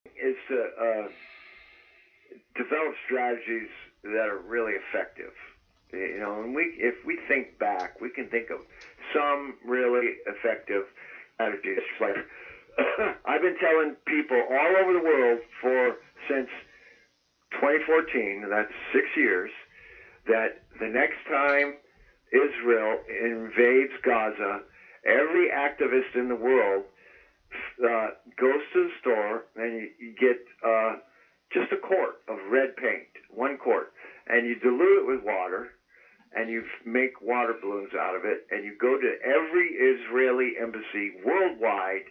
is to develop strategies that are really effective. And if we think back, we can think of some really effective strategies. Like I've been telling people all over the world since 2014, that's 6 years, that the next time Israel invades Gaza, every activist in the world goes to the store and you get just a quart of red paint, 1 quart, and you dilute it with water, and you make water balloons out of it, and you go to every Israeli embassy worldwide,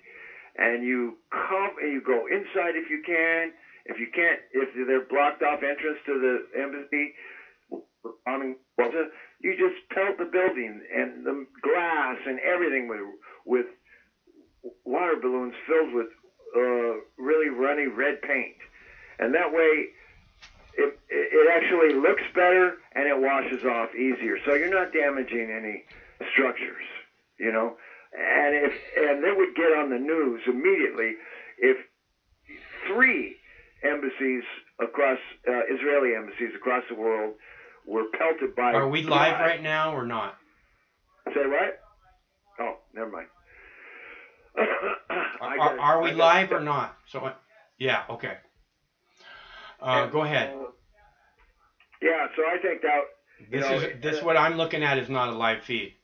and you go inside if you can. If you can't, if they're blocked off entrance to the embassy, you just pelt the building and the glass and everything with water balloons filled with really runny red paint, and that way it actually looks better and it washes off easier. So you're not damaging any structures, and they would get on the news immediately if 3 embassies across Israeli embassies across the world were pelted by. Are we live right now or not? Say what? Oh, never mind. Are we live or not? So, yeah, okay. Go ahead. Yeah, so I think that this what I'm looking at is not a live feed.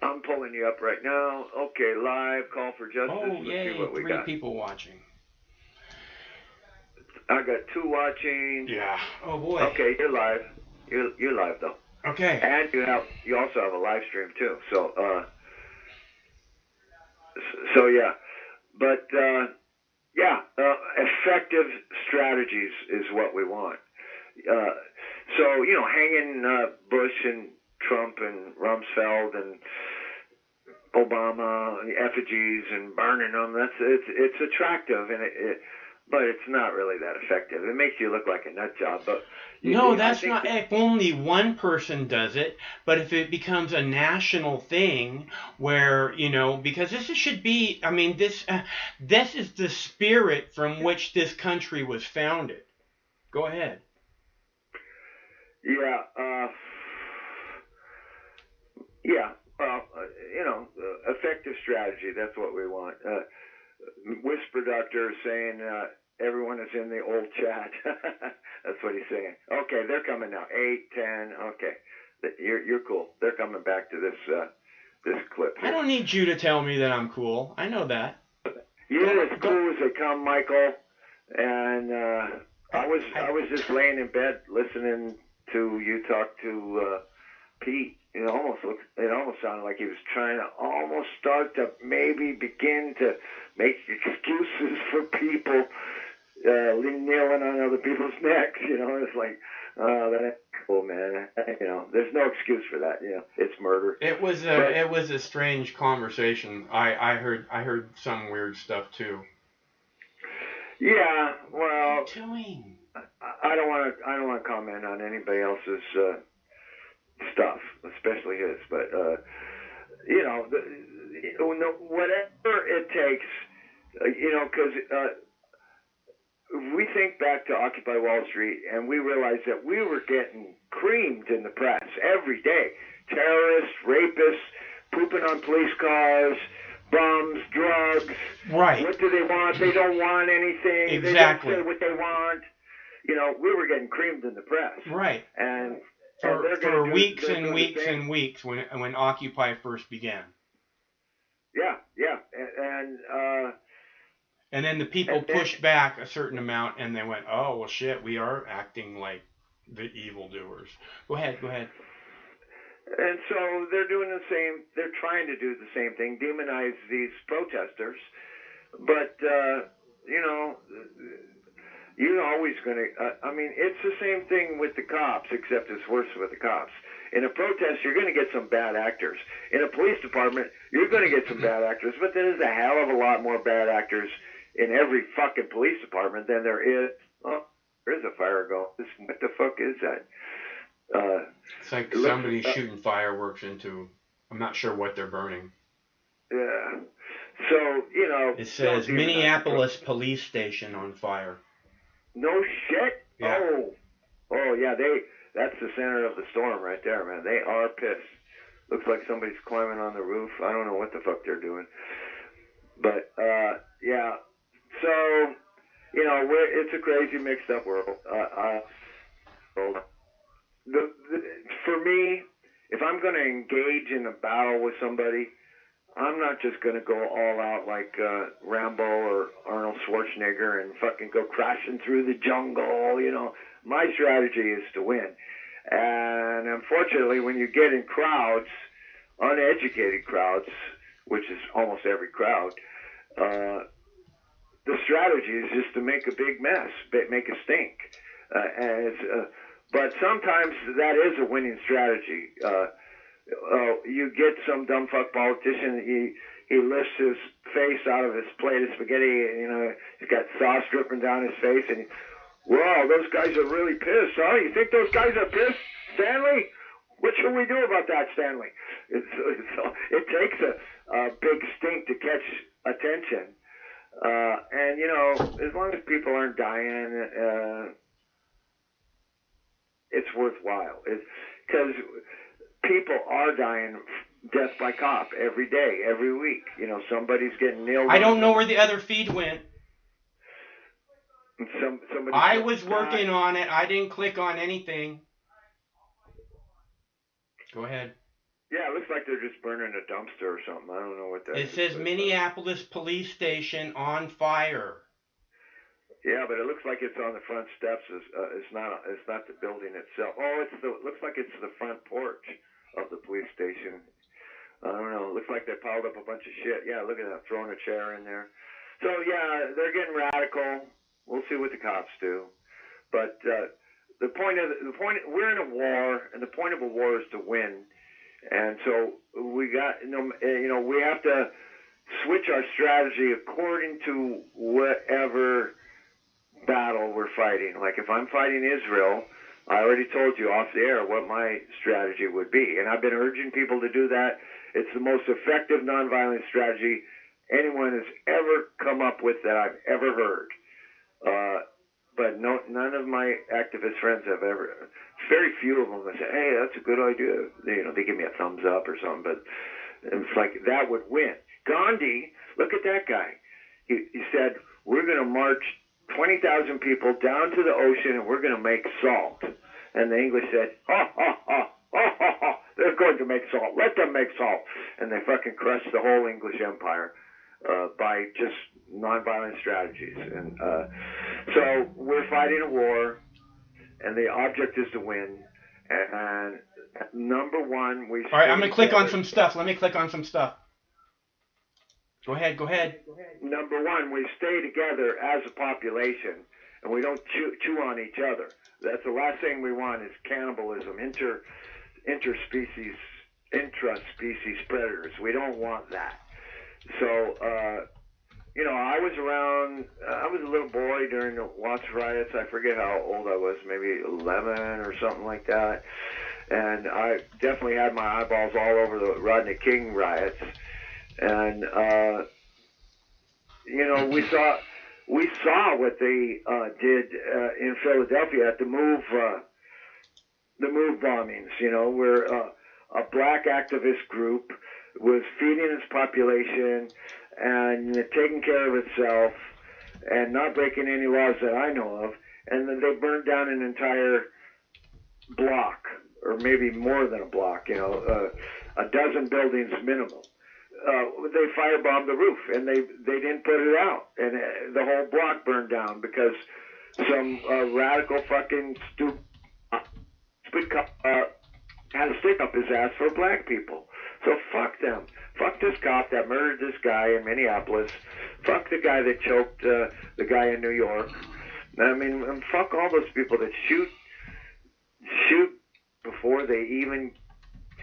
I'm pulling you up right now. Okay, live call for justice. Oh, yay! See what we 3 got. people watching. I got 2 watching. Yeah. Oh boy. Okay, you're live. You're live though. Okay. And you also have a live stream too. So yeah, but effective strategies is what we want. So hanging Bush and Trump and Rumsfeld and Obama, the effigies and burning them. It's attractive but it's not really that effective. It makes you look like a nut job. But no, that's not. If only one person does it, but if it becomes a national thing, where because this should be. I mean, this is the spirit from which this country was founded. Go ahead. Yeah. Yeah. Effective strategy. That's what we want. Whisper Doctor saying everyone is in the old chat. That's what he's saying. Okay, they're coming now. 8, 10. Okay, you're cool. They're coming back to this clip here. I don't need you to tell me that I'm cool. I know that. You're as cool as they come, Michael. And I was just laying in bed listening to you talk to Pete. It almost sounded like he was trying to almost start to maybe begin to make excuses for people kneeling on other people's necks. It's like, oh, that ain't cool, man. There's no excuse for that. It's murder. It was a strange conversation. I heard some weird stuff too. Yeah, well, what are you doing? I don't want to comment on anybody else's stuff, especially his. But whatever it takes, because we think back to Occupy Wall Street, and we realize that we were getting creamed in the press every day. Terrorists, rapists, pooping on police cars, bums, drugs. Right. What do they want? They don't want anything. Exactly. They don't say what they want. We were getting creamed in the press. Right. And for weeks and weeks and weeks when Occupy first began. Yeah. And then the people pushed back a certain amount, and they went, "Oh well, shit, we are acting like the evildoers." Go ahead. And so they're doing the same. They're trying to do the same thing, demonize these protesters. But you're always going to. It's the same thing with the cops, except it's worse with the cops. In a protest, you're going to get some bad actors. In a police department, you're going to get some bad actors. But there's a hell of a lot more bad actors in every fucking police department than there is. Oh, there's a fire going. What the fuck is that? It's like somebody shooting fireworks into. I'm not sure what they're burning. Yeah. So, It says Minneapolis police station on fire. No shit? Yeah. Oh, yeah, that's the center of the storm right there, man. They are pissed. Looks like somebody's climbing on the roof. I don't know what the fuck they're doing. But, yeah. So, it's a crazy mixed up world. For me, if I'm going to engage in a battle with somebody, I'm not just going to go all out like Rambo or Arnold Schwarzenegger and fucking go crashing through the jungle, My strategy is to win. And unfortunately, when you get in crowds, uneducated crowds, which is almost every crowd, the strategy is just to make a big mess, make a stink. But sometimes that is a winning strategy. You get some dumb fuck politician, he lifts his face out of his plate of spaghetti, he's got sauce dripping down his face, and wow, those guys are really pissed, huh? You think those guys are pissed, Stanley? What should we do about that, Stanley? It takes a big stink to catch attention. And, as long as people aren't dying, it's worthwhile. Because people are dying death by cop every day, every week. Somebody's getting nailed. I don't know where the other feed went. I was working on it. I didn't click on anything. Go ahead. Yeah, it looks like they're just burning a dumpster or something. I don't know what that is. It says Minneapolis police station on fire. Yeah, but it looks like it's on the front steps. It's not the building itself. Oh, it looks like it's the front porch of the police station. I don't know. It looks like they piled up a bunch of shit. Yeah, look at that, throwing a chair in there. So yeah, they're getting radical. We'll see what the cops do. But the point we're in a war, and the point of a war is to win. And so we have to switch our strategy according to whatever battle we're fighting. Like if I'm fighting Israel, I already told you off the air what my strategy would be. And I've been urging people to do that. It's the most effective nonviolent strategy anyone has ever come up with that I've ever heard. But none of my activist friends have ever. Very few of them have said, "Hey, that's a good idea." They give me a thumbs up or something. But it's like that would win. Gandhi, look at that guy. He said, "We're going to march 20,000 people down to the ocean, and we're going to make salt." And the English said, "Ha ha ha ha ha ha! They're going to make salt. Let them make salt." And they fucking crushed the whole English empire by just nonviolent strategies. And so we're fighting a war, and the object is to win. And number one, we. All right, I'm gonna click on some stuff. Let me click on some stuff. Go ahead. Number one, we stay together as a population, and we don't chew on each other. That's the last thing we want is cannibalism, intraspecies predators. We don't want that. So, I was a little boy during the Watts riots. I forget how old I was, maybe 11 or something like that. And I definitely had my eyeballs all over the Rodney King riots. And, we saw what they did in Philadelphia at the move bombings, where a black activist group was feeding its population and taking care of itself and not breaking any laws that I know of. And then they burned down an entire block, or maybe more than a block, a dozen buildings minimum. They firebombed the roof, and they didn't put it out, and the whole block burned down because some radical fucking stupid cop had a stick up his ass for black people. So fuck them. Fuck this cop that murdered this guy in Minneapolis. Fuck the guy that choked the guy in New York. I mean, and fuck all those people that shoot before they even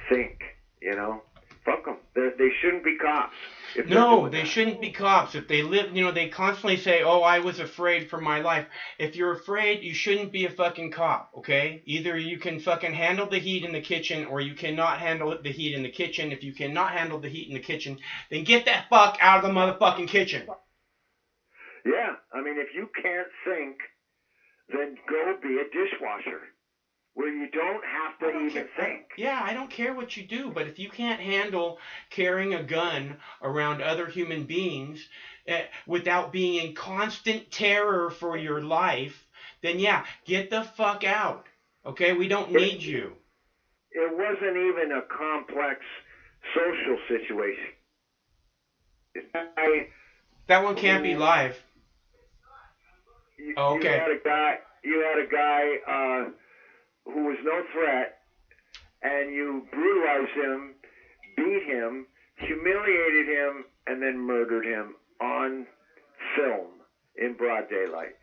think, Fuck them. They shouldn't be cops. if they're No, doing they that. shouldn't be cops. If they live, they constantly say, "Oh, I was afraid for my life." If you're afraid, you shouldn't be a fucking cop, okay? Either you can fucking handle the heat in the kitchen, or you cannot handle the heat in the kitchen. If you cannot handle the heat in the kitchen, then get that fuck out of the motherfucking kitchen. Yeah, I mean, if you can't think, then go be a dishwasher, where you don't have to even think. Yeah, I don't care what you do, but if you can't handle carrying a gun around other human beings without being in constant terror for your life, then yeah, get the fuck out. Okay, we don't need you. It wasn't even a complex social situation. That one can't be live. Okay. You had a guy who was no threat, and you brutalized him, beat him, humiliated him, and then murdered him on film in broad daylight.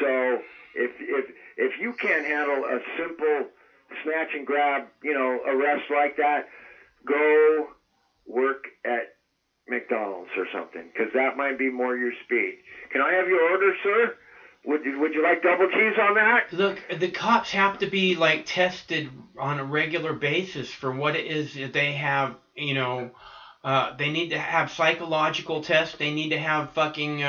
So if you can't handle a simple snatch and grab, arrest like that, go work at McDonald's or something, because that might be more your speed. Can I have your order, sir? Would you like double cheese on that? Look, the cops have to be tested on a regular basis for what it is that they have. They need to have psychological tests. They need to have fucking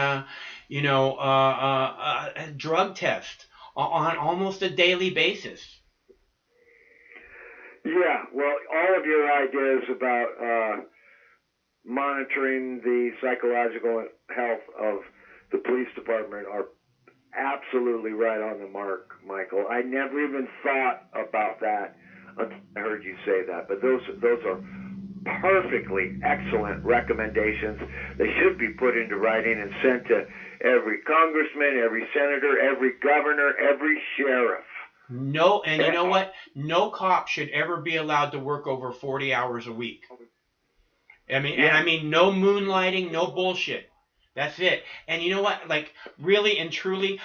drug tests on almost a daily basis. Yeah, well, all of your ideas about monitoring the psychological health of the police department are absolutely right on the mark, Michael. I never even thought about that until I heard you say that. But those are perfectly excellent recommendations. They should be put into writing and sent to every congressman, every senator, every governor, every sheriff. No, and you know what? No cop should ever be allowed to work over 40 hours a week. And I mean, no moonlighting, no bullshit. That's it. And you know what? Really and truly,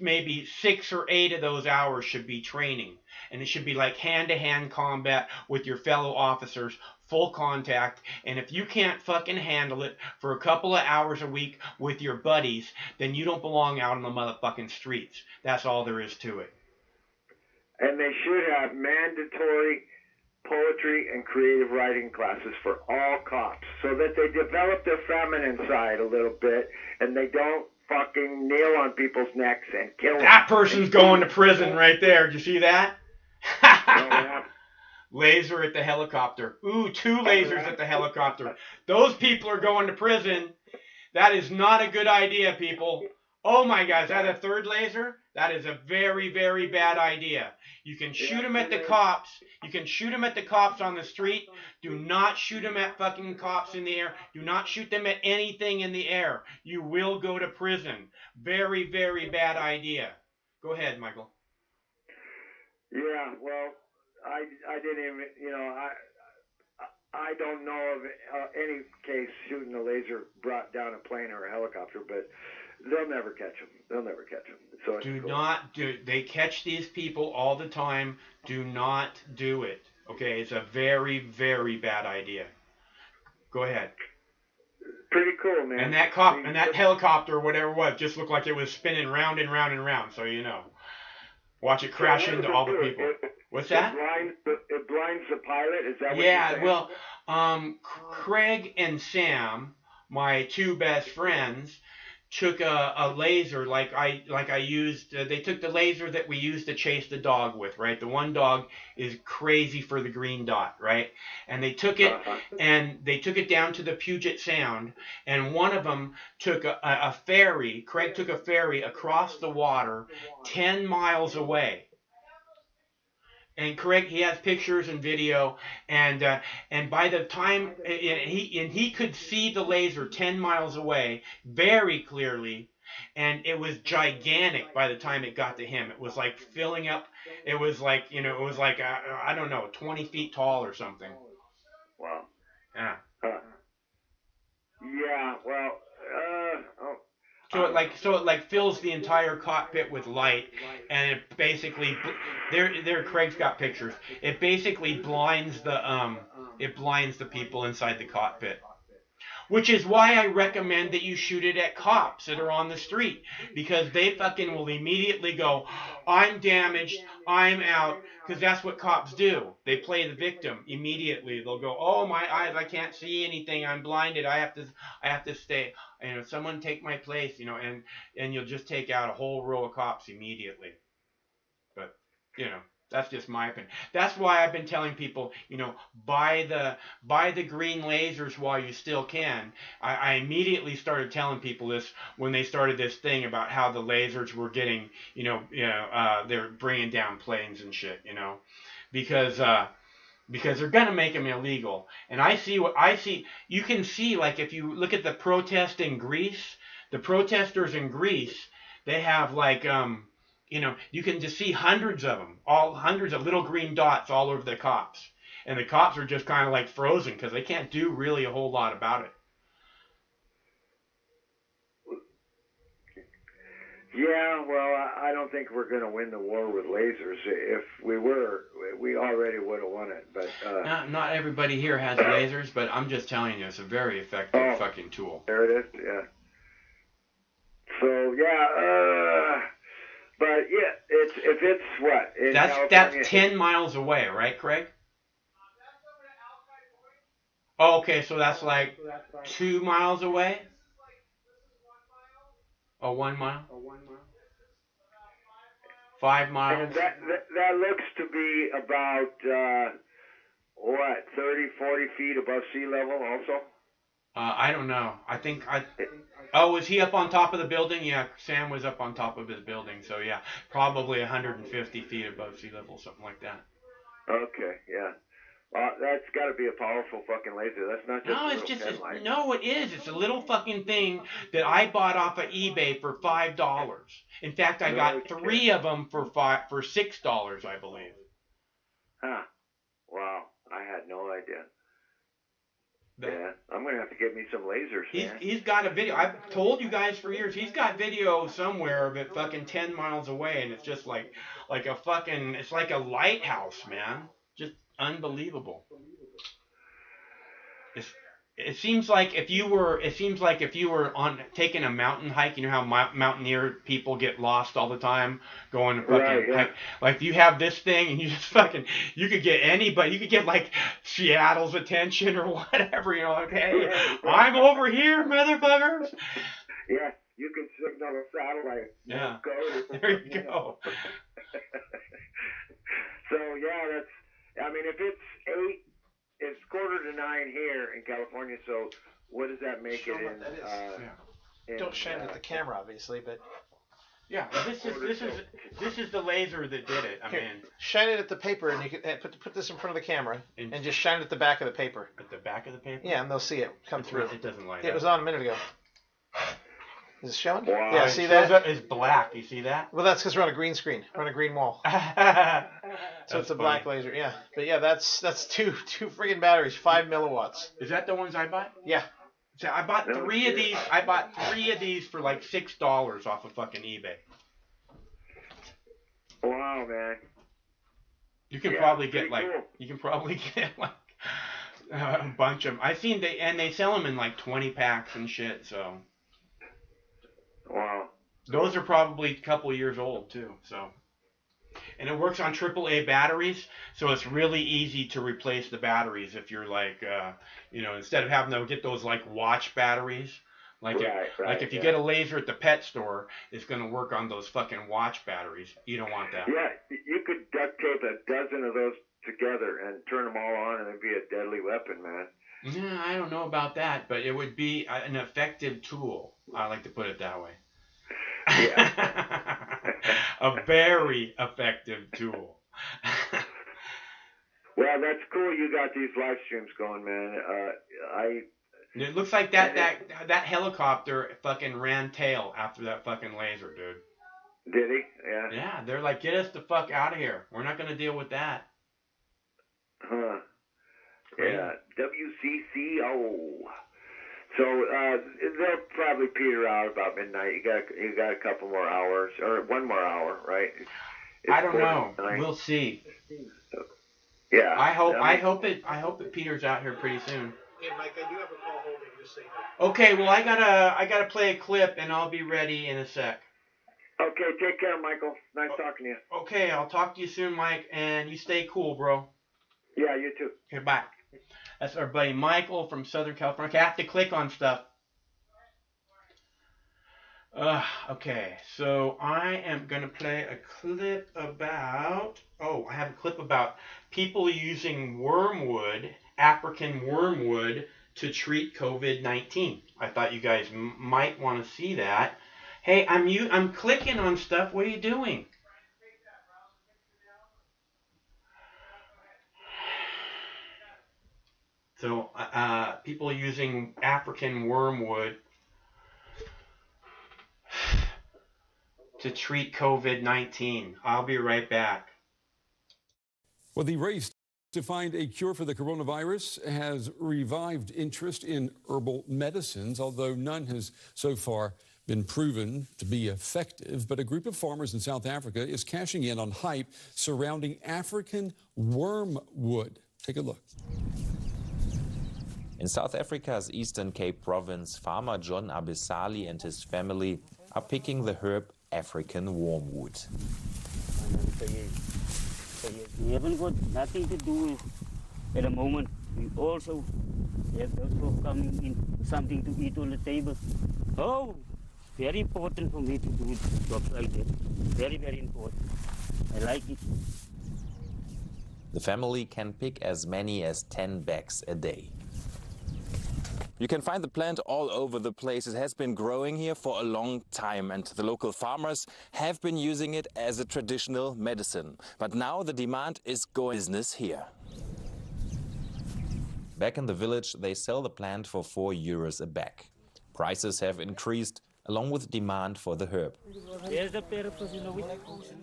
maybe 6 or 8 of those hours should be training. And it should be hand-to-hand combat with your fellow officers, full contact. And if you can't fucking handle it for a couple of hours a week with your buddies, then you don't belong out on the motherfucking streets. That's all there is to it. And they should have mandatory poetry and creative writing classes for all cops, so that they develop their feminine side a little bit, and they don't fucking kneel on people's necks and kill them. That person's going to prison right there. Did you see that? Laser at the helicopter. Ooh, 2 lasers at the helicopter. Those people are going to prison. That is not a good idea, people. Oh my God, is that a 3rd laser? That is a very, very bad idea. You can shoot them at the cops. You can shoot them at the cops on the street. Do not shoot them at fucking cops in the air. Do not shoot them at anything in the air. You will go to prison. Very, very bad idea. Go ahead, Michael. Yeah, well, I didn't even, I don't know of any case shooting a laser brought down a plane or a helicopter, but they'll never catch them. So they catch these people all the time. Do not do it. Okay, it's a very, very bad idea. Go ahead. Pretty cool, man. And that helicopter, whatever it was, just looked like it was spinning round and round and round. So watch it crash into all the people. What's that? It blinds the pilot. Is that what you're saying? Yeah. Well, Craig and Sam, my 2 best friends, took a laser I used. They took the laser that we used to chase the dog with, right? The one dog is crazy for the green dot, right? And they took it down to the Puget Sound, and one of them took a ferry. Craig took a ferry across the water 10 miles away. And Craig, he has pictures and video, and by the time he could see the laser 10 miles away very clearly, and it was gigantic by the time it got to him. It was filling up. It was I don't know, 20 feet tall or something. Wow. Yeah. Yeah. Well. So it fills the entire cockpit with light, and it basically there Craig's got pictures. It basically blinds the people inside the cockpit. Which is why I recommend that you shoot it at cops that are on the street, because they fucking will immediately go, I'm damaged, I'm out, because that's what cops do. They play the victim immediately. They'll go, oh, my eyes, I can't see anything, I'm blinded, I have to stay, someone take my place, and you'll just take out a whole row of cops immediately. But, that's just my opinion. That's why I've been telling people, buy the green lasers while you still can. I immediately started telling people this when they started this thing about how the lasers were getting, they're bringing down planes and shit, because they're gonna make them illegal. And I see. You can see, like, if you look at the protest in Greece, the protesters in Greece, they have like you can just see hundreds of them, hundreds of little green dots all over the cops. And the cops are just kind of like frozen because they can't do really a whole lot about it. Yeah, well, I don't think we're going to win the war with lasers. If we were, we already would have won it. But not everybody here has lasers, but I'm just telling you, it's a very effective fucking tool. There it is, yeah. So, yeah, but yeah, if it's what? That's 10 miles away, right, Craig? Oh, okay, so that's like 2 miles away? Oh, 1 mile? 5 miles? And that looks to be about, 30, 40 feet above sea level also? I don't know. Oh, was he up on top of the building? Yeah, Sam was up on top of his building. So, yeah, probably 150 feet above sea level, something like that. Okay, yeah. That's got to be a powerful fucking laser. That's not just No, it is. It's a little fucking thing that I bought off of eBay for $5. In fact, I got 3 of them for $6, I believe. Huh. Wow. I had no idea. Yeah, I'm going to have to get me some lasers, man. He's got a video. I've told you guys for years, he's got video somewhere of it fucking 10 miles away, and it's just like a fucking, it's like a lighthouse, man. Just unbelievable. It seems like if you were on taking a mountain hike, you know how mountaineer people get lost all the time going to fucking hike. Like you have this thing and you just fucking, you could get anybody, you could get like Seattle's attention or whatever, like, hey, I'm over here, motherfuckers. Yeah, you can signal a satellite. Yeah, there you go. So yeah, if it's 8:45 here in California, so what does that make it in? Don't shine at the camera, obviously, but yeah, this is the laser that did it. Shine it at the paper, and you can put this in front of the camera, and just shine it at the back of the paper. At the back of the paper? Yeah, and they'll see it come through. It doesn't light up. It was on a minute ago. Is it showing? Wow. Yeah, see that? It's black. You see that? Well, that's because we're on a green screen. We're on a green wall. So it's a black laser, yeah. But yeah, that's two friggin' batteries, 5 milliwatts. Is that the ones I bought? Yeah. So I bought 3 of these. I bought 3 of these for like $6 off of fucking eBay. Wow, man. You can probably get like a bunch of them. I seen they sell them in like 20 packs and shit. So. Wow. Those are probably a couple years old too. So. And it works on AAA batteries, so it's really easy to replace the batteries if you're like, instead of having to get those like watch batteries. Like if you get a laser at the pet store, it's going to work on those fucking watch batteries. You don't want that. Yeah, you could duct tape a dozen of those together and turn them all on, and it'd be a deadly weapon, man. Yeah, I don't know about that, but it would be an effective tool. I like to put it that way. Yeah. A very effective tool. Well, that's cool. You got these live streams going, man. It looks like that helicopter fucking ran tail after that fucking laser, dude. Did he? Yeah. Yeah, they're like, get us the fuck out of here. We're not gonna deal with that. Huh. Yeah. WCCO. So they'll probably peter out about midnight. You got a couple more hours or 1 more hour, right? I don't know. We'll see. Yeah. I hope it peters out here pretty soon. Hey, Mike, I do have a call holding, just so you know. Okay, well, I gotta play a clip, and I'll be ready in a sec. Okay, take care, Michael. Nice talking to you. Okay, I'll talk to you soon, Mike, and you stay cool, bro. Yeah, you too. Okay, bye. That's our buddy Michael from Southern California. Okay, I have to click on stuff. Okay, so I am going to play a clip about... Oh, I have a clip about people using wormwood, African wormwood, to treat COVID-19. I thought you guys might want to see that. Hey, I'm clicking on stuff. What are you doing? So, people using African wormwood to treat COVID-19. I'll be right back. Well, the race to find a cure for the coronavirus has revived interest in herbal medicines, although none has so far been proven to be effective. But a group of farmers in South Africa is cashing in on hype surrounding African wormwood. Take a look. In South Africa's Eastern Cape province, farmer John Abisali and his family are picking the herb African wormwood. We haven't got nothing to do at the moment. We also have those folk coming in, something to eat on the table. Oh, very important for me to do jobs like that. Very, very important. I like it. The family can pick as many as 10 bags a day. You can find the plant all over the place. It has been growing here for a long time, and the local farmers have been using it as a traditional medicine. But now the demand is going business here. Back in the village, they sell the plant for €4 a bag. Prices have increased along with demand for the herb.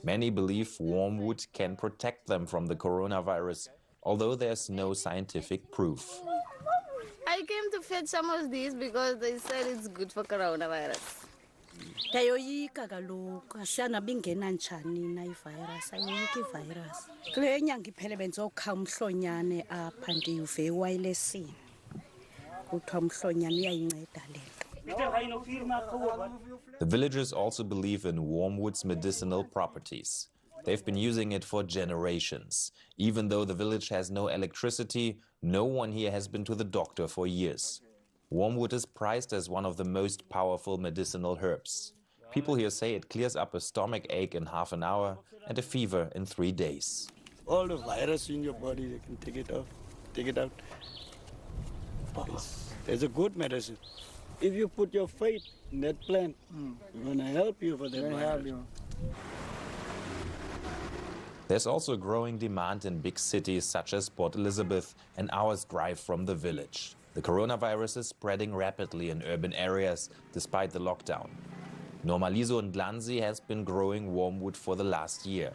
Many believe wormwood can protect them from the coronavirus, although there's no scientific proof. I came to fetch some of these because they said it's good for coronavirus. Ndayoyika kaloku asiyanga bingena njani na ivirus ayoyika ivirus kule nyanga iphele benzokha umhlonyane apha ndive ewayilesini kuthiwa umhlonyane uyayinceda le. The villagers also believe in wormwood's medicinal properties. They've been using it for generations. Even though the village has no electricity, no one here has been to the doctor for years. Wormwood is prized as one of the most powerful medicinal herbs. People here say it clears up a stomach ache in half an hour and a fever in 3 days. All the virus in your body, they can take it out. It's a good medicine. If you put your faith in that plant, it's going to help you for that virus. There's also a growing demand in big cities such as Port Elizabeth, an hour's drive from the village. The coronavirus is spreading rapidly in urban areas despite the lockdown. Normalizo Ndlanzi has been growing wormwood for the last year.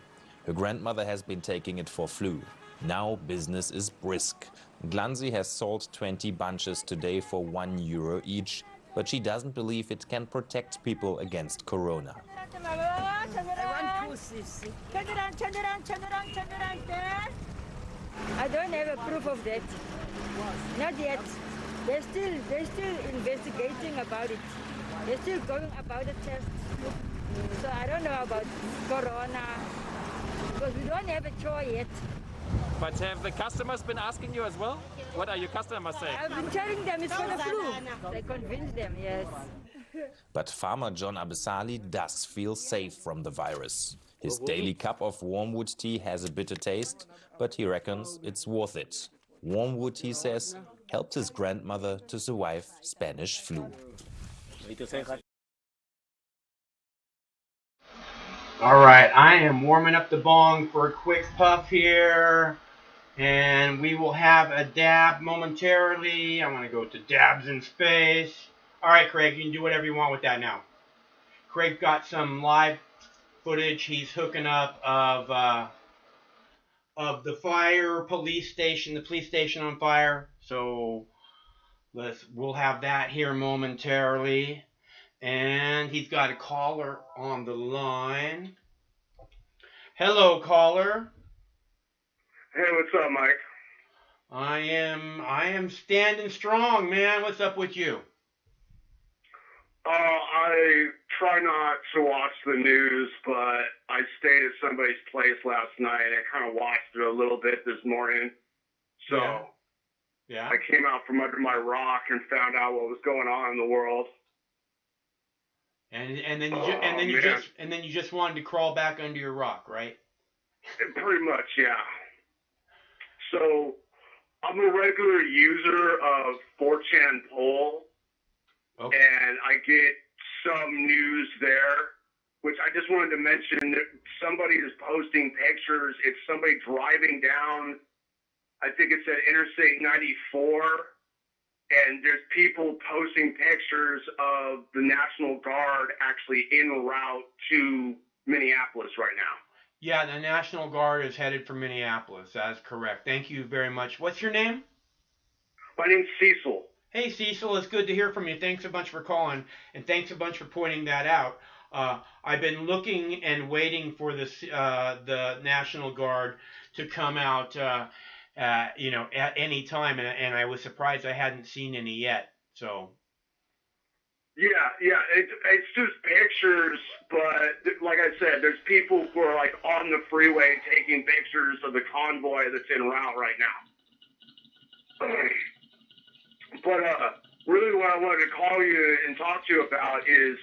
Her grandmother has been taking it for flu. Now business is brisk. Ndlanzi has sold 20 bunches today for €1 each, but she doesn't believe it can protect people against corona. I don't have a proof of that. Not yet. They're still investigating about it. They're still going about the test. So I don't know about corona because we don't have a cure yet. But have the customers been asking you as well? What are your customers saying? I've been telling them it's for the flu. They convinced them, yes. But farmer John Abisali does feel safe from the virus. His daily cup of wormwood tea has a bitter taste, but he reckons it's worth it. Wormwood, he says, helped his grandmother to survive Spanish flu. All right, I am warming up the bong for a quick puff here, and we will have a dab momentarily. I'm going to go to dabs in space. All right, Craig, you can do whatever you want with that now. Craig got some live footage he's hooking up of the police station on fire. So we'll have that here momentarily. And he's got a caller on the line. Hello, caller. Hey, what's up, Mike? I am standing strong, man. What's up with you? I try not to watch the news, but I stayed at somebody's place last night. I kind of watched it a little bit this morning. So Yeah. I came out from under my rock and found out what was going on in the world. And then you just wanted to crawl back under your rock, right? Pretty much, yeah. So I'm a regular user of 4chan poll. Okay. And I get some news there, which I just wanted to mention that somebody is posting pictures. It's somebody driving down, I think it's at Interstate 94, and there's people posting pictures of the National Guard actually en route to Minneapolis right now. Yeah, the National Guard is headed for Minneapolis. That is correct. Thank you very much. What's your name? My name's Cecil. Hey, Cecil, it's good to hear from you. Thanks a bunch for calling, and thanks a bunch for pointing that out. I've been looking and waiting for the National Guard to come out, at any time, and I was surprised I hadn't seen any yet. So. Yeah, it's just pictures, but like I said, there's people who are like on the freeway taking pictures of the convoy that's en route right now. But really what I wanted to call you and talk to you about is,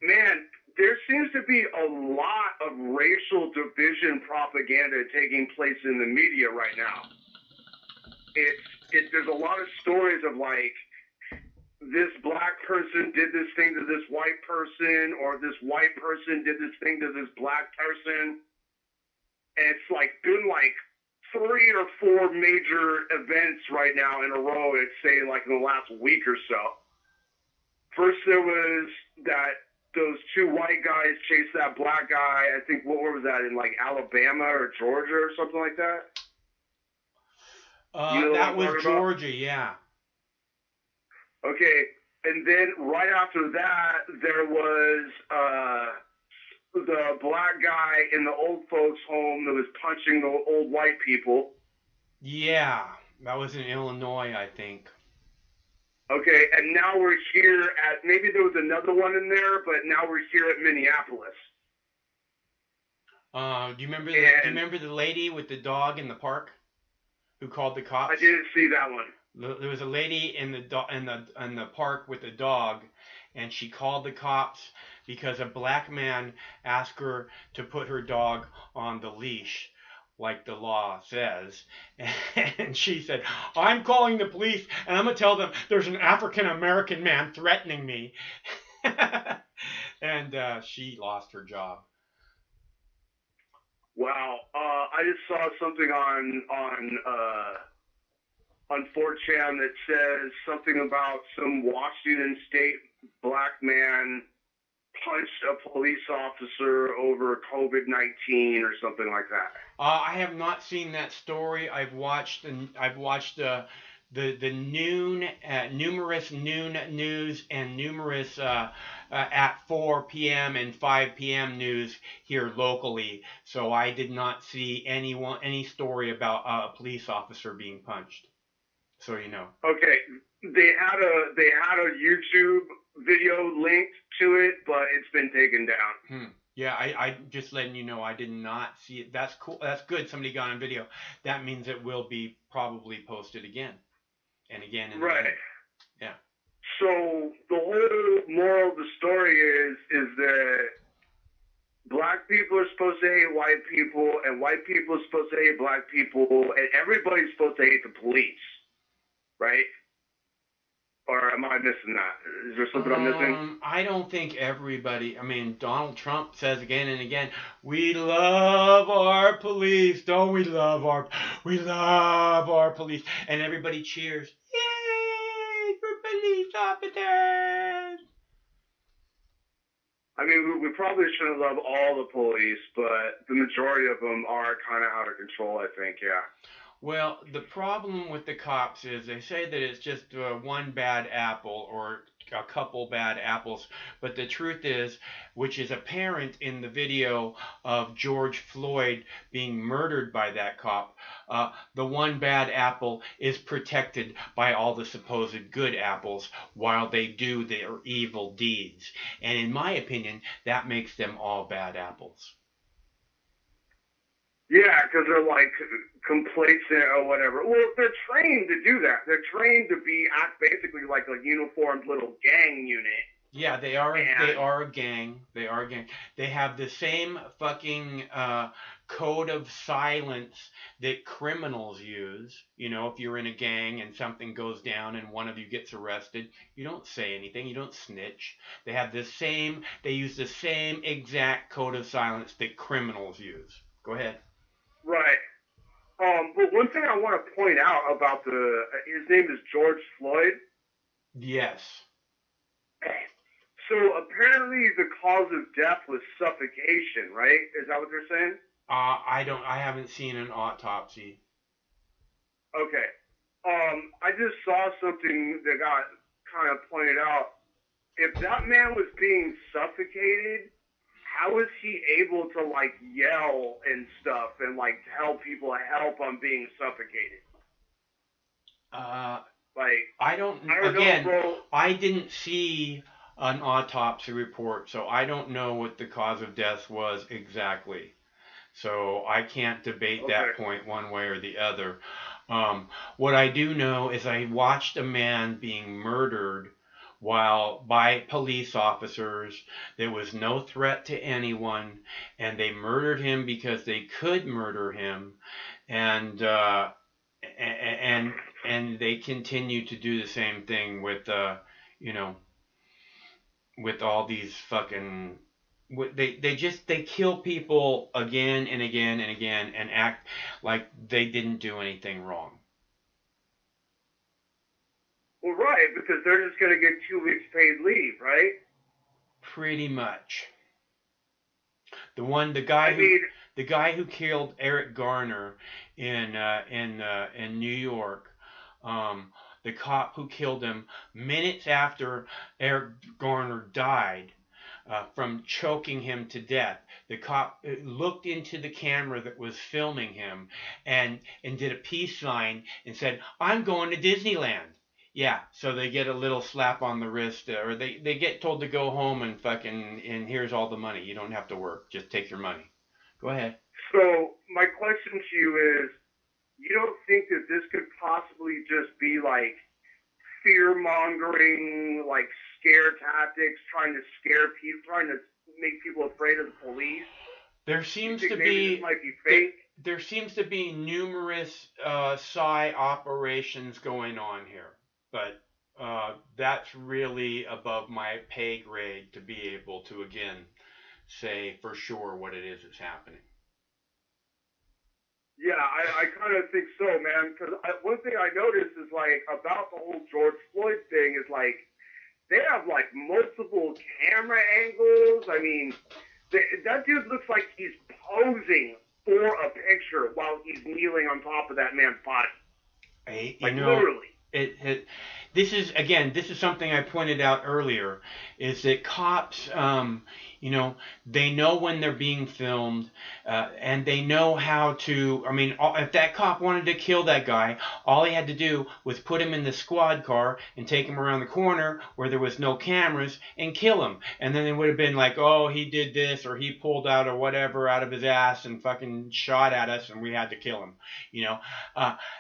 man, there seems to be a lot of racial division propaganda taking place in the media right now. There's a lot of stories of like, this black person did this thing to this white person, or this white person did this thing to this black person. And it's like been like 3 or 4 major events right now in a row, I'd say, like in the last week or so. First, there was those 2 white guys chased that black guy. I think, what was that, in like Alabama or Georgia or something like that? That was Georgia, yeah. Okay, and then right after that, there was the black guy in the old folks' home that was punching the old white people. Yeah, that was in Illinois, I think. Okay, and now we're here at, maybe there was another one in there, but now we're here at Minneapolis. Do you remember the lady with the dog in the park who called the cops? I didn't see that one. There was a lady in the park with a dog, and she called the cops because a black man asked her to put her dog on the leash, like the law says. And she said, "I'm calling the police, and I'm going to tell them there's an African-American man threatening me." And she lost her job. Wow. I just saw something on 4chan that says something about some Washington State black man punched a police officer over COVID-19 or something like that. I have not seen that story. I've watched the numerous noon news and numerous at 4 p.m. and 5 p.m. news here locally. So I did not see any story about a police officer being punched. So you know. Okay, they had a YouTube video linked to it, but it's been taken down. Yeah, I just letting you know I did not see it. That's cool. That's good. Somebody got on video. That means it will be probably posted again and again and right. Again. Yeah. So the whole moral of the story is that black people are supposed to hate white people, and white people are supposed to hate black people, and everybody's supposed to hate the police, right? Or am I missing that? Is there something I'm missing? I don't think everybody. I mean, Donald Trump says again and again, "We love our police, don't we? We love our police," and everybody cheers. Yay for police officers! I mean, we probably shouldn't love all the police, but the majority of them are kind of out of control, I think, yeah. Well, the problem with the cops is they say that it's just one bad apple or a couple bad apples, but the truth is, which is apparent in the video of George Floyd being murdered by that cop, the one bad apple is protected by all the supposed good apples while they do their evil deeds. And in my opinion, that makes them all bad apples. Yeah, because they're like complacent or whatever. Well, they're trained to do that. They're trained to act basically like a uniformed little gang unit. Yeah, they are. They are a gang. They are a gang. They have the same fucking code of silence that criminals use. You know, if you're in a gang and something goes down and one of you gets arrested, you don't say anything. You don't snitch. They have the same. They use the same exact code of silence that criminals use. Go ahead. Right. But one thing I want to point out about his name is George Floyd. Yes. So apparently the cause of death was suffocation, right? Is that what they're saying? I haven't seen an autopsy. Okay. I just saw something that got kind of pointed out. If that man was being suffocated, how is he able to like yell and stuff and like tell people help I'm being suffocated? I don't know, bro. I didn't see an autopsy report, so I don't know what the cause of death was exactly. So I can't debate that point one way or the other. What I do know is I watched a man being murdered by police officers. There was no threat to anyone, and they murdered him because they could murder him, and they continue to do the same thing with with all these fucking. They kill people again and again and again and act like they didn't do anything wrong. Well, right, because they're just going to get 2 weeks paid leave, right? Pretty much. The guy who killed Eric Garner in New York, the cop who killed him minutes after Eric Garner died from choking him to death. The cop looked into the camera that was filming him and did a peace sign and said, "I'm going to Disneyland." Yeah, so they get a little slap on the wrist, or they get told to go home and here's all the money. You don't have to work. Just take your money. Go ahead. So my question to you is, you don't think that this could possibly just be like fear-mongering, like scare tactics, trying to scare people, trying to make people afraid of the police? There seems to be, might be fake? There seems to be numerous PSY operations going on here. But that's really above my pay grade to be able to, again, say for sure what it is that's happening. Yeah, I kind of think so, man. Because one thing I noticed is, like, about the whole George Floyd thing is, like, they have, like, multiple camera angles. I mean, that dude looks like he's posing for a picture while he's kneeling on top of that man's body. Literally. This is something I pointed out earlier, is that cops, they know when they're being filmed, and they know how to, if that cop wanted to kill that guy, all he had to do was put him in the squad car and take him around the corner where there was no cameras and kill him. And then it would have been like, oh, he did this, or he pulled out or whatever out of his ass and fucking shot at us and we had to kill him.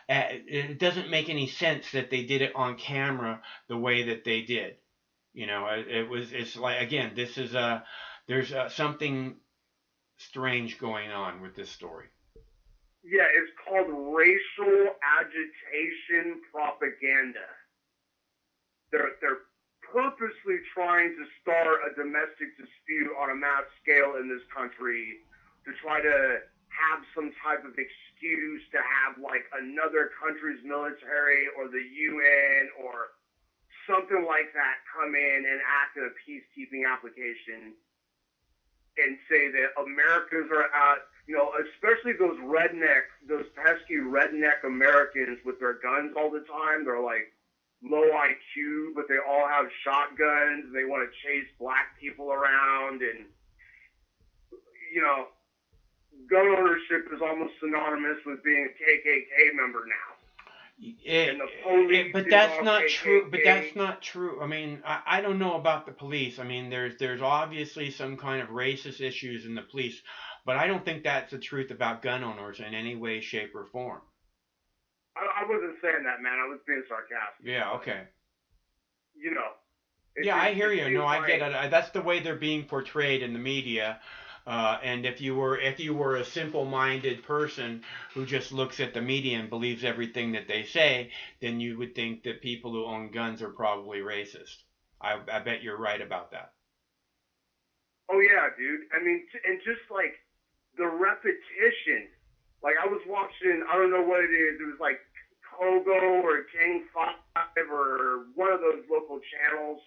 It doesn't make any sense that they did it on camera the way that they did. It's like, again, there's something strange going on with this story. Yeah, it's called racial agitation propaganda. They're purposely trying to start a domestic dispute on a mass scale in this country to try to have some type of excuse to have like another country's military or the UN or something like that come in and act in a peacekeeping application and say that Americans are out, especially those pesky redneck Americans with their guns all the time. They're like, low IQ, but they all have shotguns. They want to chase black people around, and you know, gun ownership is almost synonymous with being a KKK member now. And the police But is that's all not KKK. true. But that's not true. I mean, I don't know about the police. I mean, there's obviously some kind of racist issues in the police, but I don't think that's the truth about gun owners in any way, shape, or form. I wasn't saying that, man. I was being sarcastic. Yeah. Okay. You know. Yeah, I hear you. No, I get like, it. That's the way they're being portrayed in the media. And if you were a simple-minded person who just looks at the media and believes everything that they say, then you would think that people who own guns are probably racist. I bet you're right about that. Oh yeah, dude. I mean, and just like the repetition. Like I was watching, I don't know what it is. It was like Kogo or King 5 or one of those local channels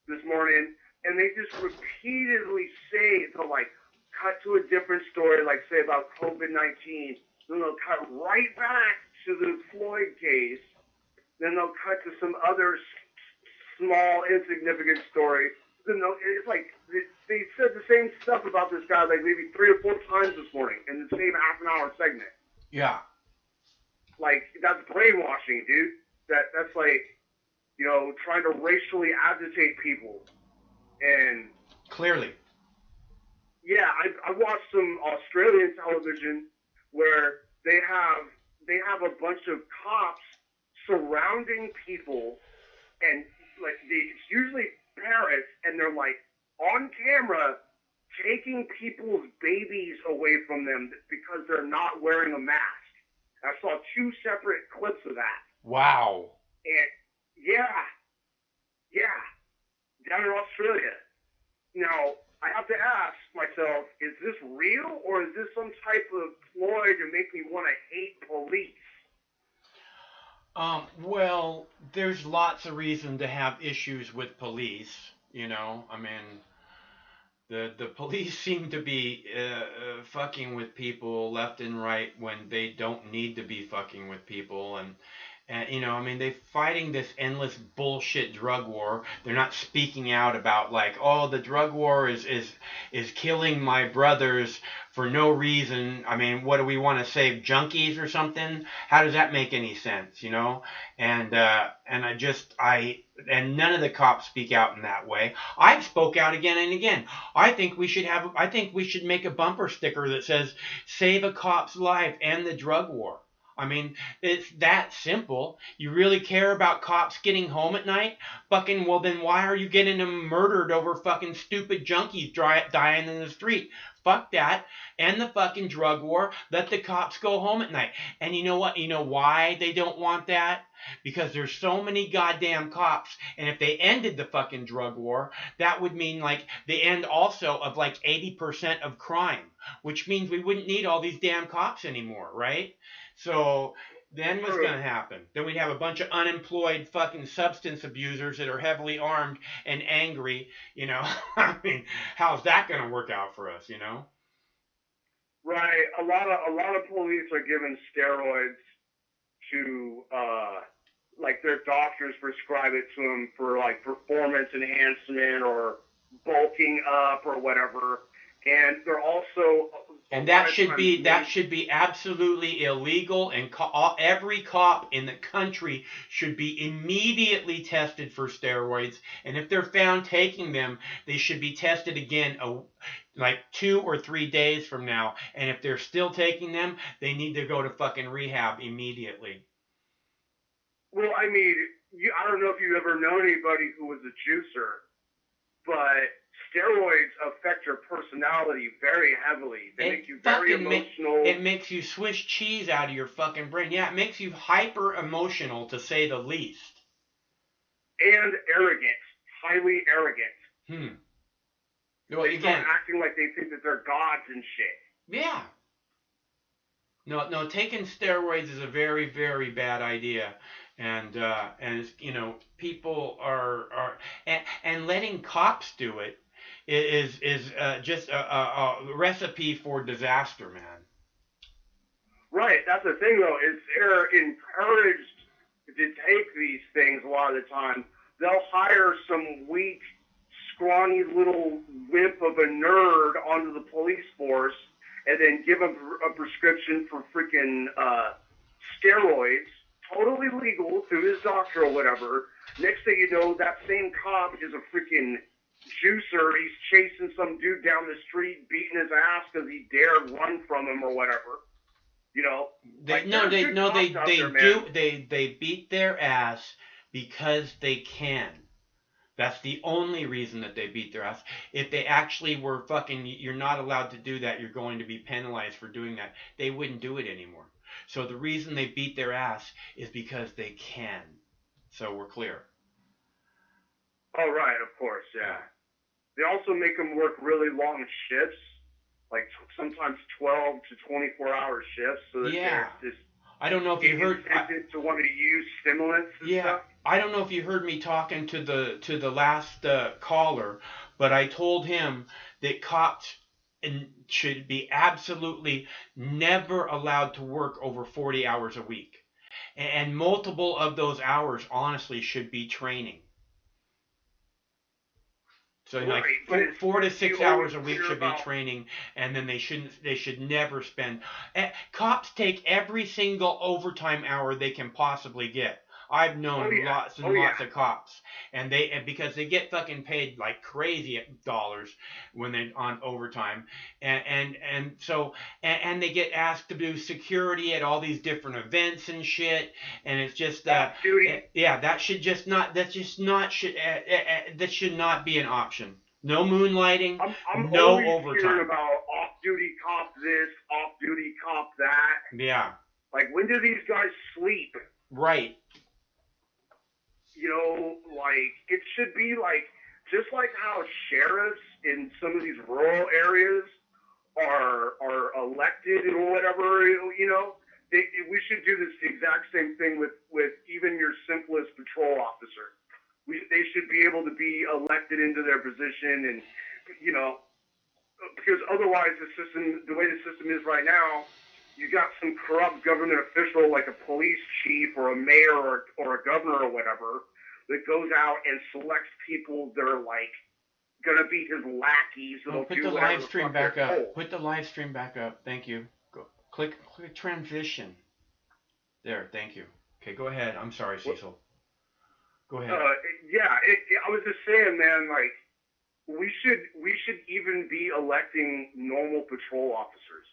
this morning. And they just repeatedly say, they'll like cut to a different story, like say about COVID-19. Then they'll cut right back to the Floyd case. Then they'll cut to some other small, insignificant story. Then it's like they said the same stuff about this guy like maybe 3 or 4 times this morning in the same half-an-hour segment. Yeah. Like, that's brainwashing, dude. That's like, you know, trying to racially agitate people. And clearly, yeah, I watched some Australian television where they have a bunch of cops surrounding people, and like it's usually parents, and they're like on camera taking people's babies away from them because they're not wearing a mask. I saw 2 separate clips of that. Wow. And yeah. Down in Australia. Now, I have to ask myself, is this real or is this some type of ploy to make me want to hate police? Well, there's lots of reason to have issues with police, you know. I mean, the police seem to be fucking with people left and right when they don't need to be fucking with people, and you know, I mean, they're fighting this endless bullshit drug war. They're not speaking out about like, oh, the drug war is killing my brothers for no reason. I mean, what do we want to save junkies or something? How does that make any sense, you know? And and none of the cops speak out in that way. I've spoke out again and again. I think we should make a bumper sticker that says "Save a cop's life and the drug war." I mean, it's that simple. You really care about cops getting home at night? Fucking, well then why are you getting them murdered over fucking stupid junkies dying in the street? Fuck that. End the fucking drug war. Let the cops go home at night. And you know what? You know why they don't want that? Because there's so many goddamn cops. And if they ended the fucking drug war, that would mean like the end also of like 80% of crime. Which means we wouldn't need all these damn cops anymore, right? So then what's going to happen? Then we'd have a bunch of unemployed fucking substance abusers that are heavily armed and angry, you know. I mean, how's that going to work out for us, you know? Right. A lot of police are given steroids to like their doctors prescribe it to them for like performance enhancement or bulking up or whatever. And they're also that should be absolutely illegal, and every cop in the country should be immediately tested for steroids. And if they're found taking them, they should be tested again like 2 or 3 days from now. And if they're still taking them, they need to go to fucking rehab immediately. Well, I mean, I don't know if you've ever known anybody who was a juicer, but steroids affect your personality very heavily. They make you very emotional. It makes you Swiss cheese out of your fucking brain. Yeah, it makes you hyper emotional, to say the least. And arrogant. Highly arrogant. Well, they start acting like they think that they're gods and shit. Yeah. No, taking steroids is a very, very bad idea. And you know, people are and letting cops do it is just a recipe for disaster, man. Right, that's the thing though, is they're encouraged take these things a lot of the time, they'll hire some weak, scrawny little wimp of a nerd onto the police force and then give him a prescription for freaking steroids, totally legal through his doctor or whatever. Next thing you know, that same cop is a freaking juicer. He's chasing some dude down the street, beating his ass because he dared run from him or whatever. You know, they beat their ass because they can. That's the only reason that they beat their ass. If they actually were fucking, you're not allowed to do that, you're going to be penalized for doing that, they wouldn't do it anymore. So the reason they beat their ass is because they can. So we're clear. Oh, right, of course, yeah. They also make them work really long shifts, like sometimes 12 to 24-hour shifts, so that they're just I don't know if you heard to want to use stimulants and stuff. I don't know if you heard me talking to the last caller, but I told him that cops should be absolutely never allowed to work over 40 hours a week. And multiple of those hours, honestly, should be training. So like 4 to 6 hours a week should be training, and then they should never spend. Cops take every single overtime hour they can possibly get. I've known lots and lots of cops, and because they get fucking paid like crazy dollars when they're on overtime, and so they get asked to do security at all these different events and shit, and it's just that that should not be an option. No moonlighting, I'm no always overtime. Hearing about off-duty cop this, off-duty cop that. Yeah. Like, when do these guys sleep? Right. You know, like, it should be like, just like how sheriffs in some of these rural areas are elected or whatever, you know, we should do this the exact same thing with even your simplest patrol officer. They should be able to be elected into their position, and, you know, because otherwise the way the system is right now, you got some corrupt government official like a police chief or a mayor or a governor or whatever that goes out and selects people that are like gonna be his lackeys. Put the live stream back up. Put the live stream back up. Thank you. Go click transition. There. Thank you. Okay, go ahead. I'm sorry, Cecil. Go ahead. I was just saying, man. Like, we should even be electing normal patrol officers.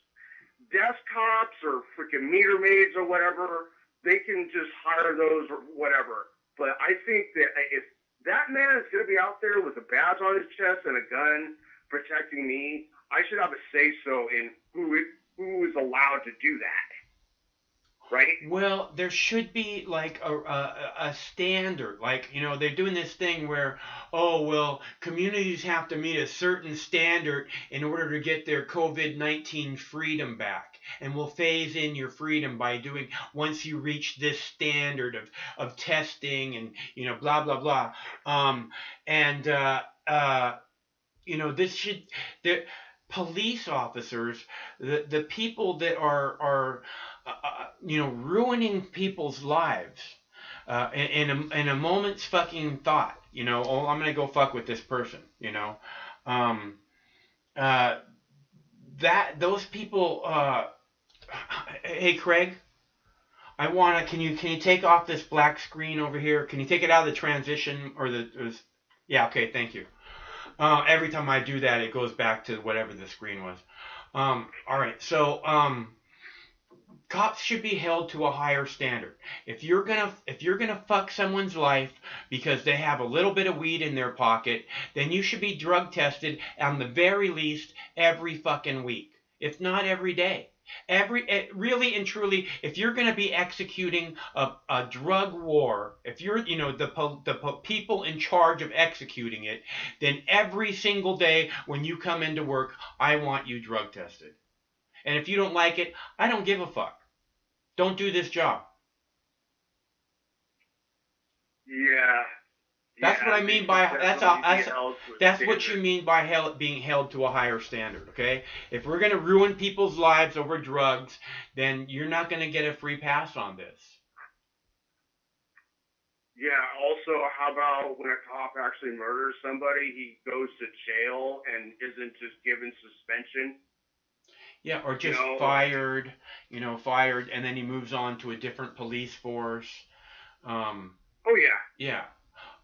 Desk cops or freaking meter maids or whatever, they can just hire those or whatever. But I think that if that man is going to be out there with a badge on his chest and a gun protecting me, I should have a say-so in who is allowed to do that. Right? Well, there should be like a standard. Like, you know, they're doing this thing where, communities have to meet a certain standard in order to get their COVID-19 freedom back. And we'll phase in your freedom by doing, once you reach this standard of testing and, you know, blah, blah, blah. You know, the police officers, the people that are you know, ruining people's lives in a moment's fucking thought. You know, I'm gonna go fuck with this person. You know, those people. Hey, Craig, can you take off this black screen over here? Can you take it out of the transition yeah, okay, thank you. Every time I do that, it goes back to whatever the screen was. All right, so cops should be held to a higher standard. If you're gonna fuck someone's life because they have a little bit of weed in their pocket, then you should be drug tested on the very least every fucking week, if not every day. Really and truly, if you're going to be executing a drug war, if you're, you know, the people in charge of executing it, then every single day when you come into work, I want you drug tested. And if you don't like it, I don't give a fuck. Don't do this job. Yeah. That's what I mean by that's what you mean by being held to a higher standard, okay? If we're going to ruin people's lives over drugs, then you're not going to get a free pass on this. Yeah, also, how about when a cop actually murders somebody, he goes to jail and isn't just given suspension? Yeah, or You just know, fired, fired, and then he moves on to a different police force. oh yeah. Yeah.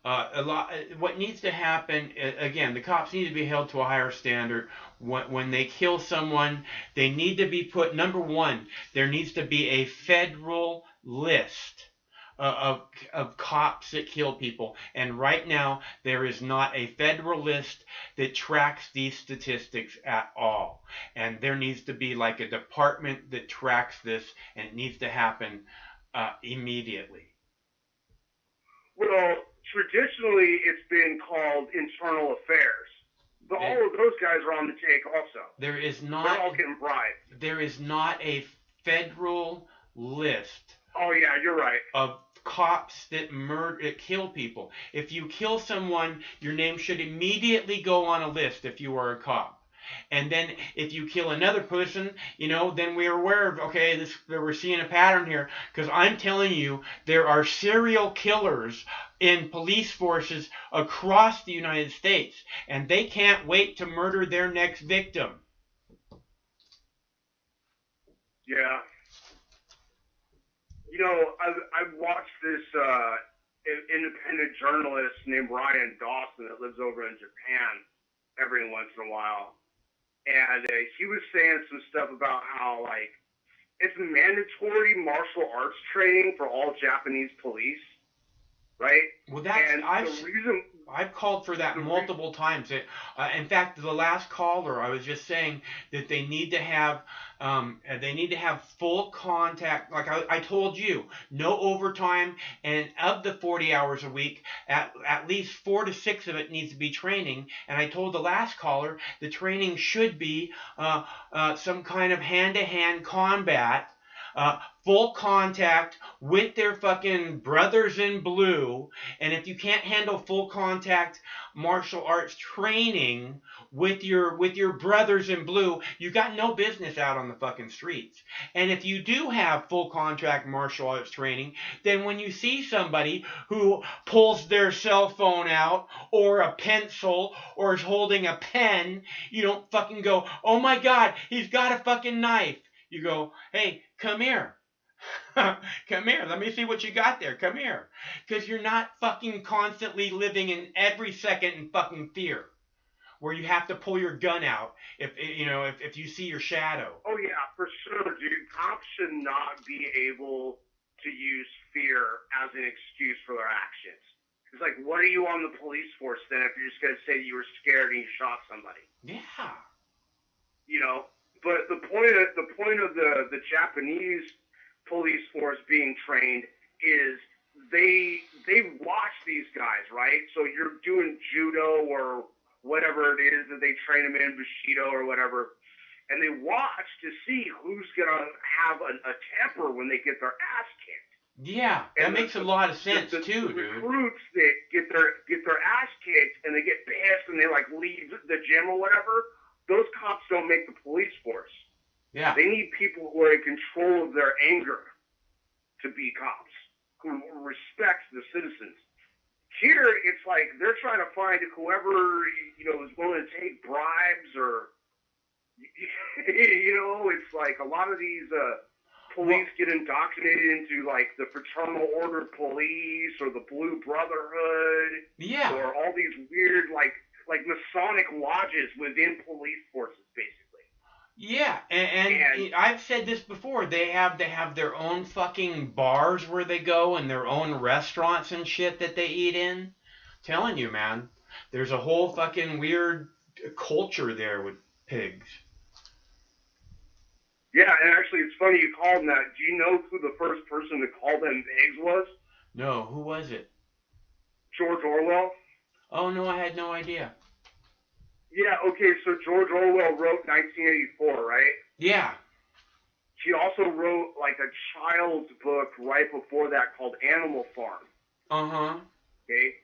A lot. What needs to happen again? The cops need to be held to a higher standard. When they kill someone, they need to be put. Number one, there needs to be a federal list of cops that kill people. And right now, there is not a federal list that tracks these statistics at all. And there needs to be like a department that tracks this, and it needs to happen immediately. Well, traditionally, it's been called internal affairs. But all of those guys are on the take also. There is not. They're all getting bribed. There is not a federal list. Oh yeah, you're right. Of cops that kill people. If you kill someone, your name should immediately go on a list if you are a cop. And then if you kill another person, then we're aware of, okay, we're seeing a pattern here. Because I'm telling you, there are serial killers in police forces across the United States. And they can't wait to murder their next victim. Yeah. I've watched this independent journalist named Ryan Dawson that lives over in Japan every once in a while. And he was saying some stuff about how, like, it's mandatory martial arts training for all Japanese police, right? Well, I've called for that multiple times. In fact, the last caller, I was just saying that they need to have full contact. Like I told you, no overtime, and of the 40 hours a week, at least 4 to 6 of it needs to be training. And I told the last caller the training should be some kind of hand-to-hand combat. Full contact with their fucking brothers in blue. And if you can't handle full contact martial arts training with your brothers in blue, you got no business out on the fucking streets. And if you do have full contact martial arts training, then when you see somebody who pulls their cell phone out or a pencil or is holding a pen, you don't fucking go, oh my God, he's got a fucking knife. You go, hey, come here. Come here. Let me see what you got there. Come here. Because you're not fucking constantly living in every second in fucking fear. Where you have to pull your gun out if you see your shadow. Oh yeah, for sure, dude. Cops should not be able to use fear as an excuse for their actions. It's like, what are you on the police force then if you're just going to say you were scared and you shot somebody? Yeah. But the point of the Japanese police force being trained is they watch these guys, right? So you're doing judo or whatever it is that they train them in, Bushido or whatever, and they watch to see who's gonna have a temper when they get their ass kicked. Yeah, that makes a lot of sense too, dude. Recruits that get their ass kicked and they get pissed and they like leave the gym or whatever. Those cops don't make the police force. Yeah. They need people who are in control of their anger to be cops, who respect the citizens. Here, it's like they're trying to find whoever, is willing to take bribes or, it's like a lot of these police get indoctrinated into like the Fraternal Order Police or the Blue Brotherhood. Yeah. Or all these weird like Masonic lodges within police forces, basically. Yeah, and I've said this before. They have their own fucking bars where they go and their own restaurants and shit that they eat in. Telling you, man, there's a whole fucking weird culture there with pigs. Yeah, and actually, it's funny you called them that. Do you know who the first person to call them pigs was? No, who was it? George Orwell. Oh, no, I had no idea. Yeah, okay, so George Orwell wrote 1984, right? Yeah. He also wrote, like, a child's book right before that called Animal Farm. Uh-huh. Okay?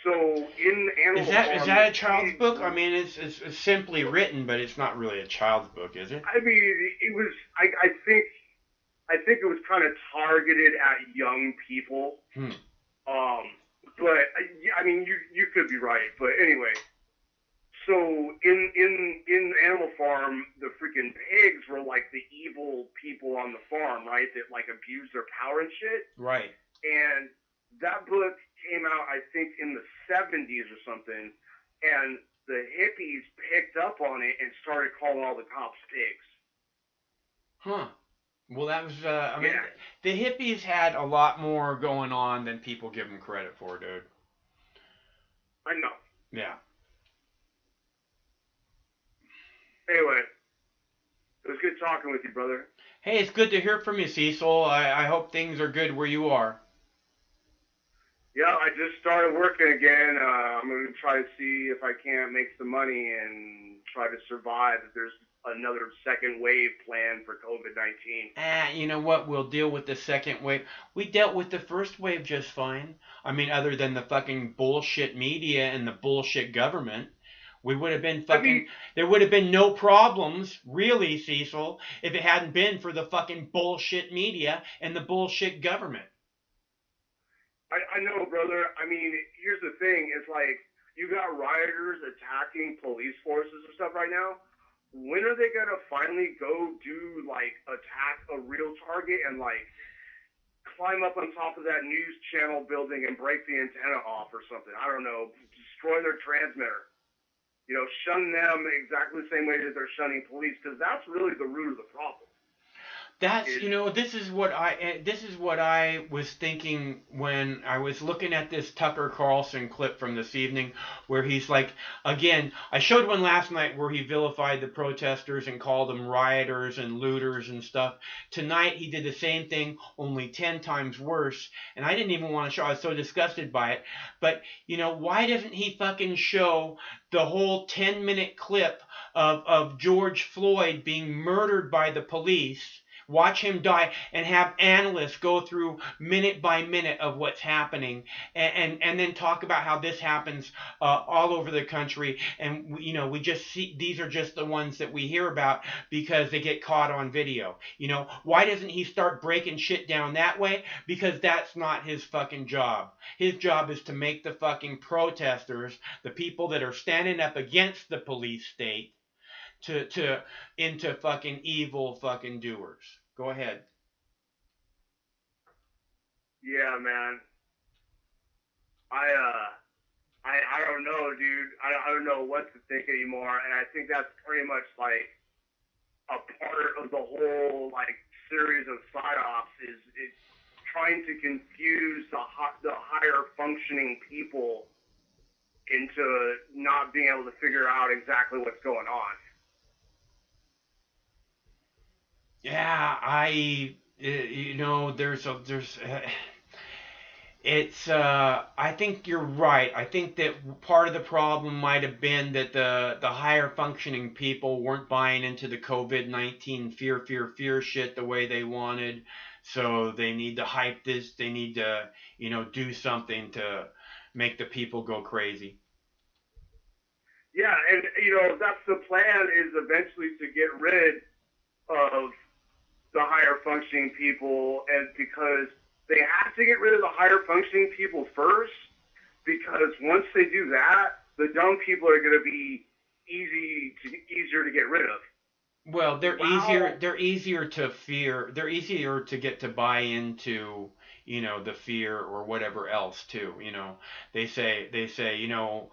So, in Animal Farm... Is that a child's book? I mean, it's simply written, but it's not really a child's book, is it? I mean, it was... I think it was kind of targeted at young people. But I mean, you could be right. But anyway, so in Animal Farm, the freaking pigs were like the evil people on the farm, right? That like abused their power and shit. Right. And that book came out, I think, in the 70s or something, and the hippies picked up on it and started calling all the cops pigs. Huh. Well, that was, I mean, the hippies had a lot more going on than people give them credit for, dude. I know. Yeah. Anyway, it was good talking with you, brother. Hey, it's good to hear from you, Cecil. I hope things are good where you are. Yeah, I just started working again. I'm going to try to see if I can't make some money and try to survive if there's another second wave planned for COVID-19. You know what? We'll deal with the second wave. We dealt with the first wave just fine. I mean, other than the fucking bullshit media and the bullshit government. We would have been fucking... there would have been no problems, really, Cecil, if it hadn't been for the fucking bullshit media and the bullshit government. I know, brother. I mean, here's the thing. It's like, you got rioters attacking police forces and stuff right now. When are they going to finally go do, like, attack a real target and, like, climb up on top of that news channel building and break the antenna off or something? I don't know. Destroy their transmitter. You know, shun them exactly the same way that they're shunning police, because that's really the root of the problem. That's, you know, this is what I was thinking when I was looking at this Tucker Carlson clip from this evening, where he's like, again, I showed one last night where he vilified the protesters and called them rioters and looters and stuff. Tonight he did the same thing, only 10 times worse, and I didn't even want to show. I was so disgusted by it. But, you know, why doesn't he fucking show the whole 10-minute clip of George Floyd being murdered by the police? Watch him die and have analysts go through minute by minute of what's happening and then talk about how this happens all over the country. And, you know, we just see these are just the ones that we hear about because they get caught on video. You know, why doesn't he start breaking shit down that way? Because that's not his fucking job. His job is to make the fucking protesters, the people that are standing up against the police state, into fucking evil fucking doers. Go ahead. Yeah, man. I don't know, dude. I don't know what to think anymore, and I think that's pretty much like a part of the whole like series of psyops is trying to confuse the higher functioning people into not being able to figure out exactly what's going on. Yeah, you know, I think you're right. I think that part of the problem might have been that the higher functioning people weren't buying into the COVID-19 fear shit the way they wanted. So they need to hype this. They need to, you know, do something to make the people go crazy. Yeah, and, you know, that's the plan, is eventually to get rid of the higher functioning people, and because they have to get rid of the higher functioning people first, because once they do that, the dumb people are going to be easier to get rid of. Well, they're easier to fear. They're easier to get to buy into, you know, the fear or whatever else too. You know, they say, you know,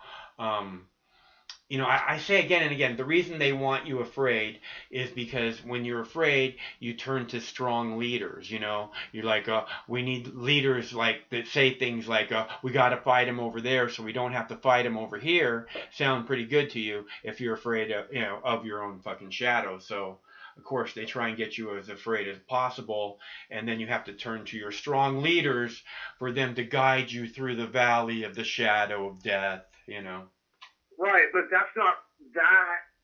I say again and again, the reason they want you afraid is because when you're afraid, you turn to strong leaders, you know. You're like, we need leaders like that say things like, we got to fight them over there so we don't have to fight them over here. Sound pretty good to you if you're afraid of, you know, of your own fucking shadow. So, of course, they try and get you as afraid as possible, and then you have to turn to your strong leaders for them to guide you through the valley of the shadow of death, you know. Right, but that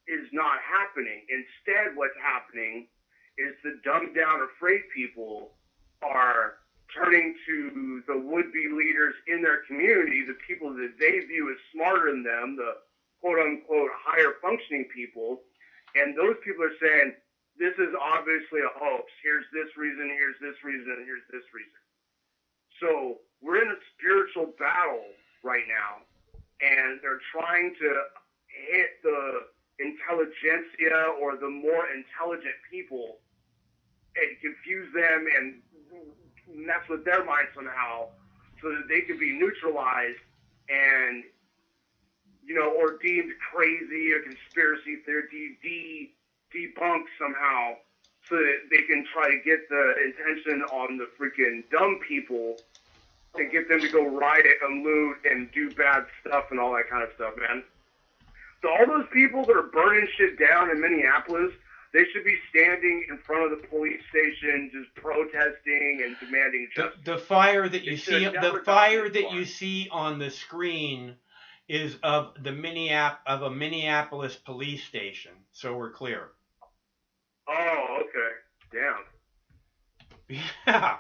is not happening. Instead, what's happening is the dumbed down, afraid people are turning to the would-be leaders in their community, the people that they view as smarter than them, the quote-unquote higher functioning people, and those people are saying, this is obviously a hoax. Here's this reason, here's this reason, and here's this reason. So we're in a spiritual battle right now, and they're trying to hit the intelligentsia or the more intelligent people and confuse them and mess with their minds somehow so that they can be neutralized and, or deemed crazy or conspiracy theory, debunked somehow so that they can try to get the attention on the freaking dumb people and get them to go riot and loot and do bad stuff and all that kind of stuff, man. So all those people that are burning shit down in Minneapolis, they should be standing in front of the police station, just protesting and demanding justice. The fire that you see on the screen is of a Minneapolis police station. So we're clear. Oh, okay. Damn. Yeah.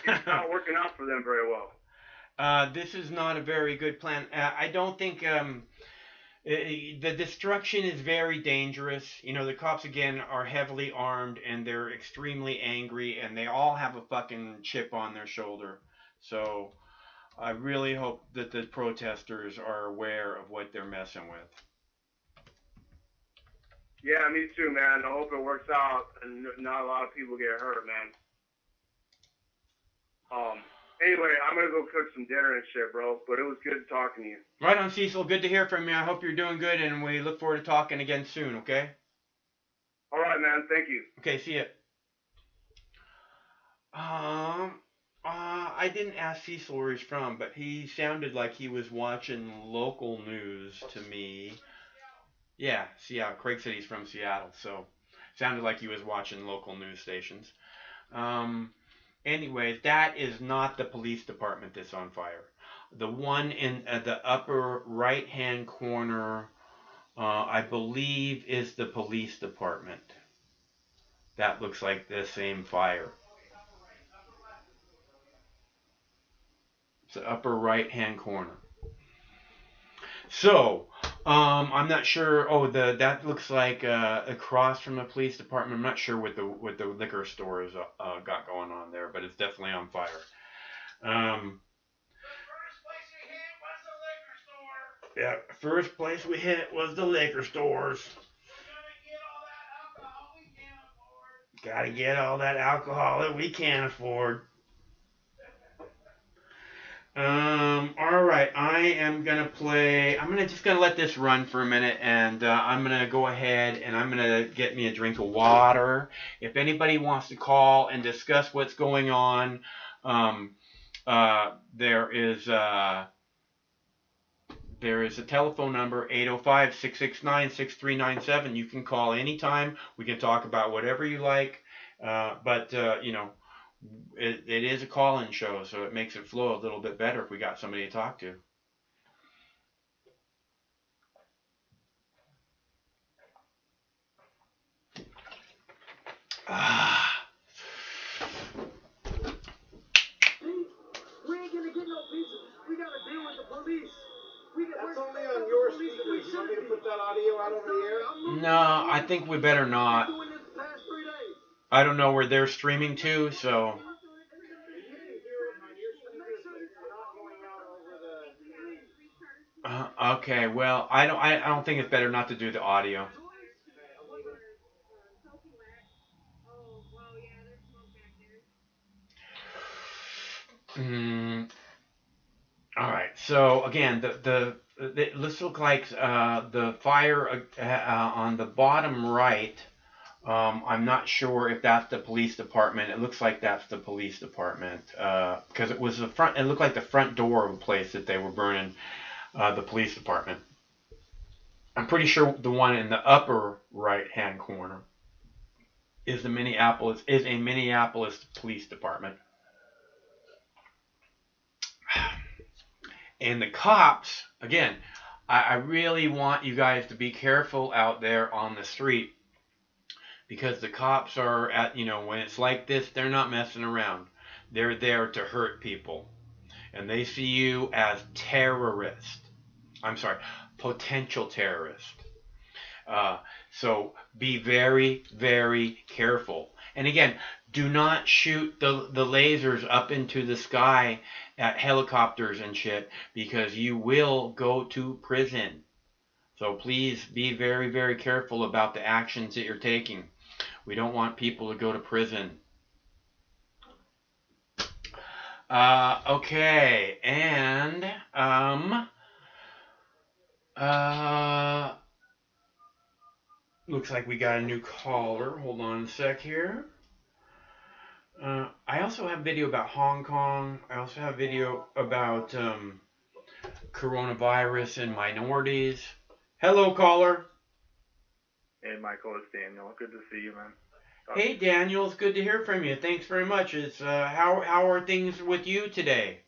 It's not working out for them very well. This is not a very good plan. I don't think the destruction is very dangerous. The cops, again, are heavily armed, and they're extremely angry, and they all have a fucking chip on their shoulder. So I really hope that the protesters are aware of what they're messing with. Yeah, me too, man. I hope it works out and not a lot of people get hurt, man. Anyway, I'm going to go cook some dinner and shit, bro. But it was good talking to you. Right on, Cecil. Good to hear from you. I hope you're doing good, and we look forward to talking again soon, okay? All right, man. Thank you. Okay, see ya. I didn't ask Cecil where he's from, but he sounded like he was watching local news to me. Yeah, Seattle. Craig said he's from Seattle, so sounded like he was watching local news stations. Anyways, that is not the police department that's on fire. The one in the upper right-hand corner, I believe, is the police department. That looks like the same fire. It's the upper right-hand corner. So, I'm not sure. Oh, that looks like across from the police department. I'm not sure what the liquor store is got going on there, but it's definitely on fire. Yeah, first place we hit was the liquor stores. Gotta get all that alcohol that we can't afford. All right, I am gonna play. I'm just gonna let this run for a minute, and I'm gonna go ahead and I'm gonna get me a drink of water. If anybody wants to call and discuss what's going on, there is a telephone number, 805-669-6397. You can call anytime. We can talk about whatever you like, but it is a call-in show, so it makes it flow a little bit better if we got somebody to talk to. We ain't gonna get no pizza. We gotta deal with the police. That's only on your speakers. You want me to put that audio out over the air? No, I think we better not. I don't know where they're streaming to, so. Okay, well, I don't think it's better not to do the audio. All right. So again, this looks like the fire on the bottom right. I'm not sure if that's the police department. It looks like that's the police department because it was the front. It looked like the front door of a place that they were burning. The police department. I'm pretty sure the one in the upper right-hand corner is a Minneapolis police department. And the cops, again, I really want you guys to be careful out there on the street because the cops are when it's like this, they're not messing around. They're there to hurt people. And they see you as potential terrorist. So be very, very careful. And again, do not shoot the lasers up into the sky at helicopters and shit, because you will go to prison. So please be very, very careful about the actions that you're taking. We don't want people to go to prison. Okay, and looks like we got a new caller. Hold on a sec here. I also have video about Hong Kong. I also have video about coronavirus and minorities. Hello, caller. Hey, Michael, it's Daniel. Good to see you, man. Hey, Daniel. It's good to hear from you. Thanks very much. It's how are things with you today?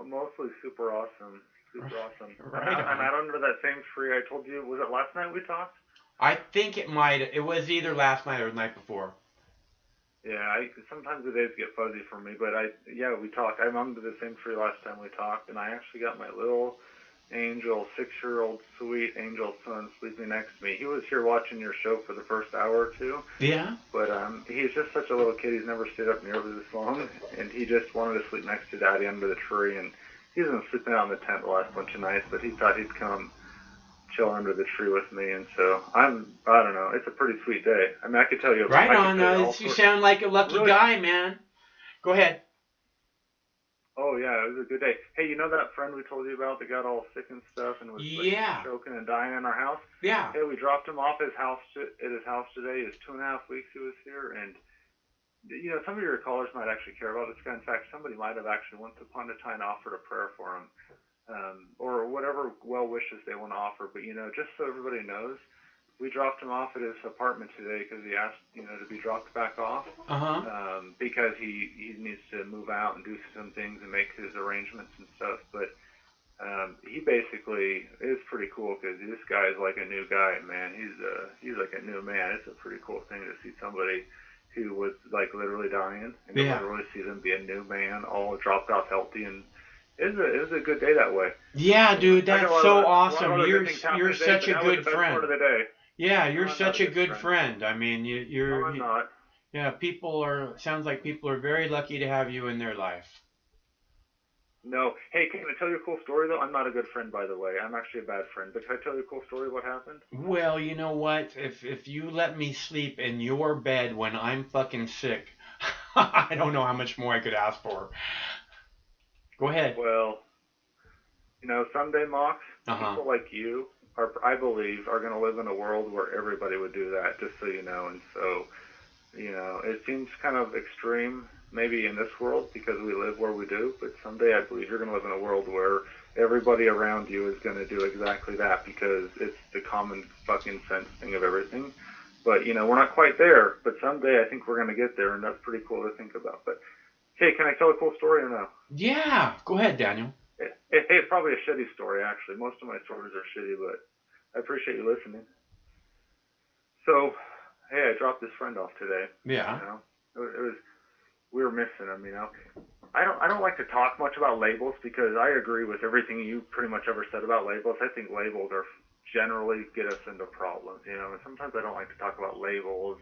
Mostly super awesome. Super awesome. Right on. I'm out under that same tree I told you. Was it last night we talked? I think it was either last night or the night before. Yeah, sometimes the days get fuzzy for me, but we talked. I'm under the same tree last time we talked, and I actually got my little angel, 6-year-old sweet angel son sleeping next to me. He was here watching your show for the first hour or two. Yeah. But he's just such a little kid. He's never stayed up nearly this long, and he just wanted to sleep next to Daddy under the tree. And he's been sleeping out in the tent the last bunch of nights, but he thought he'd come chill under the tree with me. And so I don't know. It's a pretty sweet day. I mean, I could tell you. Right on. You sound like a lucky guy, man. Go ahead. Oh, yeah, it was a good day. Hey, you know that friend we told you about that got all sick and stuff and was choking and dying in our house? Yeah. Hey, we dropped him off at his house today. It's 2.5 weeks he was here. And, you know, some of your callers might actually care about this guy. In fact, somebody might have actually once upon a time offered a prayer for him, or whatever well wishes they want to offer. But, you know, just so everybody knows, we dropped him off at his apartment today because he asked, you know, to be dropped back off. Because he needs to move out and do some things and make his arrangements and stuff. But he basically is pretty cool because this guy is like a new guy, man. He's like a new man. It's a pretty cool thing to see somebody who was like literally dying and to literally see them be a new man, all dropped off healthy, and it was a good day that way. Yeah, dude, that's so awesome. You're such a good friend. Part of the day. Yeah, you're such a good friend. I mean, you're. No, I'm not. Yeah, sounds like people are very lucky to have you in their life. No. Hey, can I tell you a cool story, though? I'm not a good friend, by the way. I'm actually a bad friend. But can I tell you a cool story of what happened? Well, you know what? If you let me sleep in your bed when I'm fucking sick, I don't know how much more I could ask for. Go ahead. Well, you know, someday, Mox, people like you I believe, are going to live in a world where everybody would do that, just so you know. And so, you know, it seems kind of extreme, maybe in this world, because we live where we do, but someday I believe you're going to live in a world where everybody around you is going to do exactly that, because it's the common fucking sense thing of everything. But, you know, we're not quite there, but someday I think we're going to get there, and that's pretty cool to think about. But, hey, can I tell a cool story or no? Yeah, go ahead, Daniel. It's probably a shitty story, actually. Most of my stories are shitty, but I appreciate you listening. So, hey, I dropped this friend off today. Yeah. You know, we were missing him. You know, I don't like to talk much about labels because I agree with everything you pretty much ever said about labels. I think labels are generally get us into problems. You know, and sometimes I don't like to talk about labels.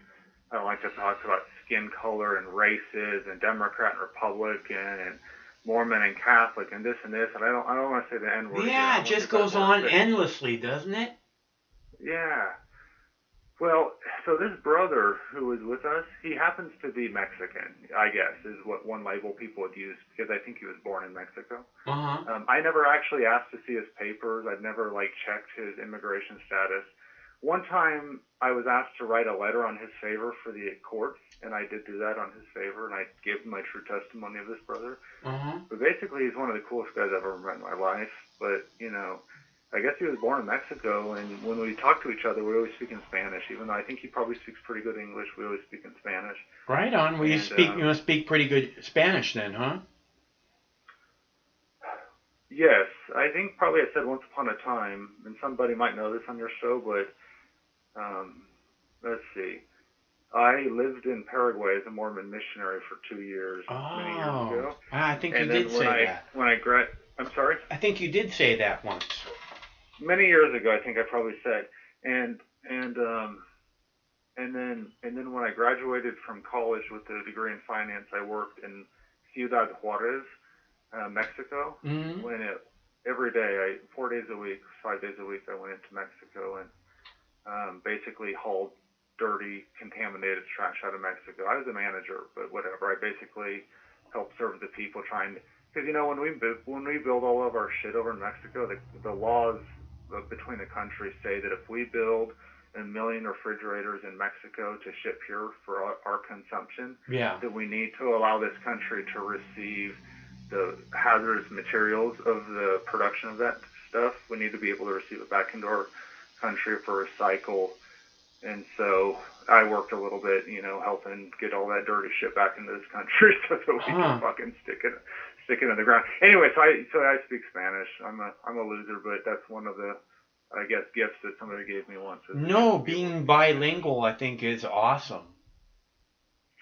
I don't like to talk about skin color and races and Democrat and Republican and Mormon and Catholic and this and this, and I don't want to say the N-word. Yeah, it just goes on endlessly, doesn't it? Yeah. Well, so this brother who was with us, he happens to be Mexican, I guess, is what one label people would use, because I think he was born in Mexico. I never actually asked to see his papers. I've never, checked his immigration status. One time, I was asked to write a letter on his favor for the courts, and I did do that on his favor, and I gave him my true testimony of this brother. But basically, he's one of the coolest guys I've ever met in my life. But, you know, I guess he was born in Mexico, and when we talk to each other, we always speak in Spanish, even though I think he probably speaks pretty good English. We always speak in Spanish. Right on. Well, you must speak pretty good Spanish then, huh? Yes. I think probably I said once upon a time, and somebody might know this on your show, but let's see. I lived in Paraguay as a Mormon missionary for 2 years, many years ago. I think you did say that. I'm sorry? I think you did say that once. many years ago, I think I probably said, and then when I graduated from college with a degree in finance, I worked in Ciudad Juarez, Mexico. Mm-hmm. Every day, 4 days a week, 5 days a week, I went into Mexico and basically hauled dirty, contaminated trash out of Mexico. I was a manager, but whatever. I basically helped serve the people because when we build all of our shit over in Mexico, the laws between the countries say that if we build 1 million refrigerators in Mexico to ship here for our consumption, that we need to allow this country to receive the hazardous materials of the production of that stuff. We need to be able to receive it back into our country for recycle. And so I worked a little bit, helping get all that dirty shit back into this country so that we can fucking stick it in the ground. Anyway, so I speak Spanish. I'm a loser, but that's one of the, I guess, gifts that somebody gave me once. No, being bilingual, I think, is awesome.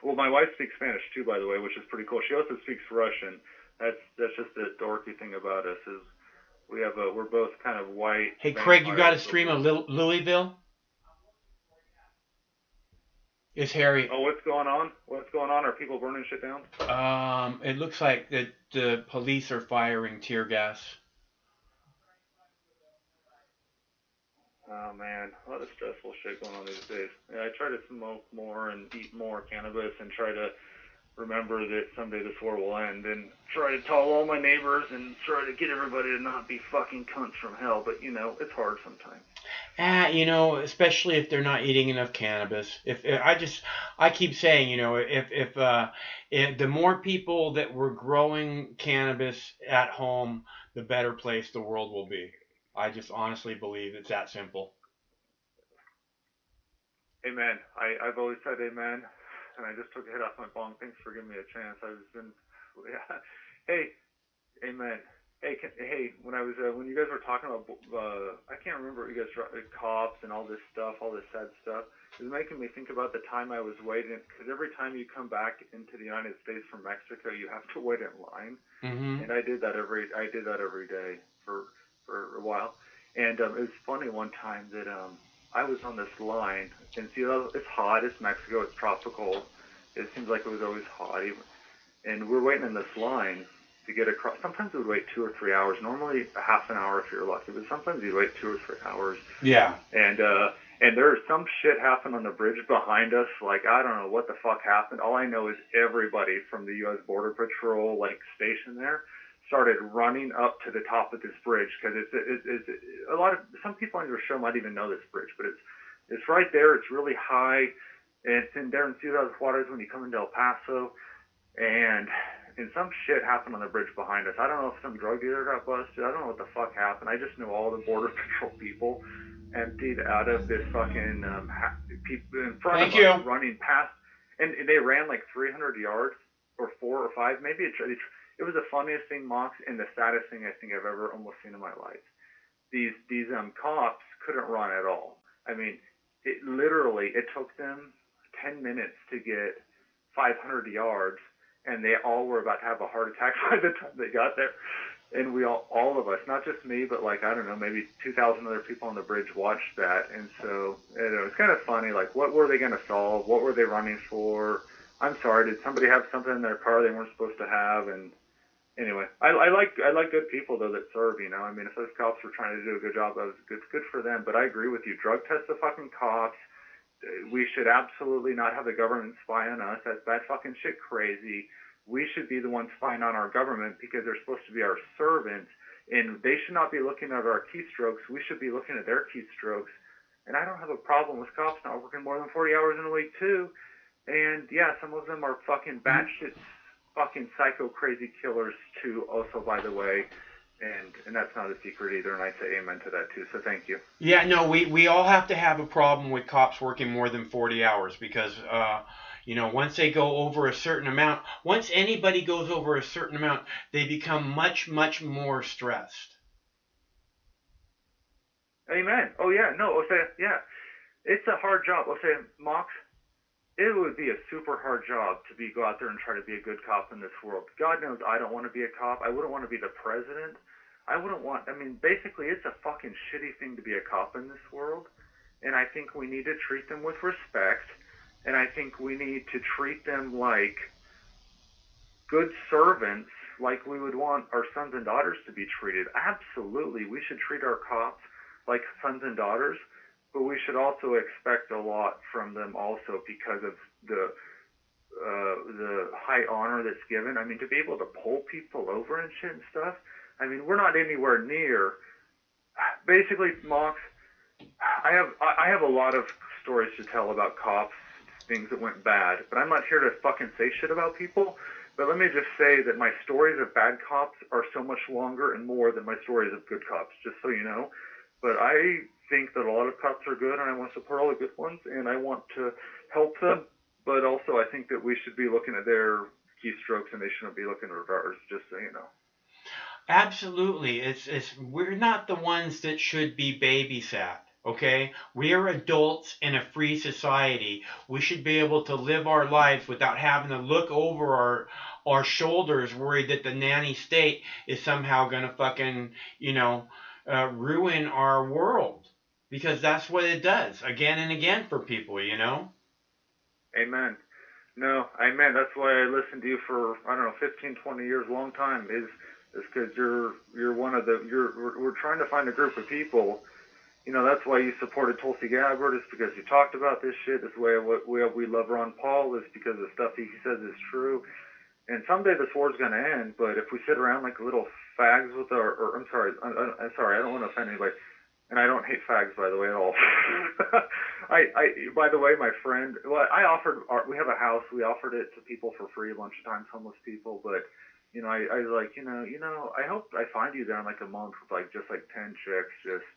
Well, my wife speaks Spanish too, by the way, which is pretty cool. She also speaks Russian. That's just the dorky thing about us is we're both kind of white. Hey, Craig, you got a stream of Louisville? It's Harry. Oh, what's going on? What's going on? Are people burning shit down? It looks like the police are firing tear gas. Oh man, a lot of stressful shit going on these days. Yeah, I try to smoke more and eat more cannabis and try to remember that someday this war will end and try to tell all my neighbors and try to get everybody to not be fucking cunts from hell. But it's hard sometimes. Especially if they're not eating enough cannabis. I keep saying, if the more people that were growing cannabis at home, the better place the world will be. I just honestly believe it's that simple. Amen. I've always said amen, and I just took a hit off my bong. Thanks for giving me a chance. Hey, amen. Hey, when you guys were talking about, I can't remember what you guys, cops and all this stuff, all this sad stuff, it was making me think about the time I was waiting, because every time you come back into the United States from Mexico, you have to wait in line, and I did that every day for a while, and it was funny one time that I was on this line, and it's hot, it's Mexico, it's tropical, it seems like it was always hot, and we're waiting in this line to get across. Sometimes we would wait 2 or 3 hours. Normally a half an hour if you're lucky, but sometimes you'd wait 2 or 3 hours. Yeah. And there's some shit happened on the bridge behind us. Like, I don't know what the fuck happened. All I know is everybody from the U.S. Border Patrol, station there, started running up to the top of this bridge because it's a lot of, some people on your show might even know this bridge, but it's right there. It's really high. And it's in there in Ciudad Juarez when you come into El Paso, and some shit happened on the bridge behind us. I don't know if some drug dealer got busted. I don't know what the fuck happened. I just know all the Border Patrol people emptied out of this fucking people in front of us running past, and they ran like 300 yards or 4 or 5. Maybe it was the funniest thing, Mox, and the saddest thing I think I've ever almost seen in my life. These cops couldn't run at all. I mean, it took them 10 minutes to get 500 yards, and they all were about to have a heart attack by the time they got there. And we all of us, not just me, but I don't know, maybe 2,000 other people on the bridge watched that. And so, it's kind of funny, what were they going to solve? What were they running for? I'm sorry, did somebody have something in their car they weren't supposed to have? And anyway, I like good people, though, that serve, I mean, if those cops were trying to do a good job, that was good for them. But I agree with you. Drug test the fucking cops. We should absolutely not have the government spy on us. That's bad fucking shit crazy. We should be the ones spying on our government because they're supposed to be our servants, and they should not be looking at our keystrokes. We should be looking at their keystrokes. And I don't have a problem with cops not working more than 40 hours in a week, too. And, yeah, some of them are fucking batshit fucking psycho crazy killers, too, also, by the way. And that's not a secret either, and I say amen to that, too. So thank you. Yeah, no, we all have to have a problem with cops working more than 40 hours because, once they go over a certain amount, once anybody goes over a certain amount, they become much, much more stressed. Amen. Oh, yeah. No, yeah. It's a hard job. Mox, it would be a super hard job to go out there and try to be a good cop in this world. God knows I don't want to be a cop. I wouldn't want to be the president. I wouldn't want, I mean, basically it's a fucking shitty thing to be a cop in this world, and I think we need to treat them with respect, and I think we need to treat them like good servants, like we would want our sons and daughters to be treated. Absolutely, we should treat our cops like sons and daughters, but we should also expect a lot from them also because of the high honor that's given. I mean, to be able to pull people over and shit and stuff, I mean, we're not anywhere near. Basically, Mox, I have a lot of stories to tell about cops, things that went bad, but I'm not here to fucking say shit about people. But let me just say that my stories of bad cops are so much longer and more than my stories of good cops, just so you know. But I think that a lot of cops are good, and I want to support all the good ones, and I want to help them. But also, I think that we should be looking at their keystrokes, and they shouldn't be looking at ours, just so you know. Absolutely. We're not the ones that should be babysat. Okay? We are adults in a free society. We should be able to live our life without having to look over our shoulders worried that the nanny state is somehow going to fucking, ruin our world. Because that's what it does again and again for people, you know? Amen. No, amen. That's why I listened to you for, 15, 20 years, long time, is because you're one of the, we're trying to find a group of people. That's why you supported Tulsi Gabbard, is because you talked about this shit. That's why we love Ron Paul, is because the stuff he says is true. And someday this war's going to end, but if we sit around like little fags with I'm sorry, I don't want to offend anybody. And I don't hate fags, by the way, at all. By the way, my friend, we have a house. We offered it to people for free a bunch of times, homeless people. But, I was like, I hope I find you there in like a month with just 10 chicks. Just,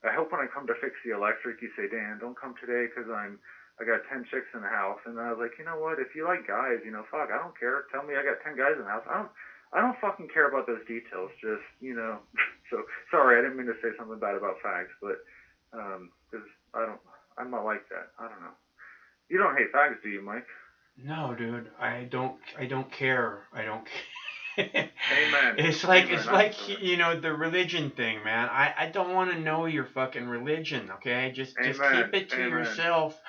I hope when I come to fix the electric, you say, Dan, don't come today because I got 10 chicks in the house. And I was like, you know what? If you like guys, fuck, I don't care. Tell me I got 10 guys in the house. I don't fucking care about those details. Just, so sorry, I didn't mean to say something bad about fags, but, because I'm not like that. I don't know. You don't hate fags, do you, Mike? No, dude, I don't care. I don't care. Amen. It's like the religion thing, man. I don't want to know your fucking religion, okay? Just keep it to yourself.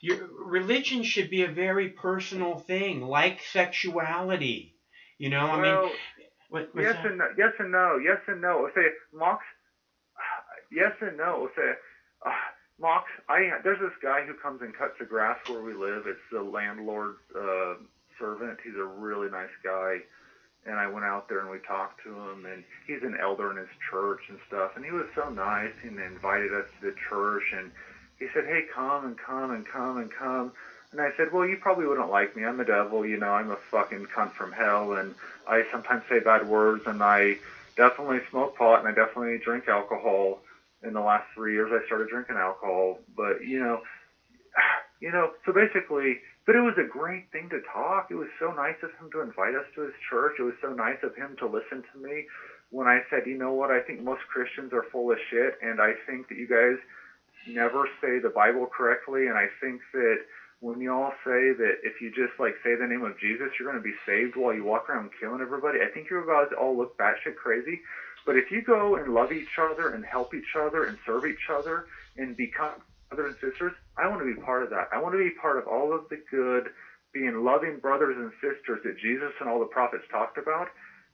Your religion should be a very personal thing, like sexuality. Yes and no. Yes and no. Say, Mox. Yes and no. Say, Mox. There's this guy who comes and cuts the grass where we live. It's the landlord's servant. He's a really nice guy. And I went out there and we talked to him, and he's an elder in his church and stuff. And he was so nice, and invited us to the church. And he said, "Hey, come and come and come and come." And I said, "Well, you probably wouldn't like me. I'm the devil, I'm a fucking cunt from hell, and I sometimes say bad words, and I definitely smoke pot, and I definitely drink alcohol. In the last 3 years, I started drinking alcohol, but so basically." But it was a great thing to talk. It was so nice of him to invite us to his church. It was so nice of him to listen to me when I said, you know what, I think most Christians are full of shit, and I think that you guys never say the Bible correctly, and I think that when y'all say that if you just say the name of Jesus, you're going to be saved while you walk around killing everybody, I think you guys all look batshit crazy. But if you go and love each other and help each other and serve each other and become brothers and sisters, I want to be part of that. I want to be part of all of the good, being loving brothers and sisters that Jesus and all the prophets talked about.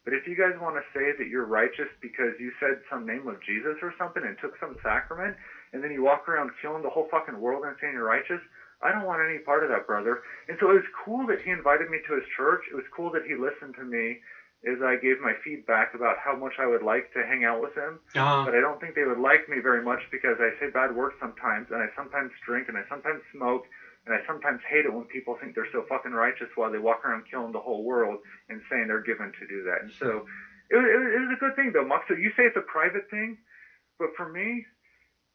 But if you guys want to say that you're righteous because you said some name of Jesus or something and took some sacrament, and then you walk around killing the whole fucking world and saying you're righteous, I don't want any part of that, brother. And so it was cool that he invited me to his church. It was cool that he listened to me as I gave my feedback about how much I would like to hang out with him. But I don't think they would like me very much because I say bad words sometimes, and I sometimes drink, and I sometimes smoke, and I sometimes hate it when people think they're so fucking righteous while they walk around killing the whole world and saying they're given to do that. And so it was a good thing, though, Mox. So you say it's a private thing, but for me,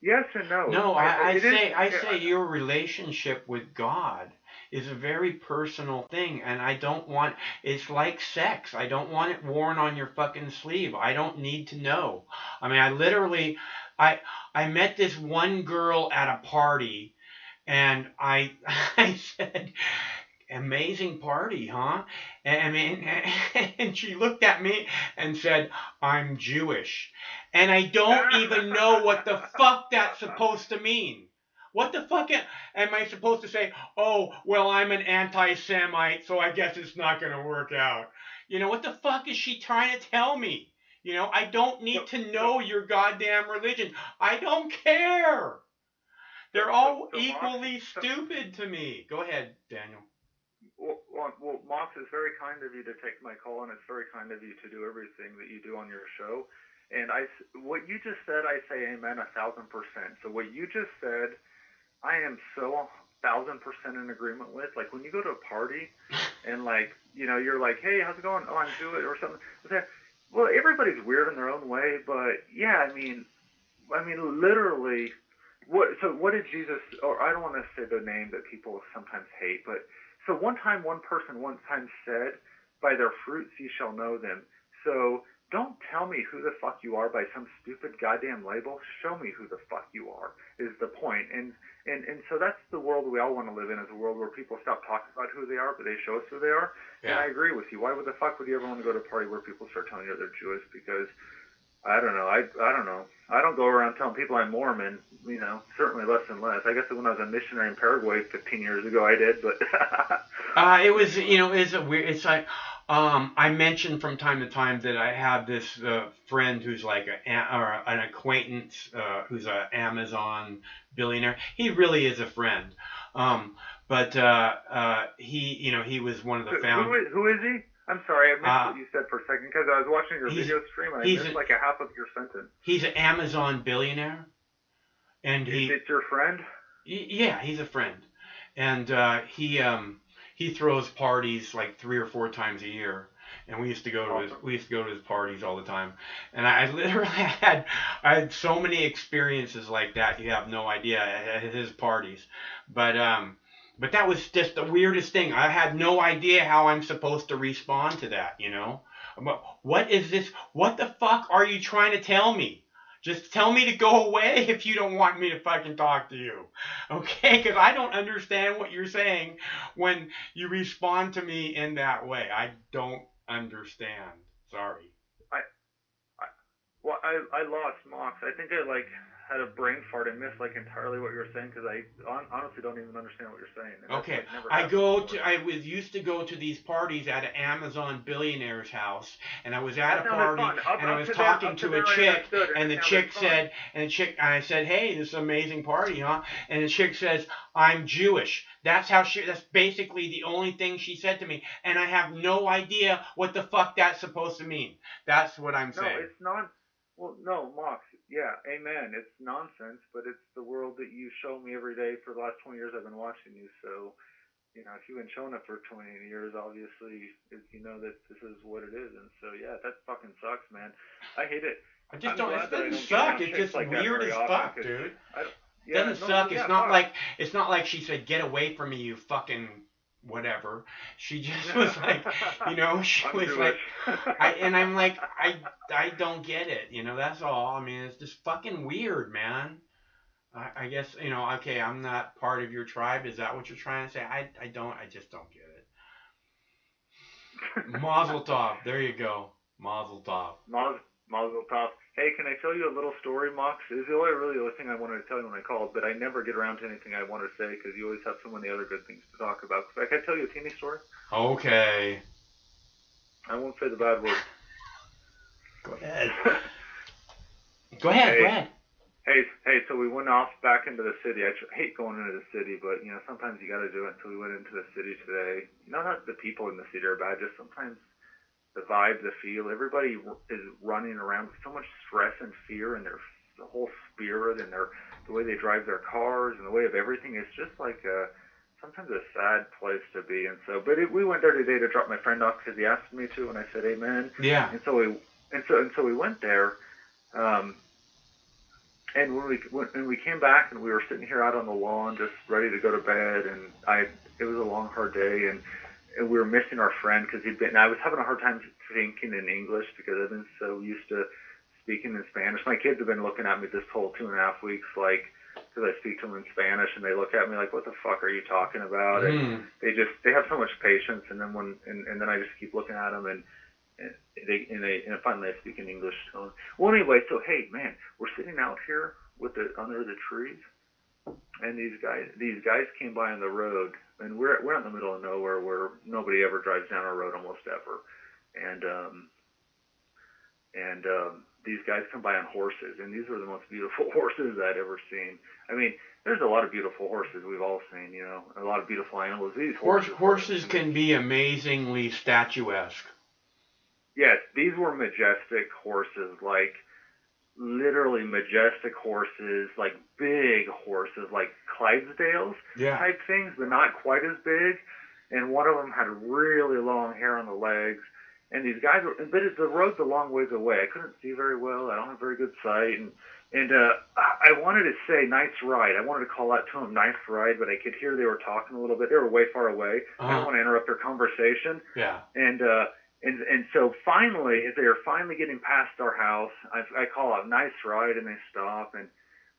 yes and no. No, I say your relationship with God is a very personal thing, and I don't want, it's like sex. I don't want it worn on your fucking sleeve. I don't need to know. I mean, I met this one girl at a party, and I said, amazing party, huh? And I mean, and she looked at me and said, I'm Jewish. And I don't even know what the fuck that's supposed to mean. What the fuck am I supposed to say? Oh, well, I'm an anti-Semite, so I guess it's not going to work out. You know, what the fuck is she trying to tell me? You know, I don't need to know your goddamn religion. I don't care. They're all equally stupid to me. Go ahead, Daniel. Well, Mox, it's very kind of you to take my call, and it's very kind of you to do everything that you do on your show. And what you just said, I say amen 1,000%. So what you just said, I am so 1,000% in agreement with. Like when you go to a party, and like you're like, hey, how's it going? Oh, I'm Jewish or something. Well, everybody's weird in their own way, but yeah, I mean, literally. What did Jesus, or I don't want to say the name that people sometimes hate, but so one person one time said, by their fruits ye shall know them. So don't tell me who the fuck you are by some stupid goddamn label. Show me who the fuck you are is the point. And so that's the world we all want to live in, is a world where people stop talking about who they are, but they show us who they are. Yeah. And I agree with you. Why would the fuck would you ever want to go to a party where people start telling you they're Jewish? Because I don't know. I don't know. I don't go around telling people I'm Mormon, certainly less and less. I guess when I was a missionary in Paraguay 15 years ago, I did, but... It was, it's a weird, it's like, I mentioned from time to time that I have this friend who's like an acquaintance who's an Amazon billionaire. He really is a friend. But he was one of the founders. Who is he? I'm sorry, I missed what you said for a second because I was watching your video stream and I missed like a half of your sentence. He's an Amazon billionaire, and It's your friend? Yeah, he's a friend, and he throws parties like 3 or 4 times a year, and we used to go to his parties all the time, and I literally I had so many experiences like that. You have no idea at his parties, But that was just the weirdest thing. I had no idea how I'm supposed to respond to that, What is this? What the fuck are you trying to tell me? Just tell me to go away if you don't want me to fucking talk to you. Okay? Because I don't understand what you're saying when you respond to me in that way. I don't understand. Sorry. I lost Mox. I think I had a brain fart and missed entirely what you were saying because I honestly don't even understand what you're saying. And okay, I used to go to these parties at an Amazon billionaire's house, and I was at a party and I was talking to a chick, and the chick said, I said, hey, this is an amazing party, huh? And the chick says, I'm Jewish. That's basically the only thing she said to me, and I have no idea what the fuck that's supposed to mean. That's what I'm saying. No, it's not. Well, no, Mox, yeah, amen. It's nonsense, but it's the world that you show me every day for the last 20 years I've been watching you. So, if you've been showing it for 20 years, obviously, you know that this is what it is. And so, yeah, that fucking sucks, man. I hate it. It doesn't suck. It's just weird as fuck, dude. It doesn't suck. It's not like she said, get away from me, you fucking... whatever. She just was like, she was like, I'm like, I don't get it, that's all. I mean, it's just fucking weird, man. I guess, okay, I'm not part of your tribe. Is that what you're trying to say? I just don't get it. Mazel tov. There you go. Mazel tov. Mazel tov. Hey, can I tell you a little story, Mox? It's the only thing I wanted to tell you when I called, but I never get around to anything I want to say because you always have so many other good things to talk about. Can I tell you a teeny story? Okay. I won't say the bad word. Go ahead. Go ahead. Hey, so we went off back into the city. I hate going into the city, but, sometimes you got to do it. So we went into the city today. Not the people in the city are bad, just sometimes the vibe, the feel. Everybody is running around with so much stress and fear, and the whole spirit, and the way they drive their cars, and the way of everything. It's just like sometimes a sad place to be. And so, we went there today to drop my friend off because he asked me to, and I said amen. Yeah. And so we went there. And when we came back, and we were sitting here out on the lawn, just ready to go to bed, and it was a long, hard day, and we were missing our friend because I was having a hard time thinking in English because I've been so used to speaking in Spanish. My kids have been looking at me this whole 2.5 weeks, because I speak to them in Spanish, and they look at me like, "What the fuck are you talking about?" And they have so much patience, and then and then I just keep looking at them, and finally I speak in English to them. Well, anyway, so hey, man, we're sitting out here under the trees, and these guys came by on the road, and we're out in the middle of nowhere where nobody ever drives down our road almost ever, and these guys come by on horses, and these were the most beautiful horses I'd ever seen. I mean, there's a lot of beautiful horses we've all seen, you know, a lot of beautiful animals. These horses can be amazingly statuesque. Yes, these were majestic horses, like literally majestic horses, like big horses, like Clydesdales type things, but not quite as big. And one of them had really long hair on the legs. And these guys were, but the road's a long ways away. I couldn't see very well. I don't have very good sight. And I wanted to say nice ride. I wanted to call out to them nice ride, but I could hear they were talking a little bit. They were way far away. I didn't want to interrupt their conversation. Yeah. And so finally, as they are finally getting past our house, I call out nice ride, and they stop. And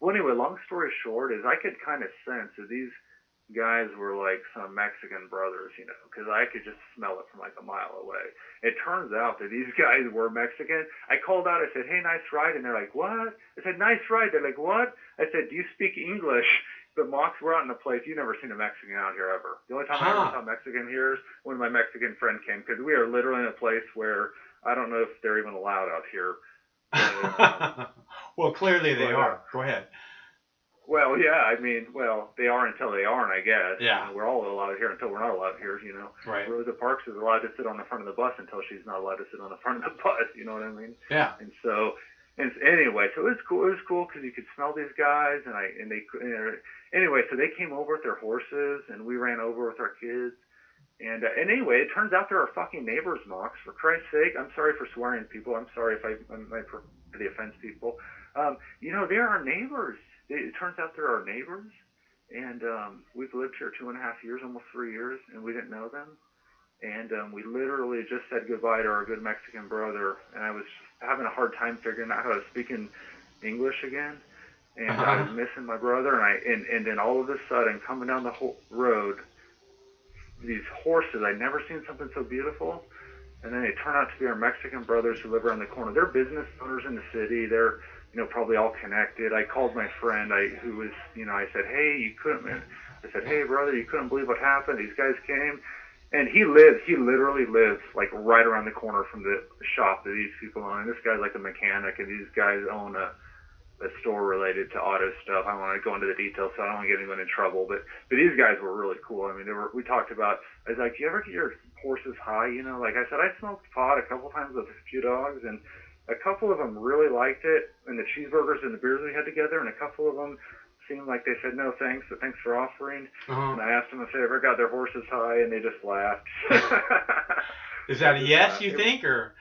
well, anyway, long story short is I could kind of sense that these guys were like some Mexican brothers, you know, because I could just smell it from like a mile away. It turns out that these guys were Mexican. I called out, I said, "Hey, nice ride," and they're like, "What?" I said, "Nice ride." They're like, "What?" I said, "Do you speak English?" But Mox, we're out in a place, you've never seen a Mexican out here ever. The only time I ever saw a Mexican here is when my Mexican friend came, because we are literally in a place where I don't know if they're even allowed out here. Well, clearly they are. Go ahead. Well, yeah, I mean, they are until they aren't, I guess. Yeah. You know, we're all allowed here until we're not allowed here, you know. Right. Rosa Parks is allowed to sit on the front of the bus until she's not allowed to sit on the front of the bus, you know what I mean? Yeah. And so, anyway, so it was cool. It was cool because you could smell these guys, anyway, so they came over with their horses, and we ran over with our kids. And anyway, it turns out they're our fucking neighbors, Mox. For Christ's sake, I'm sorry for swearing people. I'm sorry if I might offend people. You know, they're our neighbors. It turns out they're our neighbors, and we've lived here 2.5 years, almost 3 years, and we didn't know them. And we literally just said goodbye to our good Mexican brother, and I was having a hard time figuring out how to speak in English again. And I was missing my brother, and then all of a sudden, coming down the whole road, these horses, I'd never seen something so beautiful. And then they turn out to be our Mexican brothers who live around the corner. They're business owners in the city. They're, you know, probably all connected. I called my friend, who was, you know, I said, "Hey, I said, "Hey, brother, you couldn't believe what happened. These guys came." And he literally lives like right around the corner from the shop that these people own. And this guy's like a mechanic, and these guys own a store related to auto stuff. I don't want to go into the details, so I don't want to get anyone in trouble. But these guys were really cool. I mean, we talked about, I was like, "Do you ever get your horses high?" You know, like I said, I smoked pot a couple times with a few dogs, and a couple of them really liked it, and the cheeseburgers and the beers we had together, and a couple of them seemed like they said, "No thanks, but thanks for offering." And I asked them if they ever got their horses high, and they just laughed. Is that a yes, you think, or?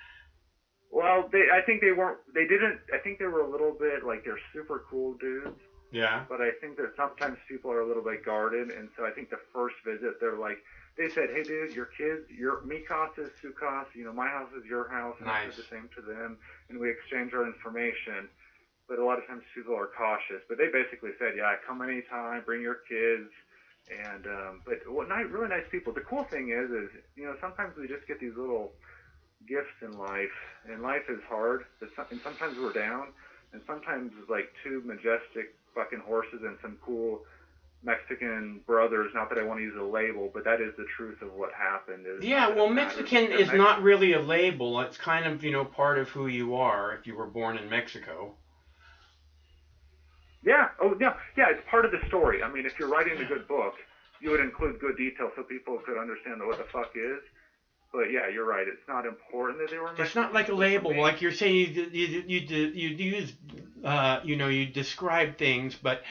Well, I think they weren't. They didn't. I think they were a little bit like they're super cool dudes. Yeah. But I think that sometimes people are a little bit guarded, and so I think the first visit they're like, they said, "Hey, dude, your kids, mi casa is su casa. You know, my house is your house, and I do the same to them." And we exchange our information. But a lot of times people are cautious. But they basically said, "Yeah, come anytime, bring your kids." And but really nice people. The cool thing is you know, sometimes we just get these little gifts in life, and life is hard. And sometimes we're down, and sometimes like two majestic fucking horses and some cool Mexican brothers. Not that I want to use a label, but that is the truth of what happened. Yeah, well, Mexican is not really a label. It's kind of, you know, part of who you are if you were born in Mexico. Yeah. Oh, yeah. Yeah, it's part of the story. I mean, if you're writing a good book, you would include good details so people could understand what the fuck is. But yeah, you're right. It's not important that they were Mexican. It's not like a label. Like you're saying, you use, you know, you describe things, but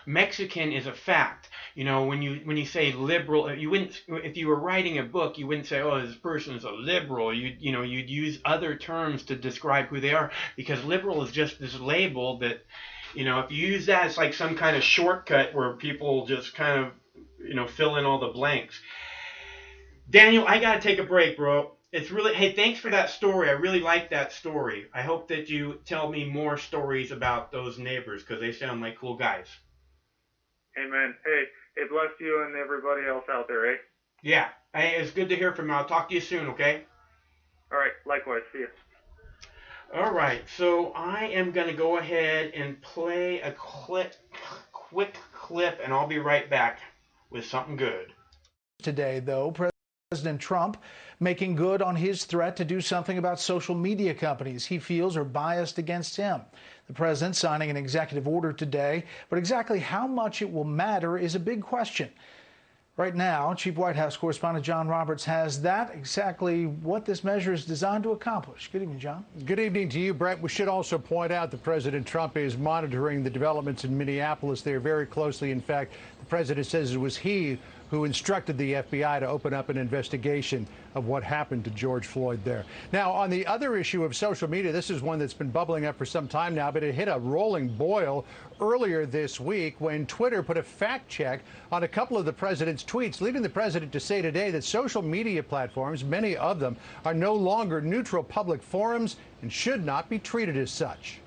Mexican is a fact. You know, when you say liberal, you wouldn't. If you were writing a book, you wouldn't say, "Oh, this person is a liberal." You'd use other terms to describe who they are, because liberal is just this label that, you know, if you use that, it's like some kind of shortcut where people just kind of, you know, fill in all the blanks. Daniel, I gotta take a break, bro. It's really, hey, thanks for that story. I really like that story. I hope that you tell me more stories about those neighbors, because they sound like cool guys. Amen. Hey, bless you and everybody else out there, eh? Yeah. Hey, it's good to hear from you. I'll talk to you soon, okay? All right, likewise. See you. All right, so I am going to go ahead and play a quick clip, and I'll be right back with something good. Today, though, President Trump making good on his threat to do something about social media companies he feels are biased against him. The president signing an executive order today, but exactly how much it will matter is a big question. Right now, Chief White House correspondent John Roberts has that, exactly what this measure is designed to accomplish. Good evening, John. Good evening to you, Brett. We should also point out that President Trump is monitoring the developments in Minneapolis there very closely. In fact, the president says it was he who instructed the FBI to open up an investigation of what happened to George Floyd there. Now, on the other issue of social media, this is one that's been bubbling up for some time now, but it hit a rolling boil earlier this week when Twitter put a fact check on a couple of the president's tweets, leading the president to say today that social media platforms, many of them, are no longer neutral public forums and should not be treated as such.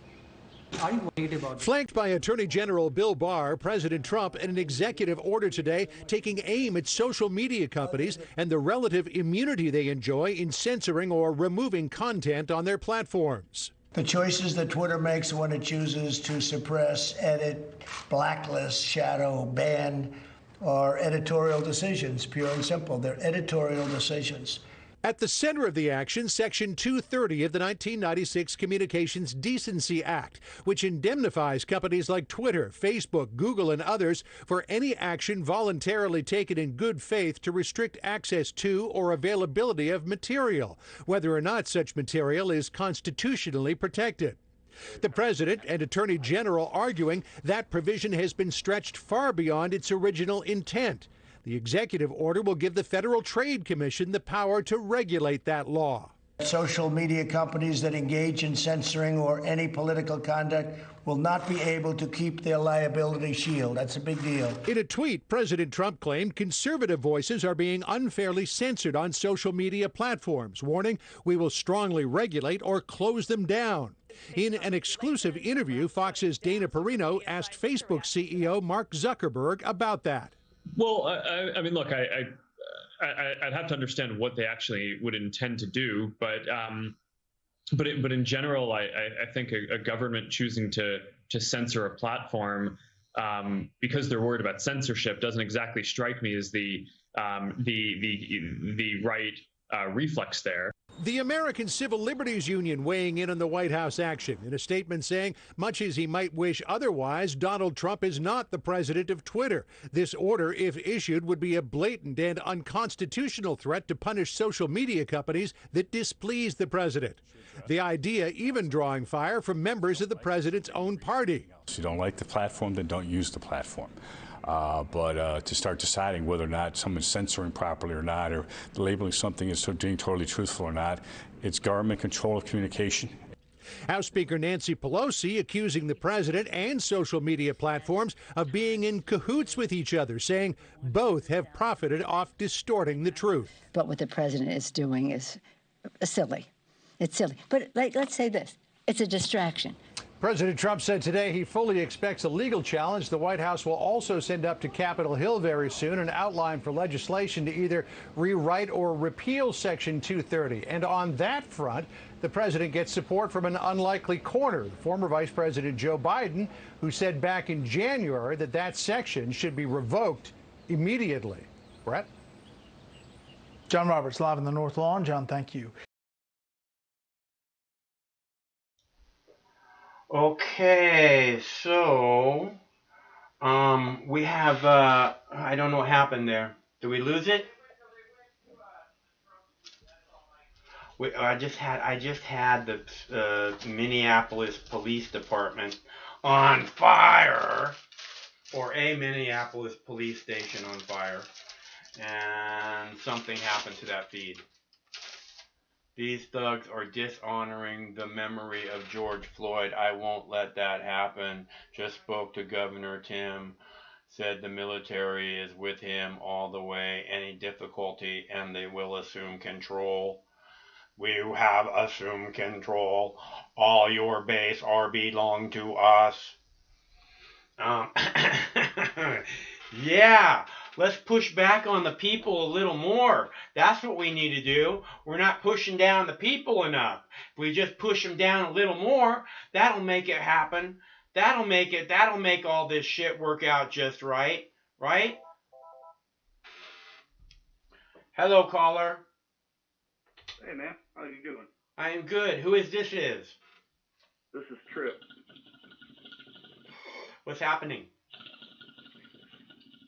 Are you worried about Flanked by Attorney General Bill Barr, President Trump in an executive order today taking aim at social media companies and the relative immunity they enjoy in censoring or removing content on their platforms. The choices that Twitter makes when it chooses to suppress, edit, blacklist, shadow, ban, are editorial decisions, pure and simple. They're editorial decisions. At the center of the action, Section 230 of the 1996 Communications Decency Act, which indemnifies companies like Twitter, Facebook, Google, and others for any action voluntarily taken in good faith to restrict access to or availability of material, whether or not such material is constitutionally protected. The president and attorney general arguing that provision has been stretched far beyond its original intent. The executive order will give the Federal Trade Commission the power to regulate that law. Social media companies that engage in censoring or any political conduct will not be able to keep their liability shield. That's a big deal. In a tweet, President Trump claimed conservative voices are being unfairly censored on social media platforms, warning, "We will strongly regulate or close them down." In an exclusive interview, Fox's Dana Perino asked Facebook CEO Mark Zuckerberg about that. Well, I mean, look, I'd have to understand what they actually would intend to do, but in general, I think a government choosing to censor a platform because they're worried about censorship doesn't exactly strike me as the right reflex there. The American Civil Liberties Union weighing in on the White House action in a statement saying, much as he might wish otherwise, Donald Trump is not the president of Twitter. This order, if issued, would be a blatant and unconstitutional threat to punish social media companies that displease the president. The idea even drawing fire from members of the president's own party. If you don't like the platform, then don't use the platform. But to start deciding whether or not someone's censoring properly or not, or labeling something as being totally truthful or not, it's government control of communication. House Speaker Nancy Pelosi accusing the president and social media platforms of being in cahoots with each other, saying both have profited off distorting the truth. But what the president is doing is silly. It's silly. But let's say this. It's a distraction. President Trump said today he fully expects a legal challenge. The White House will also send up to Capitol Hill very soon an outline for legislation to either rewrite or repeal Section 230. And on that front, the president gets support from an unlikely corner, former Vice President Joe Biden, who said back in January that that section should be revoked immediately. Brett? John Roberts, live in the North Lawn. John, thank you. Okay, so we have I don't know what happened there. Did we lose it? I just had the Minneapolis Police Department on fire, or a Minneapolis police station on fire, and something happened to that feed. These thugs are dishonoring the memory of George Floyd. I won't let that happen. Just spoke to Governor Tim. Said the military is with him all the way. Any difficulty, and they will assume control. We have assumed control. All your base are belong to us. Yeah, let's push back on the people a little more. That's what we need to do. We're not pushing down the people enough. If we just push them down a little more, that'll make it happen. That'll make all this shit work out just right. Right? Hello, caller. Hey, man. How you doing? I am good. Who is this? This is Trip. What's happening?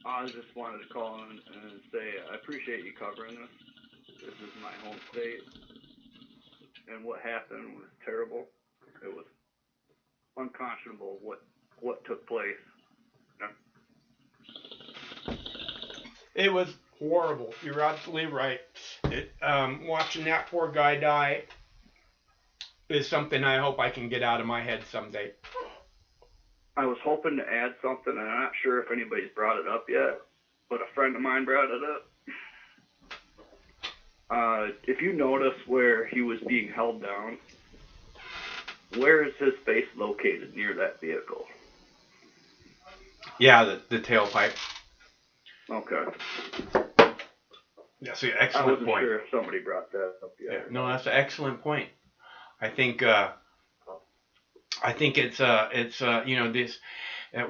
I just wanted to call in and say I appreciate you covering this. This is my home state, and what happened was terrible. It was unconscionable what took place. It was horrible. You're absolutely right. Watching that poor guy die is something I hope I can get out of my head someday. I was hoping to add something, and I'm not sure if anybody's brought it up yet, but a friend of mine brought it up. If you notice where he was being held down, where is his face located near that vehicle? Yeah, the tailpipe. Okay. That's an I excellent wasn't point. sure if somebody brought that up yet. Yeah, no, that's an excellent point. I think it's you know, this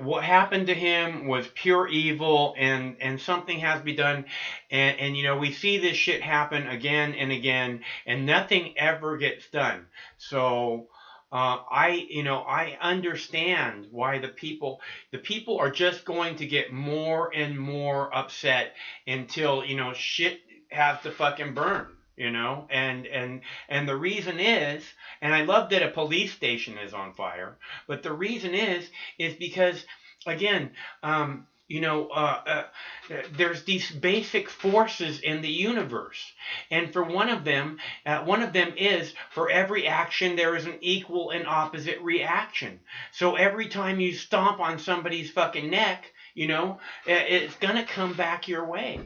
what happened to him was pure evil, and something has to be done, and you know, we see this shit happen again and again, and nothing ever gets done. So I understand why the people are just going to get more and more upset until, you know, shit has to fucking burn, you know, and the reason is, and I love that a police station is on fire, but the reason is because, again, there's these basic forces in the universe, and for one of them is, for every action there is an equal and opposite reaction. So every time you stomp on somebody's fucking neck, you know, it's gonna come back your way.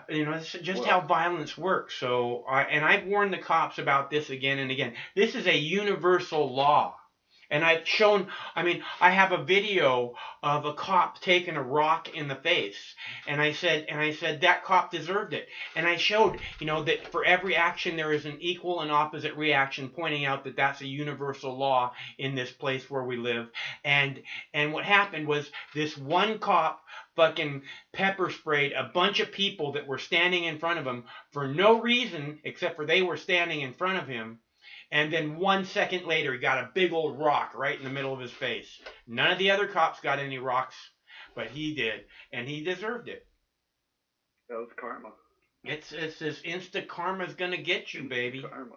It's just how violence works. So, I've warned the cops about this again and again. This is a universal law. And I've shown, I have a video of a cop taking a rock in the face. And I said that cop deserved it. And I showed, that for every action there is an equal and opposite reaction, pointing out that that's a universal law in this place where we live. And what happened was, this one cop fucking pepper sprayed a bunch of people that were standing in front of him for no reason except for they were standing in front of him. And then 1 second later, he got a big old rock right in the middle of his face. None of the other cops got any rocks, but he did, and he deserved it. That was karma. It's this instant karma's gonna get you, baby. Karma.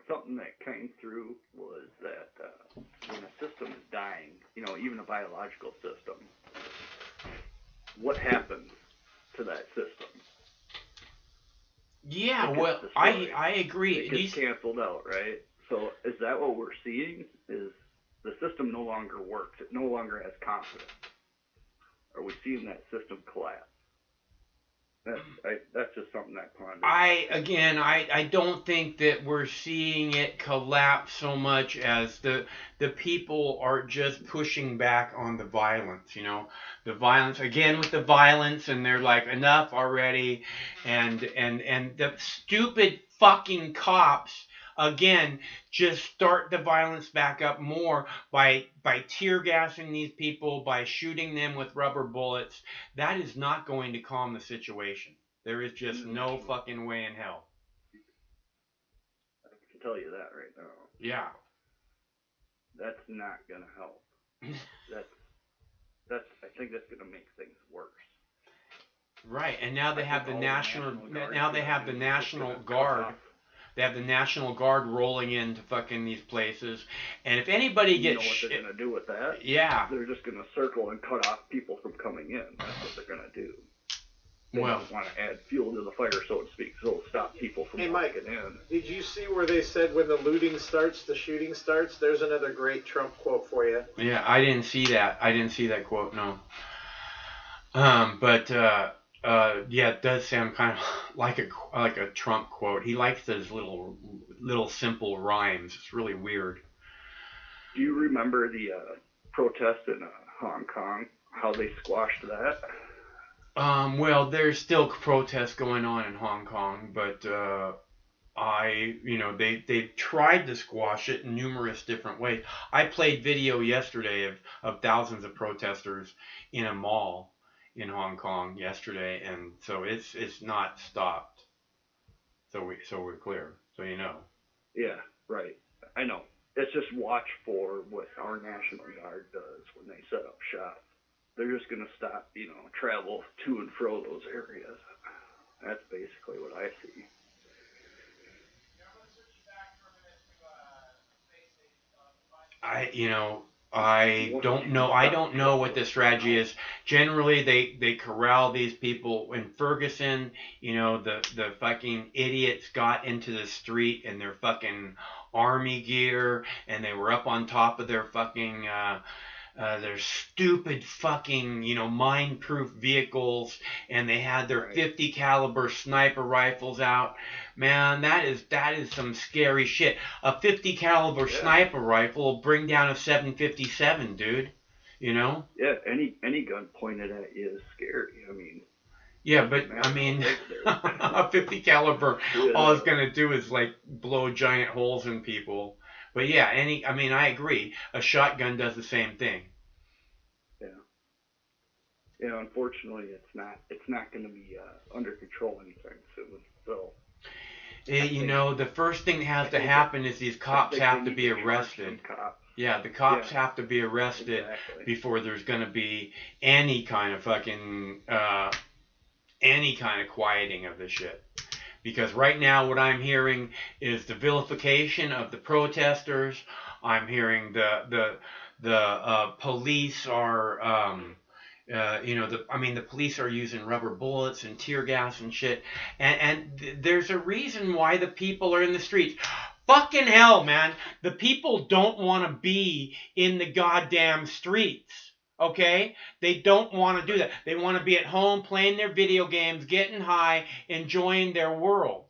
Something that came through was that when a system is dying, even a biological system, what happens to that system? Yeah, well, I agree. It gets canceled out, right? So is that what we're seeing? Is the system no longer works? It no longer has confidence? Are we seeing that system collapse? That's just something I ponder. I don't think that we're seeing it collapse so much as the people are just pushing back on the violence, the violence, again with the violence, and they're like, enough already, and the stupid fucking cops, again, just start the violence back up more by tear gassing these people, by shooting them with rubber bullets. That is not going to calm the situation. There is just no fucking way in hell. I can tell you that right now. Yeah. That's not gonna help. I think that's gonna make things worse. Right, and now they have the National Guard. They have the National Guard rolling into fucking these places, and if anybody gets what they're gonna do with that? Yeah, they're just gonna circle and cut off people from coming in. That's what they're gonna do. They don't want to add fuel to the fire, so to speak, so it'll stop people from walking in. Did you see where they said when the looting starts, the shooting starts? There's another great Trump quote for you. Yeah, I didn't see that. I didn't see that quote. No. Yeah, it does sound kind of like a Trump quote. He likes those little simple rhymes. It's really weird. Do you remember protest in Hong Kong, how they squashed that? Well, there's still protests going on in Hong Kong, but they've tried to squash it in numerous different ways. I played video yesterday of thousands of protesters in a mall in Hong Kong yesterday, and so it's not stopped. So we're clear. So you know. Yeah, right. I know. It's just watch for what our National Guard does when they set up shop. They're just going to stop, travel to and fro those areas. That's basically what I see. I don't know. I don't know what the strategy is. Generally, they corral these people. In Ferguson, the fucking idiots got into the street in their fucking army gear, and they were up on top of their fucking their stupid fucking mine-proof vehicles, and they had their 50 caliber sniper rifles out. Man, that is some scary shit. A 50 caliber sniper rifle will bring down a 757, dude. Yeah, any gun pointed at you is scary. I mean. Yeah, but I mean, a 50 caliber, all it's gonna do is like blow giant holes in people. But yeah, I agree. A shotgun does the same thing. Yeah, unfortunately, it's not going to be under control anytime soon. So. The first thing that has to happen is these cops have to be arrested. Yeah, the cops have to be arrested before there's going to be any kind of fucking any kind of quieting of this shit. Because right now what I'm hearing is the vilification of the protesters. I'm hearing the police are the police are using rubber bullets and tear gas and shit. And there's a reason why the people are in the streets. Fucking hell, man. The people don't want to be in the goddamn streets. Okay? They don't want to do that. They want to be at home playing their video games, getting high, enjoying their world.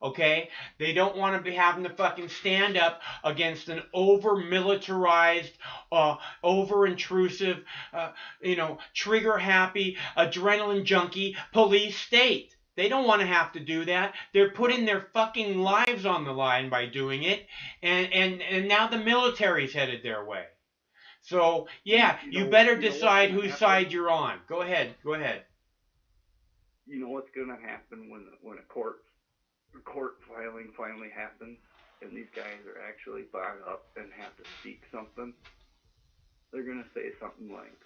Okay? They don't want to be having to fucking stand up against an over-militarized, over-intrusive, trigger-happy, adrenaline junkie police state. They don't want to have to do that. They're putting their fucking lives on the line by doing it, and now the military's headed their way. So, yeah, you better decide whose side you're on. Go ahead. You know what's going to happen when a court filing finally happens and these guys are actually brought up and have to speak something? They're going to say something like,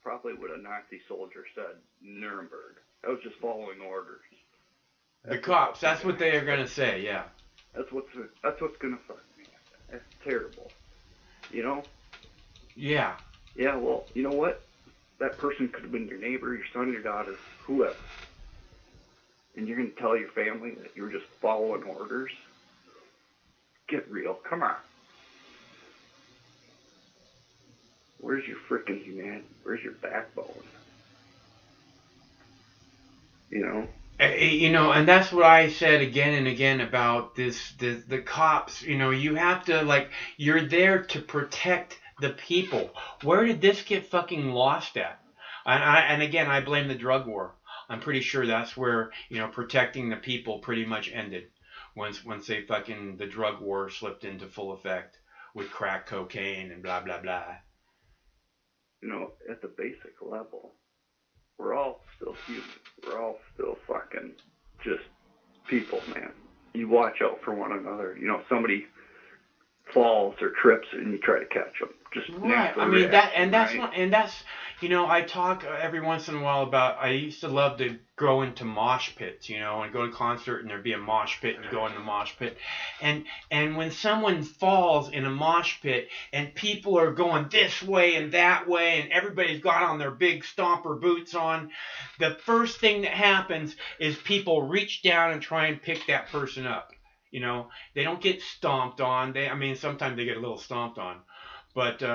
probably what a Nazi soldier said in Nuremberg. I was just following orders. The cops, that's what they are going to say, yeah. That's what's going to fuck me. That's terrible. Yeah. Yeah, well, you know what? That person could have been your neighbor, your son, your daughter, whoever. And you're going to tell your family that you were just following orders? Get real. Come on. Where's your freaking humanity? Where's your backbone? And that's what I said again and again about the cops. You have to, you're there to protect the people. Where did this get fucking lost at? And again, I blame the drug war. I'm pretty sure that's where, protecting the people pretty much ended. Once the drug war slipped into full effect with crack cocaine and blah, blah, blah. At the basic level, we're all still human. We're all still fucking just people, man. You watch out for one another. Somebody falls or trips and you try to catch them. Just right. I mean I talk every once in a while about, I used to love to go into mosh pits, and go to a concert and there'd be a mosh pit and you go in the mosh pit. And when someone falls in a mosh pit and people are going this way and that way and everybody's got on their big stomper boots on, the first thing that happens is people reach down and try and pick that person up. They don't get stomped on. Sometimes they get a little stomped on. But, when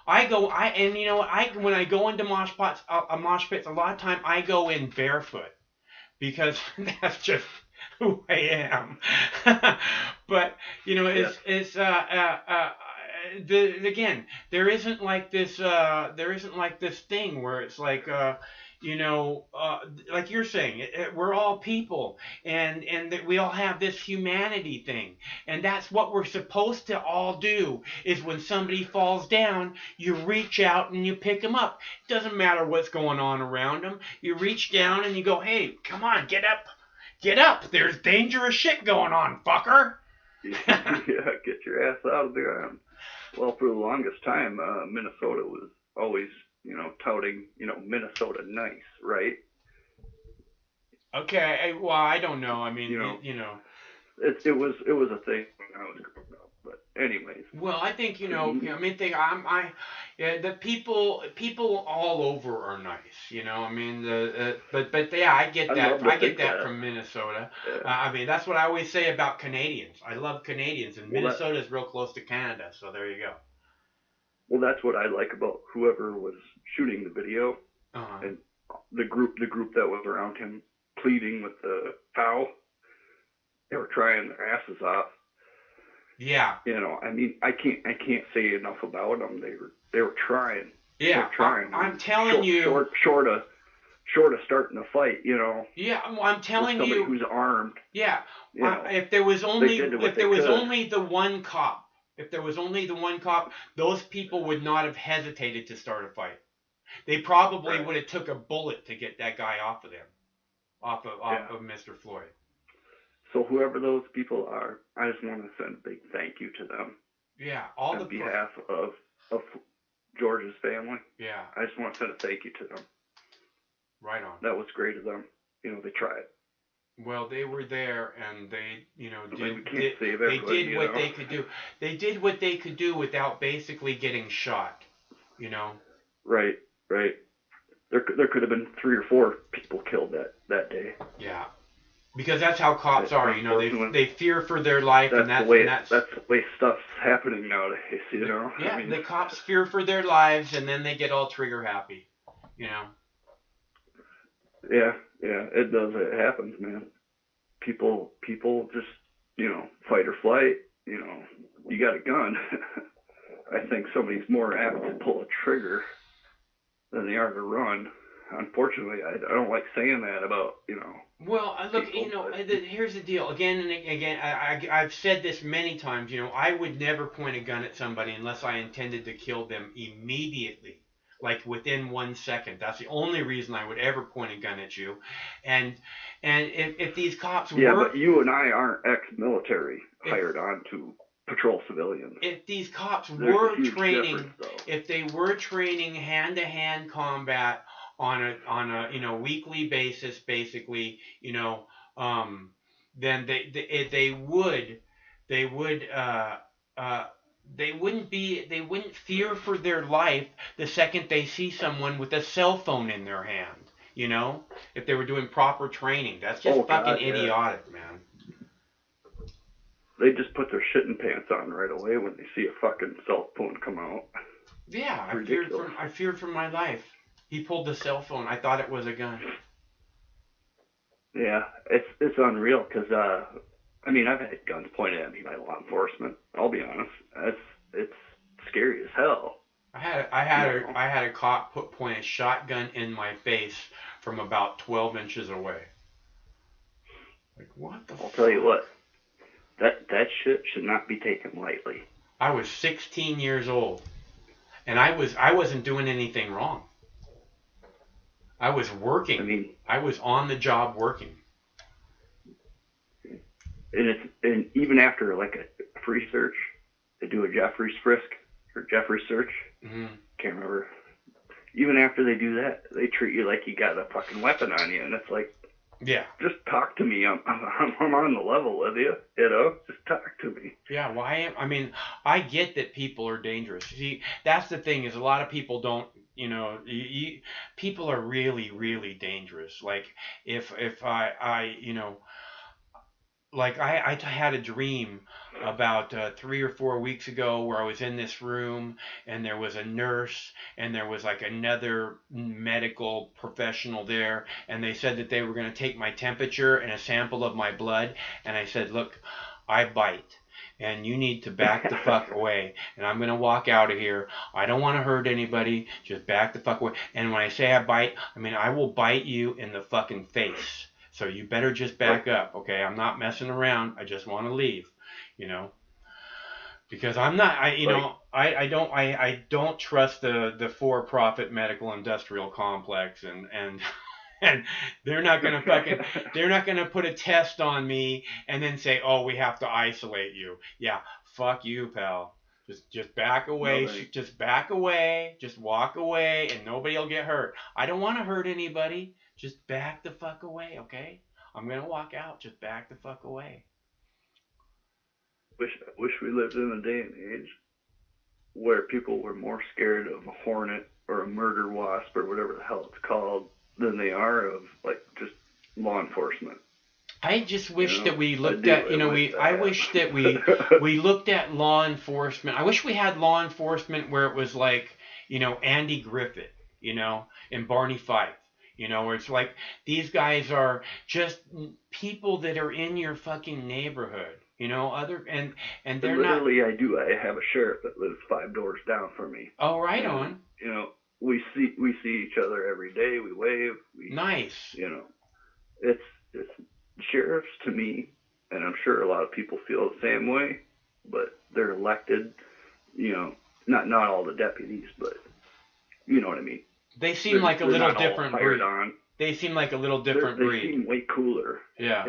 I go into mosh pits, a lot of time I go in barefoot because that's just who I am. But, again, there isn't like this thing where it's like like you're saying, we're all people, and that we all have this humanity thing, and that's what we're supposed to all do. Is when somebody falls down, you reach out and you pick them up. It doesn't matter what's going on around them. You reach down and you go, hey, come on, get up. Get up! There's dangerous shit going on, fucker! Yeah, get your ass out of the ground. Well, for the longest time, Minnesota was always, touting, Minnesota nice, right? Okay, well, I don't know. I mean, It was a thing when I was growing up. But anyways. Well, I think the people all over are nice. I mean, but yeah, I get that. I get that from Minnesota. I mean, that's what I always say about Canadians. I love Canadians, and Minnesota is real close to Canada, so there you go. Well, that's what I like about whoever was shooting the video, and the group that was around him pleading with the foul. They were trying their asses off. Yeah. I mean, I can't say enough about them. They were trying. Yeah. They were trying. I'm telling you. Short of starting a fight, Yeah, I'm telling you. Somebody who's armed. Yeah. If there was only the one cop, those people would not have hesitated to start a fight. They probably would have took a bullet to get that guy off of them, off of Mr. Floyd. So whoever those people are, I just want to send a big thank you to them. Yeah, on behalf of George's family. Yeah. I just want to send a thank you to them. Right on. That was great of them. They tried. Well, they were there, and they, they did what they could do. They did what they could do without basically getting shot. Right. There could have been 3 or 4 people killed that day. Yeah. Because that's how cops are, they fear for their life, and that's the way stuff's happening nowadays, Yeah, I mean, the cops fear for their lives, and then they get all trigger happy, Yeah, it does. It happens, man. People just, fight or flight. You got a gun. I think somebody's more apt to pull a trigger than they are to run. Unfortunately, I don't like saying that about, Well, look, here's the deal. Again and again, I've said this many times, I would never point a gun at somebody unless I intended to kill them immediately, like within 1 second. That's the only reason I would ever point a gun at you. And if these cops Yeah, but you and I aren't ex-military hired on to patrol civilians. If these cops were training, if they were training hand-to-hand combat on a weekly basis, basically, then they wouldn't fear for their life the second they see someone with a cell phone in their hand. If they were doing proper training. That's just fucking idiotic, man. They just put their shitting pants on right away when they see a fucking cell phone come out. Yeah, I feared for my life. He pulled the cell phone. I thought it was a gun. Yeah, it's unreal because I've had guns pointed at me by law enforcement. I'll be honest, it's scary as hell. I had a cop point a shotgun in my face from about 12 inches away. Like, what the? I'll tell you what, that shit should not be taken lightly. I was 16 years old, and I wasn't doing anything wrong. I was working. I was on the job working. And even after like a free search, they do a Jeffrey's frisk or Jeffrey's search. Mm-hmm. Can't remember. Even after they do that, they treat you like you got a fucking weapon on you, and it's like, yeah, just talk to me. I'm on the level with you. Just talk to me. Yeah, well, I get that people are dangerous. See, that's the thing is a lot of people don't. People are really, really dangerous. Like if I had a dream about 3 or 4 weeks ago where I was in this room and there was a nurse and there was like another medical professional there, and they said that they were going to take my temperature and a sample of my blood, and I said, look, I bite. and you need to back the fuck away. And I'm going to walk out of here. I don't want to hurt anybody. Just back the fuck away. And when I say I bite, I mean I will bite you in the fucking face. So you better just back up, okay? I'm not messing around. I just want to leave, you know. Because I'm not, I don't trust the for-profit medical industrial complex, and they're not gonna put a test on me and then say, oh, we have to isolate you. Yeah, fuck you, pal. Just back away. Just back away. Just walk away, and nobody will get hurt. I don't want to hurt anybody. Just back the fuck away, okay? I'm gonna walk out. Just back the fuck away. Wish we lived in a day and age where people were more scared of a hornet or a murder wasp or whatever the hell it's called than they are of like just law enforcement. I just wish that we looked at, I wish that we looked at law enforcement. I wish we had law enforcement where it was like, Andy Griffith, and Barney Fife. Where it's like these guys are just people that are in your fucking neighborhood. And they're literally, not. I have a sheriff that lives 5 doors down from me. Oh, right on. We see each other every day. We wave. Nice. It's sheriffs to me, and I'm sure a lot of people feel the same way. But they're elected. Not all the deputies, but you know what I mean. They seem like a little different breed. They seem like a little different breed. They seem way cooler. Yeah.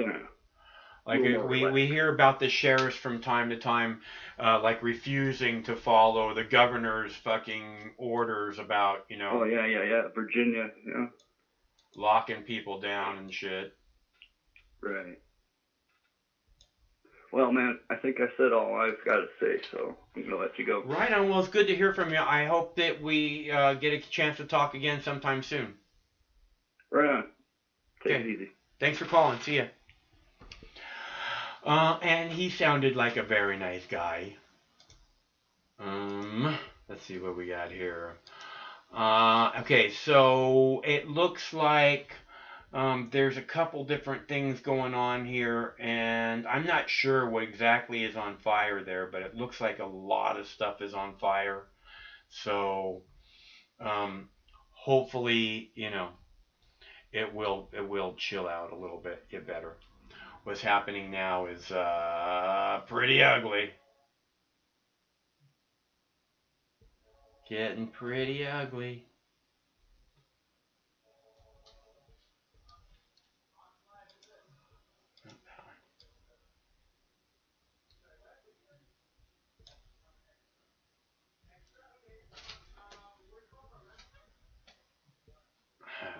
Like we hear about the sheriffs from time to time, like refusing to follow the governor's fucking orders about, Oh yeah, Virginia, locking people down and shit. Right. Well, man, I think I said all I've got to say, so I'm gonna let you go. Right on. Well, it's good to hear from you. I hope that we get a chance to talk again sometime soon. Right on. Take it easy. Thanks for calling. See ya. And he sounded like a very nice guy. Let's see what we got here. Okay, so it looks like there's a couple different things going on here, and I'm not sure what exactly is on fire there, but it looks like a lot of stuff is on fire. So hopefully, it will chill out a little bit, get better. What's happening now is pretty ugly. Getting pretty ugly.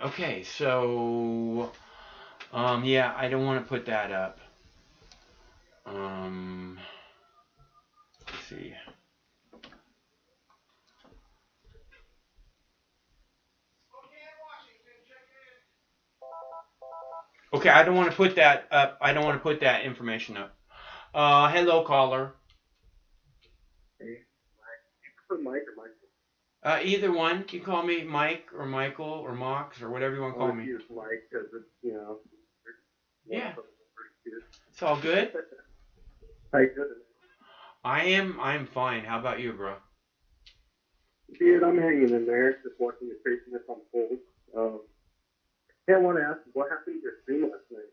Okay, so yeah, I don't want to put that up. Let's see. Okay, I don't want to put that up. I don't want to put that information up. Hello, caller. Hey, Mike or Michael? Either one. You can call me Mike or Michael or Mox or whatever you want to call me. Use Mike because it's, Yeah. It's all good. How you doing? I'm fine. How about you, bro? Dude, I'm hanging in there, just watching the craziness unfold. Hey, I want to ask, what happened to your stream last night?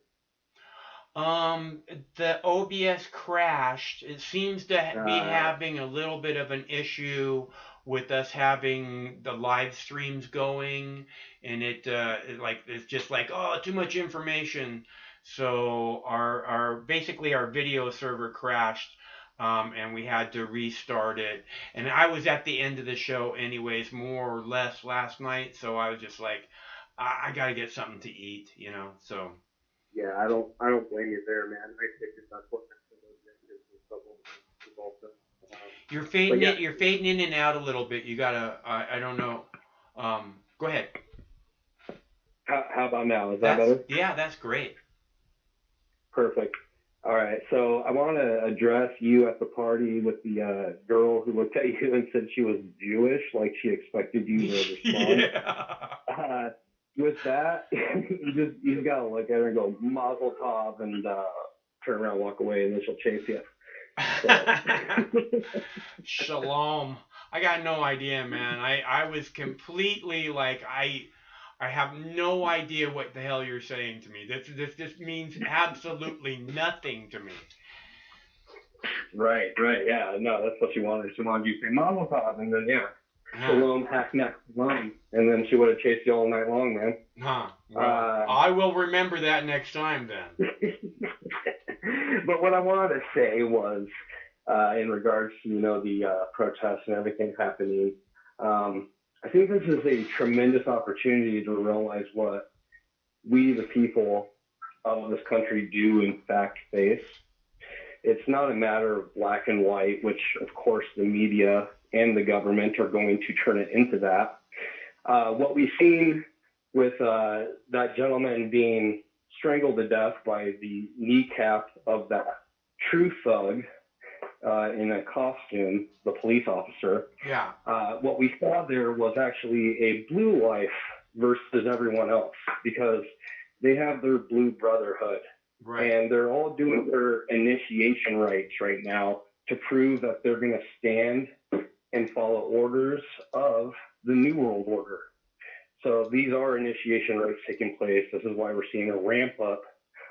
The OBS crashed. It seems to be having a little bit of an issue with us having the live streams going, and it's just like, oh, too much information. So our video server crashed, and we had to restart it. And I was at the end of the show anyways, more or less last night, so I was just like, I gotta get something to eat, so. Yeah, I don't blame you there, man. I figured that's what You're fading in and out a little bit. You gotta, I don't know. Go ahead. How about now? Is that better? Yeah, that's great. Perfect. All right, so I want to address you at the party with the girl who looked at you and said she was Jewish, like she expected you to respond. Yeah. With that, you just gotta look at her and go Mazel Tov and turn around, walk away, and then she'll chase you. Shalom. I got no idea, man. I was completely like I have no idea what the hell you're saying to me. This means absolutely nothing to me. Right, yeah, no, that's what she wanted. She wanted you to say Mazel Tov, and then Shalom, Hackneck, Shalom, and then she would have chased you all night long, man. Huh. Well, I will remember that next time then. But what I wanted to say was, in regards to the protests and everything happening, I think this is a tremendous opportunity to realize what we, the people of this country, do in fact face. It's not a matter of black and white, which of course the media and the government are going to turn it into that. What we've seen with that gentleman being strangled to death by the kneecap of that true thug in a costume, the police officer. Yeah. What we saw there was actually a blue life versus everyone else, because they have their blue brotherhood. Right. And they're all doing their initiation rites right now to prove that they're going to stand and follow orders of the New World Order. So these are initiation rites taking place. This is why we're seeing a ramp up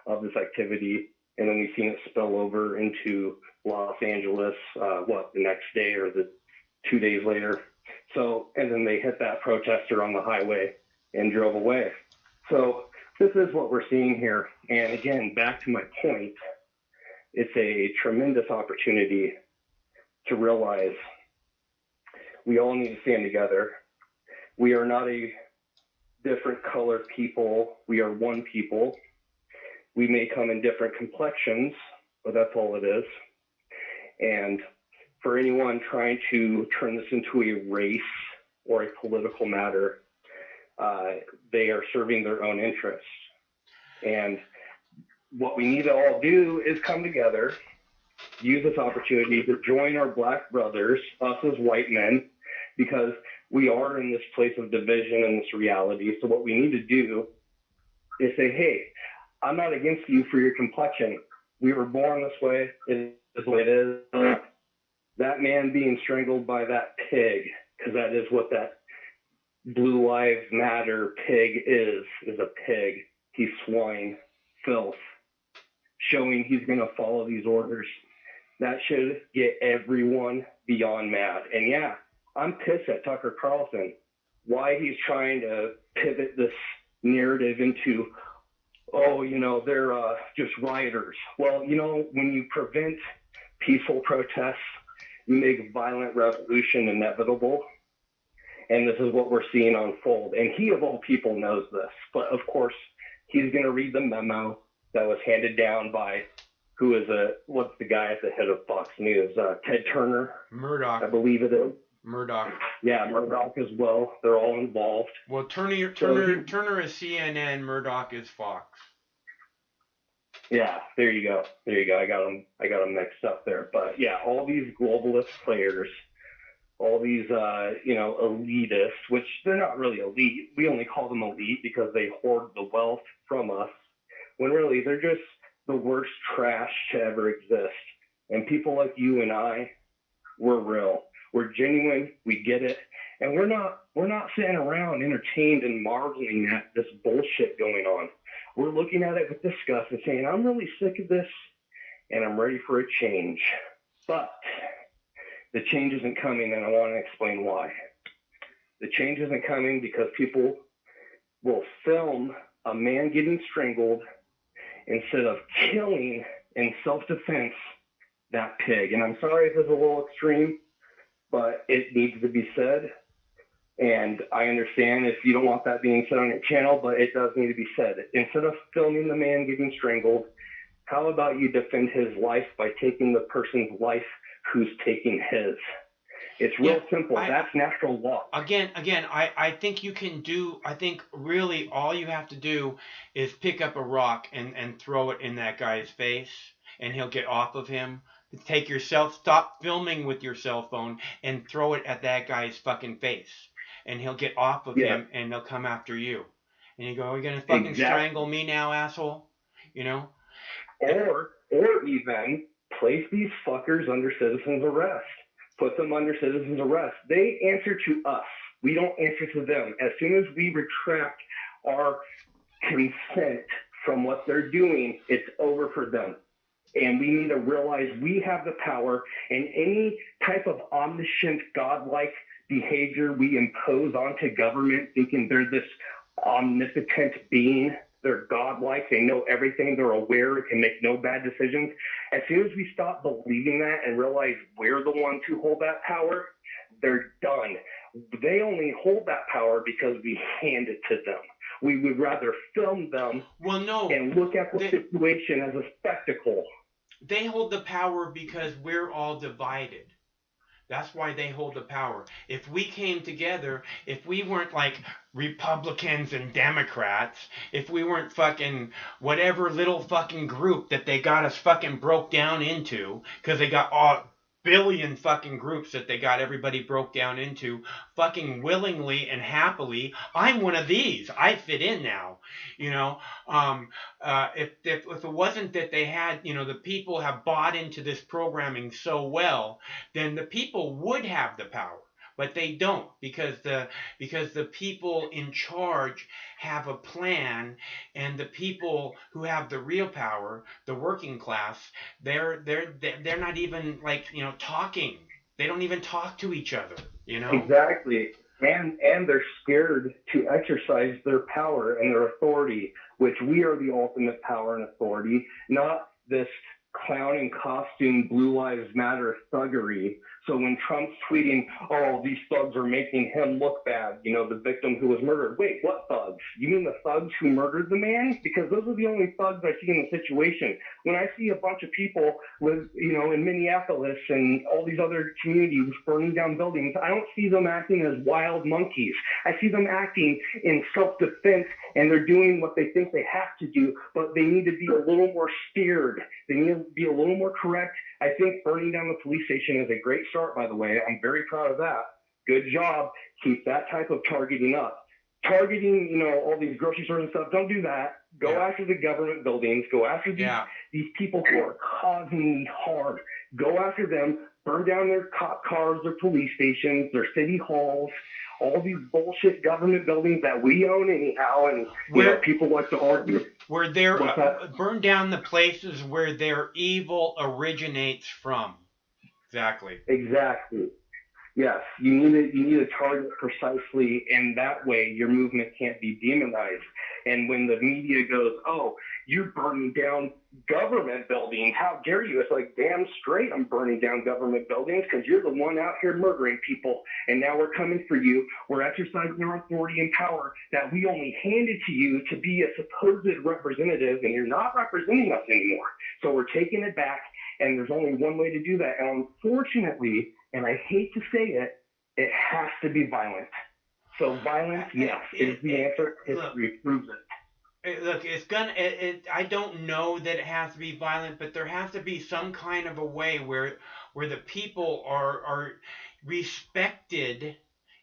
of this activity. And then we've seen it spill over into Los Angeles, the next day or the 2 days later. So, and then they hit that protester on the highway and drove away. So this is what we're seeing here. And again, back to my point, it's a tremendous opportunity to realize we all need to stand together. We are not a different colored people. We are one people. We may come in different complexions, but that's all it is. And for anyone trying to turn this into a race or a political matter, they are serving their own interests. And what we need to all do is come together, use this opportunity to join our black brothers, us as white men, because we are in this place of division and this reality. So what we need to do is say, hey, I'm not against you for your complexion. We were born this way. It is what it is. That man being strangled by that pig, because that is what that Blue Lives Matter pig is a pig. He's swine, filth, showing he's going to follow these orders. That should get everyone beyond mad. And yeah, I'm pissed at Tucker Carlson, why he's trying to pivot this narrative into, they're just rioters. Well, when you prevent peaceful protests, you make violent revolution inevitable. And this is what we're seeing unfold. And he, of all people, knows this. But of course, he's going to read the memo that was handed down by what's the guy at the head of Fox News? Ted Turner? Murdoch. I believe it is. Murdoch. Yeah, Murdoch as well. They're all involved. Well, Turner is CNN, Murdoch is Fox. Yeah, there you go. I got them mixed up there. But yeah, all these globalist players, all these elitists, which they're not really elite. We only call them elite because they hoard the wealth from us, when really they're just the worst trash to ever exist. And people like you and I, we're real. We're genuine. We get it. And we're not sitting around entertained and marveling at this bullshit going on. We're looking at it with disgust and saying, I'm really sick of this and I'm ready for a change. But the change isn't coming, and I want to explain why. The change isn't coming because people will film a man getting strangled instead of killing in self-defense that pig. And I'm sorry if it's a little extreme, but it needs to be said. And I understand if you don't want that being said on your channel, but it does need to be said. Instead of filming the man getting strangled, how about you defend his life by taking the person's life who's taking his? It's real simple. That's natural law. Again, I think you can do, I think really all you have to do is pick up a rock and throw it in that guy's face, and he'll get off of him. Stop filming with your cell phone and throw it at that guy's fucking face, and he'll get off of him, and they'll come after you. And you go, are you going to fucking strangle me now, asshole? Or even place these fuckers under citizen's arrest. Put them under citizen's arrest. They answer to us. We don't answer to them. As soon as we retract our consent from what they're doing, it's over for them. And we need to realize we have the power, and any type of omniscient, godlike behavior we impose onto government, thinking they're this omnipotent being, they're godlike, they know everything, they're aware, can make no bad decisions. As soon as we stop believing that and realize we're the ones who hold that power, they're done. They only hold that power because we hand it to them. We would rather film them and look at the situation as a spectacle. They hold the power because we're all divided. That's why they hold the power. If we came together, if we weren't like Republicans and Democrats, if we weren't fucking whatever little fucking group that they got us fucking broke down into, because they got all billion fucking groups that they got everybody broke down into fucking willingly and happily. I'm one of these. I fit in now. You know, if it wasn't that they had, you know, the people have bought into this programming so well, then the people would have the power. But they don't, because the people in charge have a plan, and the people who have the real power, the working class, they're not even, like, you know, talking. They don't even talk to each other, you know? Exactly. And they're scared to exercise their power and their authority, which we are the ultimate power and authority, not this clown in costume, Blue Lives Matter thuggery. So when Trump's tweeting, oh, these thugs are making him look bad, you know, the victim who was murdered. Wait, what thugs? You mean the thugs who murdered the man? Because those are the only thugs I see in the situation. When I see a bunch of people with, you know, in Minneapolis and all these other communities burning down buildings, I don't see them acting as wild monkeys. I see them acting in self-defense, and they're doing what they think they have to do, but they need to be a little more steered. They need to be a little more correct. I think burning down the police station is a great start, by the way. I'm very proud of that. Good job. Keep that type of targeting up. Targeting, you know, all these grocery stores and stuff, don't do that. Go after the government buildings. Go after these people who are causing harm. Go after them. Burn down their cop cars, their police stations, their city halls, all these bullshit government buildings that we own anyhow, and you know, people like to argue. Where they're burn down the places where their evil originates from. Exactly. Exactly. Yes, you need to target precisely, and that way your movement can't be demonized. And when the media goes, oh, you're burning down government buildings, how dare you? It's like, damn straight I'm burning down government buildings, because you're the one out here murdering people, and now we're coming for you. We're exercising our authority and power that we only handed to you to be a supposed representative, and you're not representing us anymore. So we're taking it back, and there's only one way to do that. And unfortunately, and I hate to say it, it has to be violent. So violence, yes, is the answer. History proves it. Look, it's gonna. I don't know that it has to be violent, but there has to be some kind of a way where the people are respected.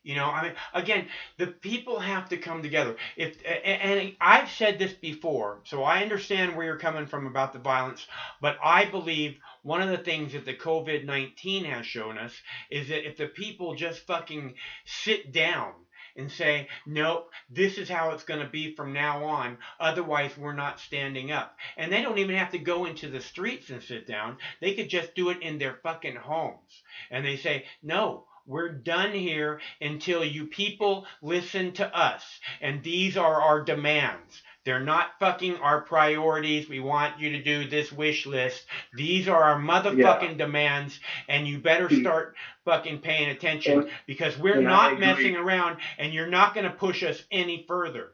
You know, I mean, again, the people have to come together. And I've said this before, so I understand where you're coming from about the violence, but I believe one of the things that the COVID-19 has shown us is that if the people just fucking sit down and say, nope, this is how it's going to be from now on, otherwise we're not standing up. And they don't even have to go into the streets and sit down. They could just do it in their fucking homes. And they say, no, we're done here until you people listen to us. And these are our demands. They're not fucking our priorities. We want you to do this wish list. These are our motherfucking demands, and you better start fucking paying attention, because we're not messing around, and you're not going to push us any further.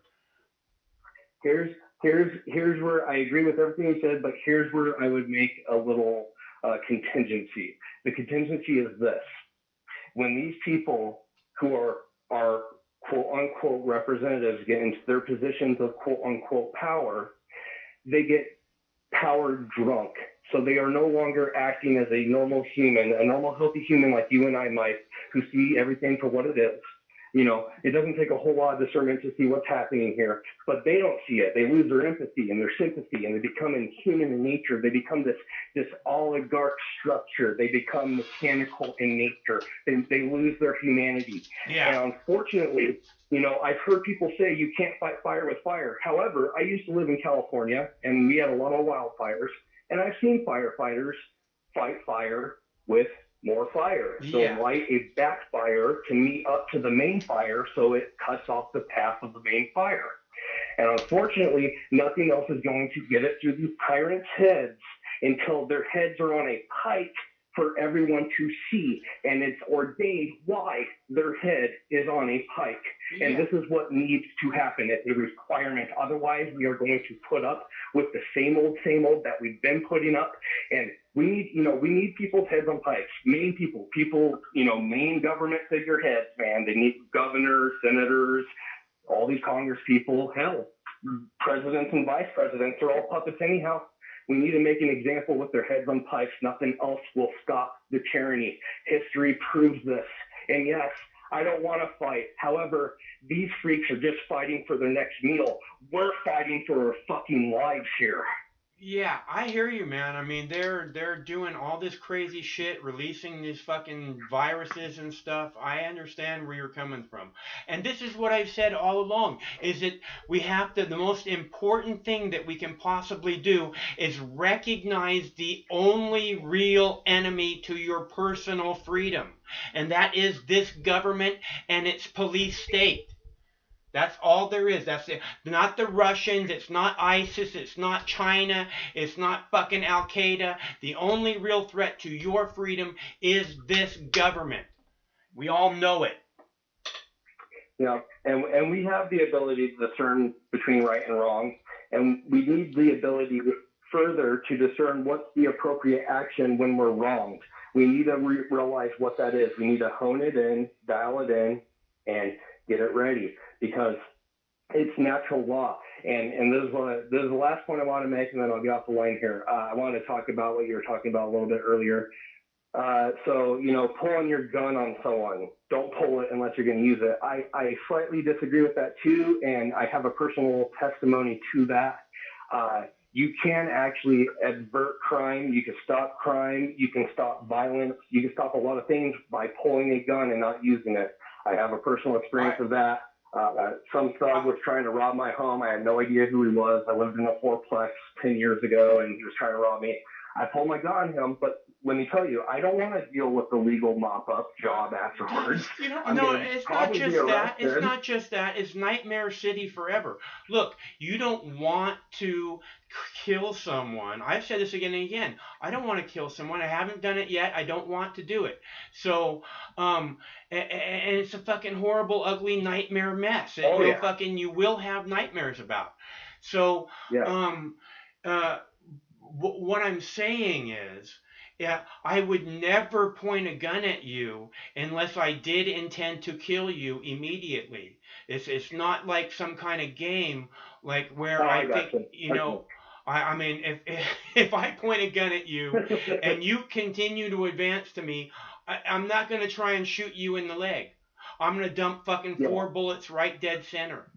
Here's where I agree with everything you said, but here's where I would make a little contingency. The contingency is this. When these people who are quote-unquote representatives get into their positions of quote-unquote power, they get power drunk. So they are no longer acting as a normal human, a normal healthy human like you and I might, who see everything for what it is. You know, it doesn't take a whole lot of discernment to see what's happening here, but they don't see it. They lose their empathy and their sympathy, and they become inhuman in nature. They become this oligarch structure. They become mechanical in nature. They lose their humanity. Yeah. And unfortunately, you know, I've heard people say you can't fight fire with fire. However, I used to live in California, and we had a lot of wildfires, and I've seen firefighters fight fire with more fire. So light a backfire to meet up to the main fire, so it cuts off the path of the main fire. And unfortunately, nothing else is going to get it through these tyrants' heads until their heads are on a pike for everyone to see. And it's ordained why their head is on a pike. And this is what needs to happen. It's a requirement. Otherwise, we are going to put up with the same old that we've been putting up. And we need people's heads on pikes. Main people, main government figureheads, man. They need governors, senators, all these Congress people. Hell, presidents and vice presidents are all puppets anyhow. We need to make an example with their heads on pikes. Nothing else will stop the tyranny. History proves this. And yes, I don't want to fight. However, these freaks are just fighting for their next meal. We're fighting for our fucking lives here. Yeah, I hear you, man. I mean, they're doing all this crazy shit, releasing these fucking viruses and stuff. I understand where you're coming from. And this is what I've said all along, is that we have to, the most important thing that we can possibly do is recognize the only real enemy to your personal freedom. And that is this government and its police state. That's all there is. That's it. Not the Russians. It's not ISIS. It's not China. It's not fucking Al Qaeda. The only real threat to your freedom is this government. We all know it. Yeah, and we have the ability to discern between right and wrong, and we need the ability further to discern what's the appropriate action when we're wronged. We need to realize what that is. We need to hone it in, dial it in, and get it ready. Because it's natural law. And this is the last point I want to make, and then I'll get off the line here. I want to talk about what you were talking about a little bit earlier. So, pulling your gun on someone, don't pull it unless you're going to use it. I slightly disagree with that too, and I have a personal testimony to that. You can actually avert crime. You can stop crime. You can stop violence. You can stop a lot of things by pulling a gun and not using it. I have a personal experience of that. Some thug was trying to rob my home. I had no idea who he was. I lived in a fourplex 10 years ago, and he was trying to rob me. I pulled my gun on him, but let me tell you, I don't want to deal with the legal mop-up job afterwards. No, it's not just that. It's not just that. It's Nightmare City forever. Look, you don't want to kill someone. I've said this again and again. I don't want to kill someone. I haven't done it yet. I don't want to do it. So, and it's a fucking horrible, ugly nightmare mess. You will have nightmares about. So, what I'm saying is, I would never point a gun at you unless I did intend to kill you immediately. It's not like some kind of game like where I think, I mean, if I point a gun at you and you continue to advance to me, I'm not going to try and shoot you in the leg. I'm going to dump fucking 4 bullets right dead center.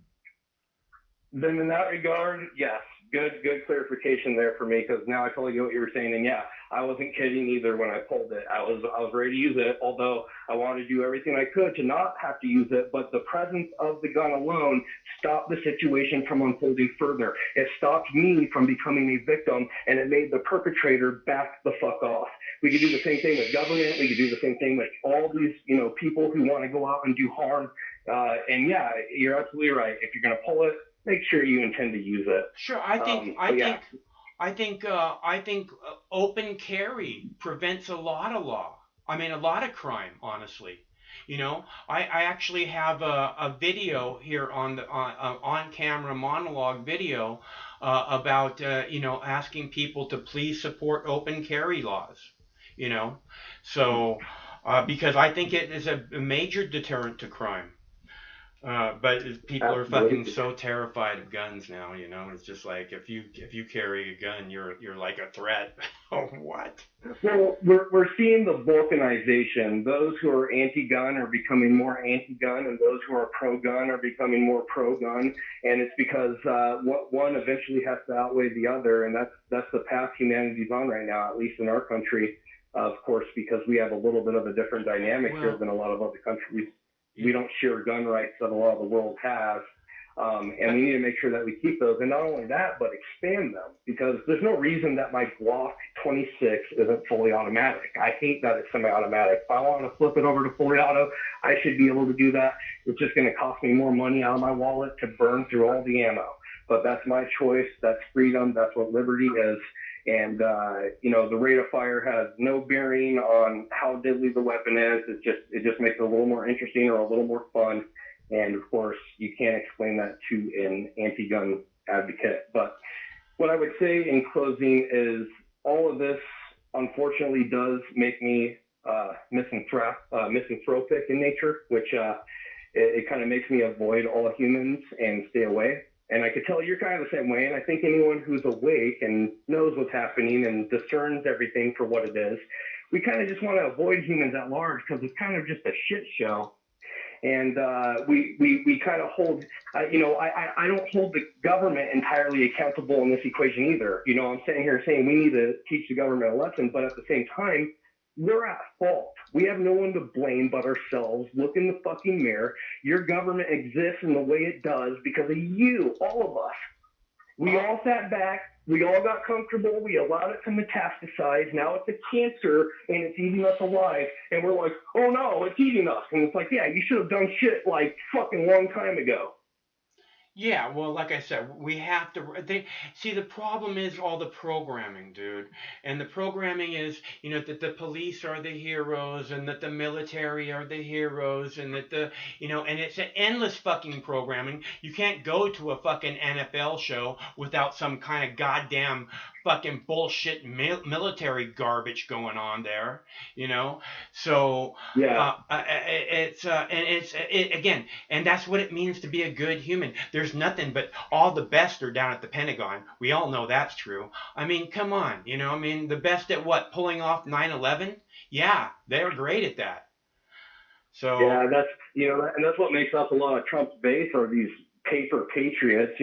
Then in that regard, yes. Good clarification there for me, because now I totally get what you were saying. And yeah, I wasn't kidding either when I pulled it. I was ready to use it, although I wanted to do everything I could to not have to use it. But the presence of the gun alone stopped the situation from unfolding further. It stopped me from becoming a victim, and it made the perpetrator back the fuck off. We could do the same thing with government. We could do the same thing with all these, people who want to go out and do harm. And yeah, you're absolutely right. If you're going to pull it, make sure you intend to use it. Sure, I think open carry prevents a lot of a lot of crime, honestly. I actually have a video here on the on-camera monologue video about asking people to please support open carry laws. So because I think it is a major deterrent to crime. But people are Absolutely. fucking so terrified of guns now, you know. It's just like if you carry a gun, you're like a threat. Oh, what? Well, we're seeing the balkanization. Those who are anti-gun are becoming more anti-gun, and those who are pro-gun are becoming more pro-gun. And it's because one eventually has to outweigh the other, and that's the path humanity's on right now, at least in our country. Of course, because we have a little bit of a different dynamic here than a lot of other countries. We don't share gun rights that a lot of the world has. And we need to make sure that we keep those. And not only that, but expand them, because there's no reason that my Glock 26 isn't fully automatic. I hate that it's semi-automatic. If I want to flip it over to fully auto, I should be able to do that. It's just going to cost me more money out of my wallet to burn through all the ammo. But that's my choice. That's freedom. That's what liberty is. And, the rate of fire has no bearing on how deadly the weapon is. It just makes it a little more interesting or a little more fun. And of course, you can't explain that to an anti-gun advocate. But what I would say in closing is all of this, unfortunately, does make me misanthropic in nature, which it kind of makes me avoid all humans and stay away. And I could tell you're kind of the same way. And I think anyone who's awake and knows what's happening and discerns everything for what it is, we kind of just want to avoid humans at large because it's kind of just a shit show. And we kind of hold, I don't hold the government entirely accountable in this equation either. I'm sitting here saying we need to teach the government a lesson, but at the same time, we're at fault. We have no one to blame but ourselves. Look in the fucking mirror. Your government exists in the way it does because of you, all of us. We all sat back. We all got comfortable. We allowed it to metastasize. Now it's a cancer and it's eating us alive. And we're like, oh no, it's eating us. And it's like, yeah, you should have done shit like fucking long time ago. Yeah, well, like I said, we have to. See, the problem is all the programming, dude. And the programming is, that the police are the heroes, and that the military are the heroes, and that and it's an endless fucking programming. You can't go to a fucking NFL show without some kind of goddamn fucking bullshit military garbage going on there, So yeah, again, and that's what it means to be a good human. There's nothing but all the best are down at the Pentagon. We all know that's true. I mean, come on, the best at what? Pulling off 9/11? Yeah, they're great at that. So yeah, that's and that's what makes up a lot of Trump's base are these paper patriots,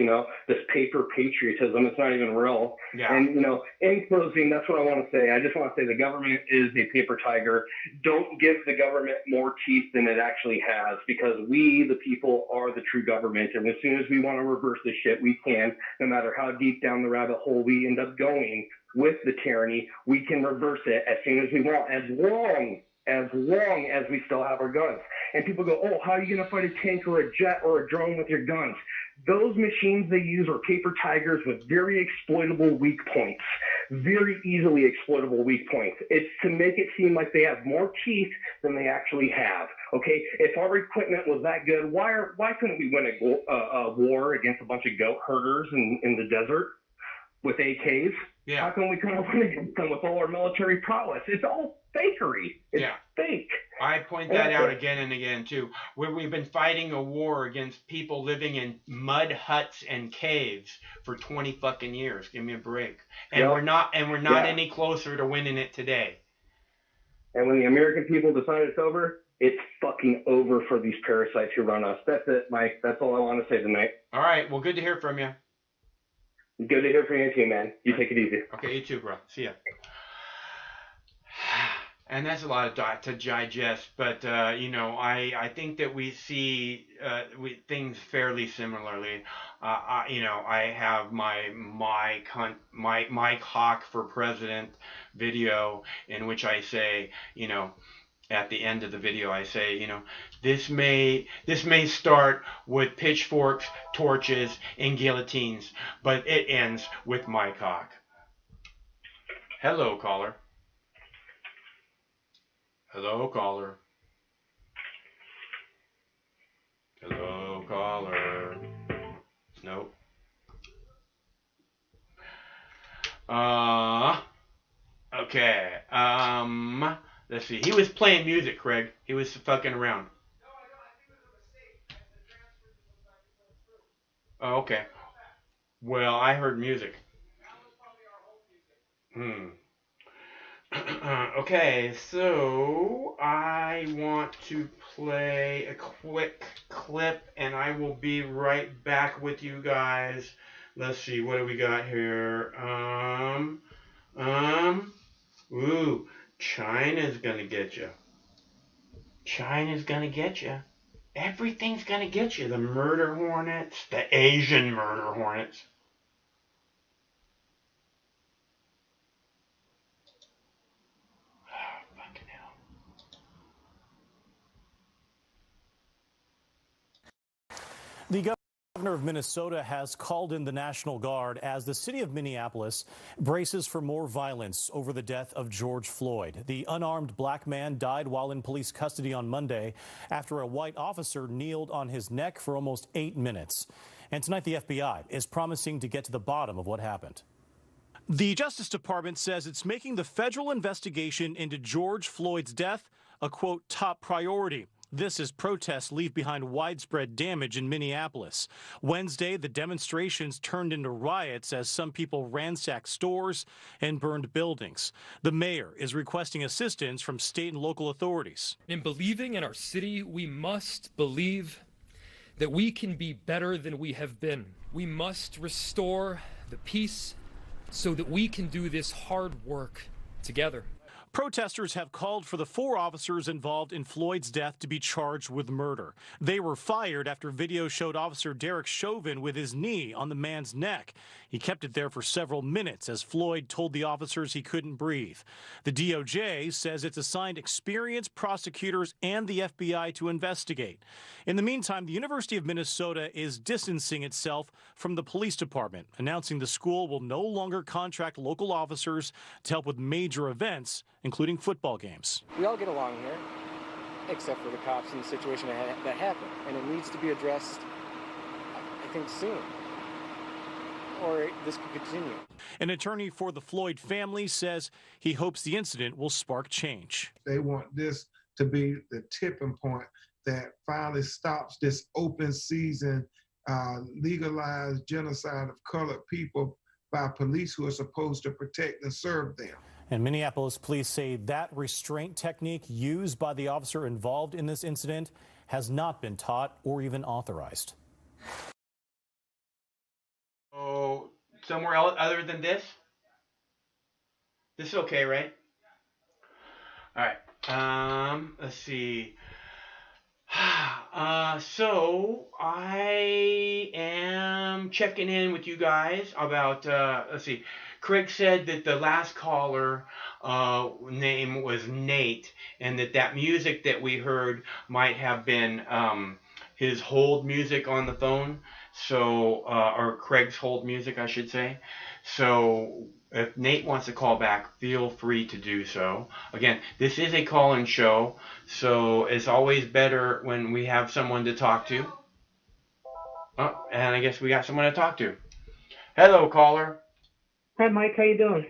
this paper patriotism. It's not even real. Yeah. And, in closing, that's what I want to say. I just want to say the government is a paper tiger. Don't give the government more teeth than it actually has, because we, the people, are the true government. And as soon as we want to reverse this shit, we can, no matter how deep down the rabbit hole we end up going with the tyranny, we can reverse it as soon as we want, as long as we still have our guns. And people go, oh, how are you going to fight a tank or a jet or a drone with your guns? Those machines they use are paper tigers with very exploitable weak points, very easily exploitable weak points. It's to make it seem like they have more teeth than they actually have. Okay, if our equipment was that good, why couldn't we win a war against a bunch of goat herders in the desert with AKs? Yeah. How come we couldn't win against them with all our military prowess? It's all fakery. It's fake. I point that out again and again too, where we've been fighting a war against people living in mud huts and caves for 20 fucking years. Give me a break. And we're not any closer to winning it today. And when the American people decide it's over, it's fucking over for these parasites who run us. That's it, Mike. That's all I want to say tonight. All right. Well, good to hear from you. Good to hear from you too, man. You take it easy. Okay, you too, bro. See ya. And that's a lot of to digest, but I think that we see things fairly similarly. I have my Hawk for President video in which I say, at the end of the video, I say, this may start with pitchforks, torches, and guillotines, but it ends with my cock. Hello, caller. Hello, caller. Hello, caller. Nope. Okay. Let's see. He was playing music, Craig. He was fucking around. Oh, okay. Well, I heard music. Okay, so I want to play a quick clip, and I will be right back with you guys. Let's see, what do we got here? Ooh, China's gonna get you. China's gonna get you. Everything's gonna get you. The murder hornets, the Asian murder hornets. The governor of Minnesota has called in the National Guard as the city of Minneapolis braces for more violence over the death of George Floyd. The unarmed black man died while in police custody on Monday after a white officer kneeled on his neck for almost 8 minutes. And tonight the FBI is promising to get to the bottom of what happened. The Justice Department says it's making the federal investigation into George Floyd's death a, quote, top priority. This as protests leave behind widespread damage in Minneapolis. Wednesday, the demonstrations turned into riots as some people ransacked stores and burned buildings. The mayor is requesting assistance from state and local authorities. In believing in our city, we must believe that we can be better than we have been. We must restore the peace so that we can do this hard work together. Protesters have called for the 4 officers involved in Floyd's death to be charged with murder. They were fired after video showed Officer Derek Chauvin with his knee on the man's neck. He kept it there for several minutes as Floyd told the officers he couldn't breathe. The DOJ says it's assigned experienced prosecutors and the FBI to investigate. In the meantime, the University of Minnesota is distancing itself from the police department, announcing the school will no longer contract local officers to help with major events, including football games. We all get along here, except for the cops in the situation that happened, and it needs to be addressed, I think, soon, or this could continue. An attorney for the Floyd family says he hopes the incident will spark change. They want this to be the tipping point that finally stops this open season, legalized genocide of colored people by police who are supposed to protect and serve them. And Minneapolis police say that restraint technique used by the officer involved in this incident has not been taught or even authorized. Oh, somewhere else other than this? This is okay, right? All right. Let's see. So I am checking in with you guys about, let's see. Craig said that the last caller name was Nate, and that music that we heard might have been his hold music on the phone. So, or Craig's hold music, I should say. So, if Nate wants to call back, feel free to do so. Again, this is a call-in show, so it's always better when we have someone to talk to. Oh, and I guess we got someone to talk to. Hello, caller. Hi, Mike. How you doing?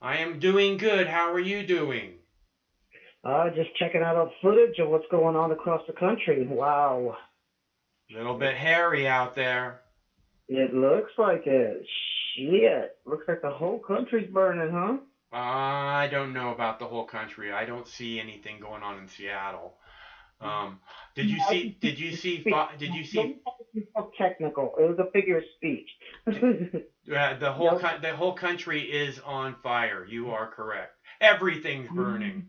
I am doing good. How are you doing? Just checking out our footage of what's going on across the country. Wow. Little bit hairy out there. It looks like it. Shit. Looks like the whole country's burning, huh? I don't know about the whole country. I don't see anything going on in Seattle. Did you see? Technical. It was a figure of speech. The whole country is on fire. You are correct. Everything's burning.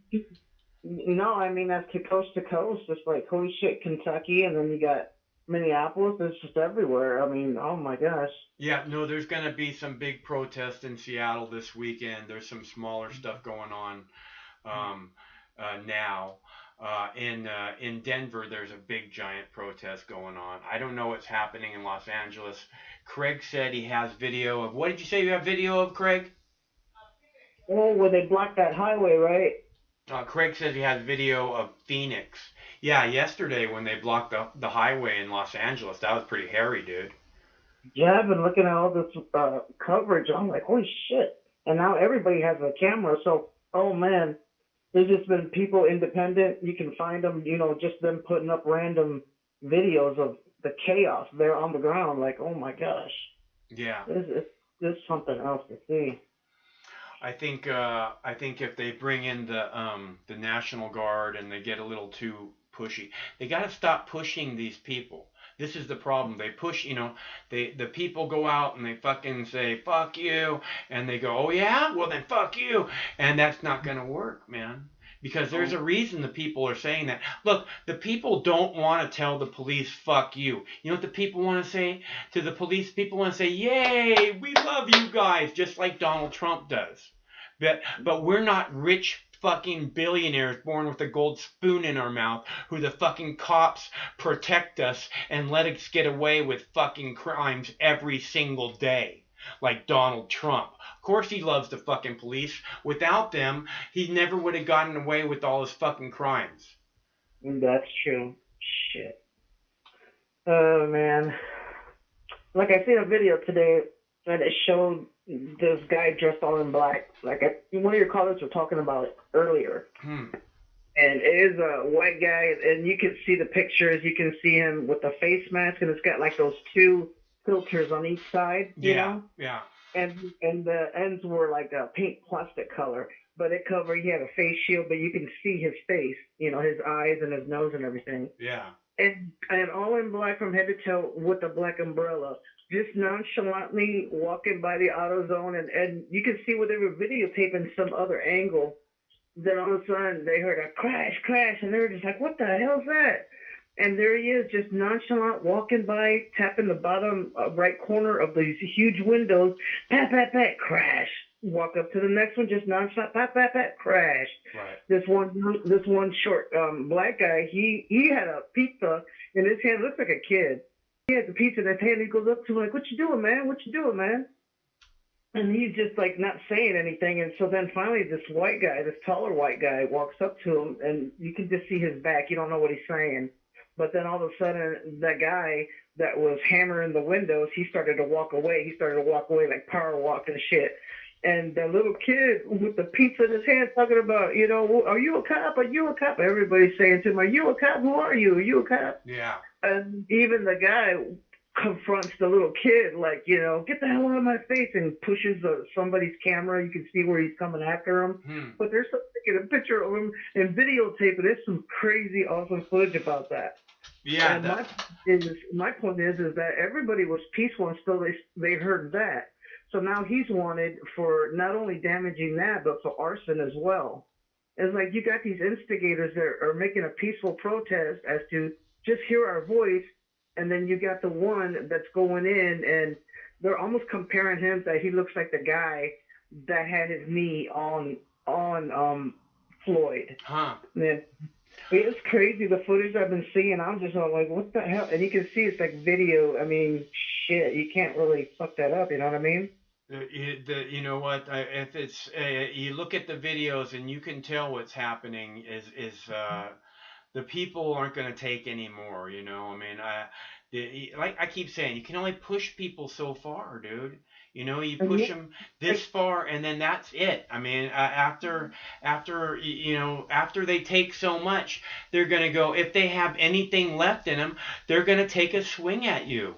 No, I mean that's coast to coast. It's like holy shit, Kentucky, and then you got Minneapolis. It's just everywhere. I mean, oh my gosh. Yeah, no, there's gonna be some big protests in Seattle this weekend. There's some smaller stuff going on now. In Denver, there's a big giant protest going on. I don't know what's happening in Los Angeles. Craig said he has video of, what did you say you have video of, Craig? Oh, where they blocked that highway, right? Craig says he has video of Phoenix. Yeah, yesterday when they blocked the highway in Los Angeles, that was pretty hairy, dude. Yeah, I've been looking at all this coverage. I'm like, holy shit. And now everybody has a camera, so, oh man. There's just been people independent. You can find them, just them putting up random videos of the chaos there on the ground. Like, oh my gosh, Yeah. this is something else to see. I think if they bring in the National Guard and they get a little too pushy, they got to stop pushing these people. This is the problem. They push, the people go out and they fucking say fuck you, and they go, oh yeah, well then fuck you, and that's not gonna work, man. Because there's a reason the people are saying that. Look, the people don't want to tell the police, fuck you. You know what the people want to say to the police? People want to say, yay, we love you guys, just like Donald Trump does. But we're not rich fucking billionaires born with a gold spoon in our mouth who the fucking cops protect us and let us get away with fucking crimes every single day. Like Donald Trump. Of course he loves the fucking police. Without them, he never would have gotten away with all his fucking crimes. That's true. Shit. Oh, man. Like, I seen a video today that it showed this guy dressed all in black. Like, one of your callers were talking about it earlier. And it is a white guy, and you can see the pictures. You can see him with the face mask, and it's got, like, those two filters on each side, you know? Yeah. And the ends were like a pink plastic color, but he had a face shield, but you can see his face, his eyes and his nose and everything. Yeah. And all in black from head to toe with a black umbrella, just nonchalantly walking by the AutoZone, and you can see where they were videotaping some other angle. Then all of a sudden they heard a crash, and they were just like, what the hell's that? And there he is, just nonchalant, walking by, tapping the bottom right corner of these huge windows. Pat, pat, pat, crash. Walk up to the next one, just nonchalant, pat, pat, pat, crash. Right. This one short black guy, he had a pizza in his hand, looks like a kid. He had the pizza in his hand. He goes up to him like, "What you doing, man? What you doing, man?" And he's just like not saying anything. And so then finally, this white guy, this taller white guy, walks up to him, and you can just see his back. You don't know what he's saying. But then all of a sudden, that guy that was hammering the windows, he started to walk away. He started to walk away like power walk and shit. And the little kid with the pizza in his hand talking about, are you a cop? Are you a cop? Everybody's saying to him, are you a cop? Who are you? Are you a cop? Yeah. And even the guy confronts the little kid like, get the hell out of my face, and pushes somebody's camera. You can see where he's coming after him. But there's taking a picture of him and videotaping. There's some crazy, awesome footage about that. Yeah. And my point is that everybody was peaceful until they heard that. So now he's wanted for not only damaging that, but for arson as well. It's like you got these instigators that are making a peaceful protest as to just hear our voice, and then you got the one that's going in, and they're almost comparing him that he looks like the guy that had his knee on Floyd. Man, it's crazy the footage I've been seeing. I'm just like, what the hell? And you can see it's like video. I mean, shit, you can't really fuck that up. You know what I mean? You know what? If it's you look at the videos and you can tell what's happening is the people aren't going to take anymore. I mean, like I keep saying, you can only push people so far, dude. You push them this far, and then that's it. I mean, after they take so much, they're gonna go. If they have anything left in them, they're gonna take a swing at you.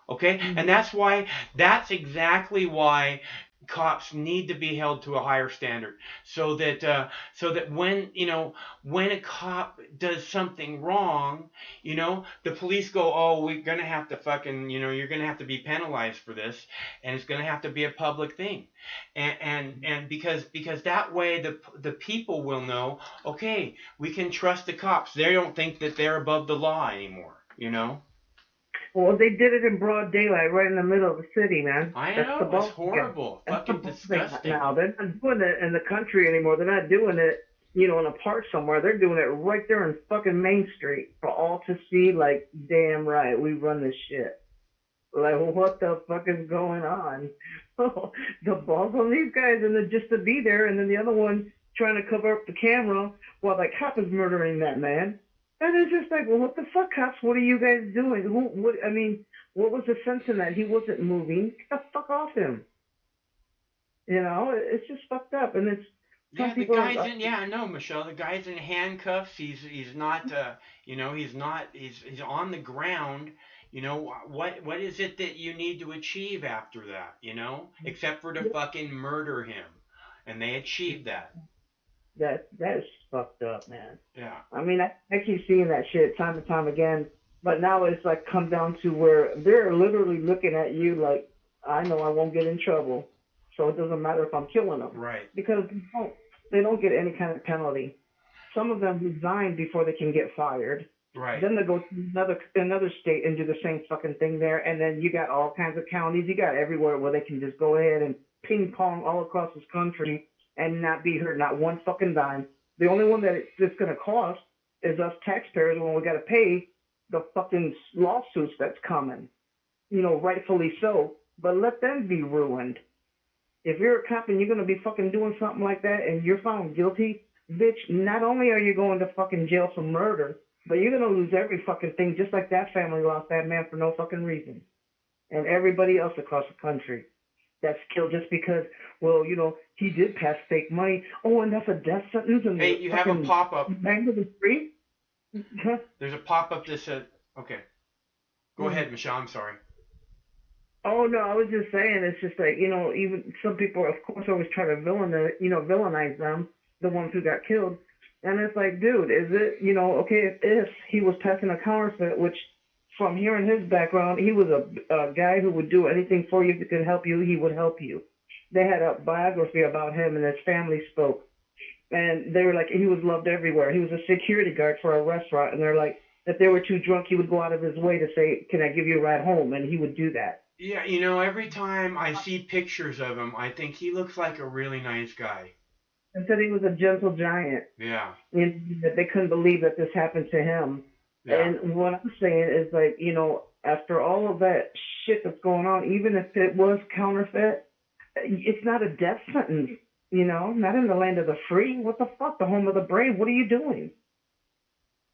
Okay, and that's exactly why cops need to be held to a higher standard, so that when a cop does something wrong, the police go, oh, we're gonna have to fucking, you're gonna have to be penalized for this, and it's gonna have to be a public thing, and because that way the people will know, okay, we can trust the cops. They don't think that they're above the law anymore. Well, they did it in broad daylight, right in the middle of the city, man. I know, it's horrible. Fucking disgusting. Now, they're not doing it in the country anymore. They're not doing it, in a park somewhere. They're doing it right there in fucking Main Street for all to see, like, damn right, we run this shit. Like, what the fuck is going on? The balls on these guys, and then just to be there, and then the other one trying to cover up the camera while the cop is murdering that man. And it's just like, well, what the fuck, cops? What are you guys doing? What was the sense in that? He wasn't moving. Get the fuck off him. It's just fucked up. And it's the guy's I know, Michelle. The guy's in handcuffs. He's not. He's on the ground. You know, what is it that you need to achieve after that, you know? Except for to fucking murder him. And they achieved that. That is fucked up, man. Yeah. I mean, I keep seeing that shit time and time again, but now it's like come down to where they're literally looking at you like, I know I won't get in trouble, so it doesn't matter if I'm killing them. Right. Because they don't get any kind of penalty. Some of them resign before they can get fired. Right. Then they go to another state and do the same fucking thing there, and then you got all kinds of counties. You got everywhere where they can just go ahead and ping pong all across this country and not be hurt, not one fucking dime. The only one that it's going to cost is us taxpayers when we got to pay the fucking lawsuits that's coming. You know, rightfully so. But let them be ruined. If you're a cop and you're going to be fucking doing something like that and you're found guilty, bitch, not only are you going to fucking jail for murder, but you're going to lose every fucking thing just like that family lost that man for no fucking reason. And everybody else across the country that's killed just because, well, you know, he did pass fake money. Oh, and that's a death sentence. And Hey, you have a pop-up. Bang to the street? There's a pop-up that said, okay. Go ahead, Michelle, I'm sorry. Oh, no, I was just saying, it's just like, you know, even some people, of course, always try to villainize them, the ones who got killed. And it's like, dude, is it, you know, okay, if he was passing a counterfeit, which from hearing his background, he was a guy who would do anything for you. If it could help you, he would help you. They had a biography about him, and his family spoke. And they were like, he was loved everywhere. He was a security guard for a restaurant, and they're like, if they were too drunk, he would go out of his way to say, can I give you a ride home? And he would do that. Yeah, you know, every time I see pictures of him, I think he looks like a really nice guy. And said he was a gentle giant. Yeah. And that they couldn't believe that this happened to him. Yeah. And what I'm saying is, like, you know, after all of that shit that's going on, even if it was counterfeit, it's not a death sentence, you know, not in the land of the free. What the fuck? The home of the brave. What are you doing?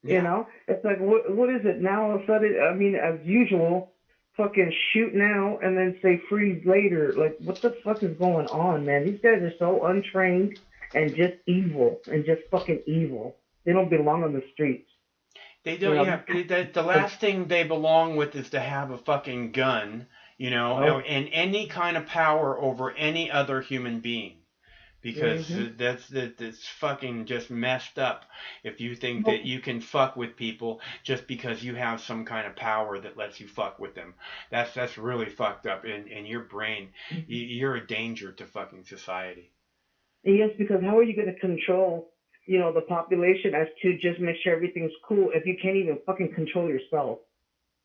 Yeah. You know, it's like, what is it now? All of a sudden, I mean, as usual, fucking shoot now and then say freeze later. Like, what the fuck is going on, man? These guys are so untrained and just evil and just fucking evil. They don't belong on the streets. They don't. You know? The last thing they belong with is to have a fucking gun, you know, and any kind of power over any other human being, because that's fucking just messed up. If you think that you can fuck with people just because you have some kind of power that lets you fuck with them, that's really fucked up. In your brain, you're a danger to fucking society. Yes, because how are you going to control, you know, the population as to just make sure everything's cool if you can't even fucking control yourself?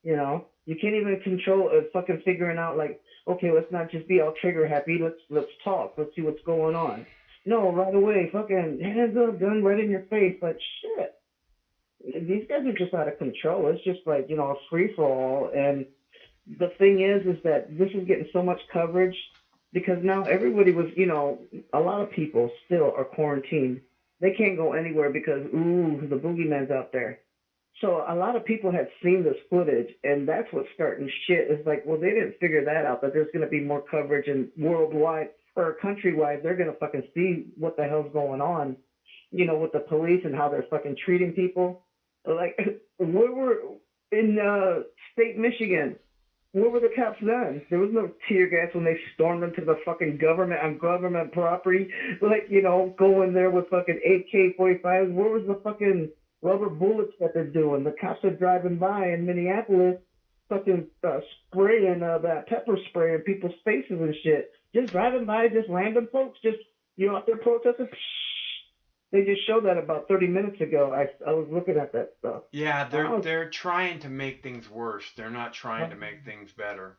You know, you can't even control fucking figuring out like, okay, let's not just be all trigger happy. Let's talk. Let's see what's going on. No, right away, fucking hands up, gun right in your face. Like, shit. These guys are just out of control. It's just like, you know, a free for all. And the thing is that this is getting so much coverage because now everybody was, you know, a lot of people still are quarantined. They can't go anywhere because, the boogeyman's out there. So a lot of people had seen this footage, and that's what's starting shit. It's like, well, they didn't figure that out, that there's going to be more coverage and worldwide or countrywide. They're going to fucking see what the hell's going on, you know, with the police and how they're fucking treating people. Like, we were in state Michigan. Where were the cops then? There was no tear gas when they stormed into the fucking government on government property. Like, you know, going there with fucking AK-45s. Where was the fucking rubber bullets that they're doing? The cops are driving by in Minneapolis fucking spraying that pepper spray in people's faces and shit. Just driving by, just random folks, just, you know, out there protesting. They just showed that about 30 minutes ago. I was looking at that stuff. Yeah, they're trying to make things worse. They're not trying to make things better.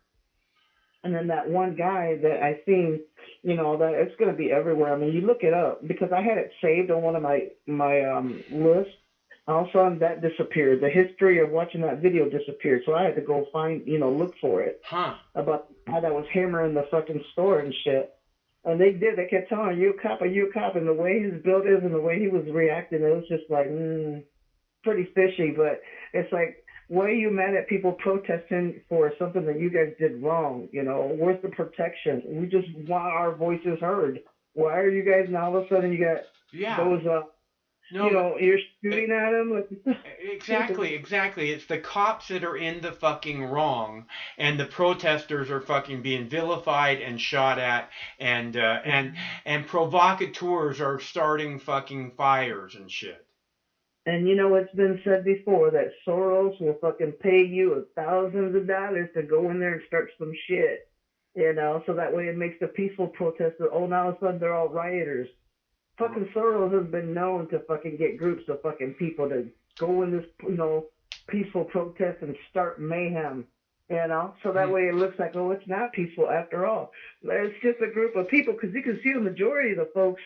And then that one guy that I seen, you know, that it's going to be everywhere. I mean, you look it up because I had it saved on one of my lists. All of a sudden, that disappeared. The history of watching that video disappeared. So I had to go find, you know, look for it. About how that was hammering the fucking store and shit. And they did. They kept telling, are you a cop? Are you a cop? And the way his build is and the way he was reacting, it was just like, pretty fishy. But it's like, why are you mad at people protesting for something that you guys did wrong? You know, where's the protection? We just want our voices heard. Why are you guys now all of a sudden you got those No, you know, you're shooting at them. Like, exactly. It's the cops that are in the fucking wrong, and the protesters are fucking being vilified and shot at, and provocateurs are starting fucking fires and shit. And you know, it's been said before that Soros will fucking pay you thousands of dollars to go in there and start some shit. You know, so that way it makes the peaceful protesters, oh, now all of a sudden they're all rioters. Fucking Soros has been known to fucking get groups of fucking people to go in this, you know, peaceful protest and start mayhem. You know, so that way it looks like, oh, it's not peaceful after all. It's just a group of people, because you can see the majority of the folks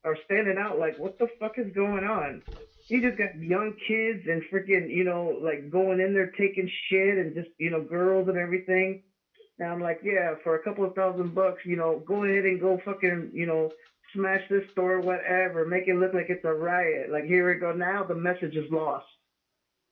are standing out like, what the fuck is going on? You just got young kids and freaking, you know, like going in there taking shit and just, you know, girls and everything. And I'm like, yeah, for a couple of $1,000, you know, go ahead and go fucking, you know, smash this store, whatever, make it look like it's a riot. Like, here we go. Now the message is lost.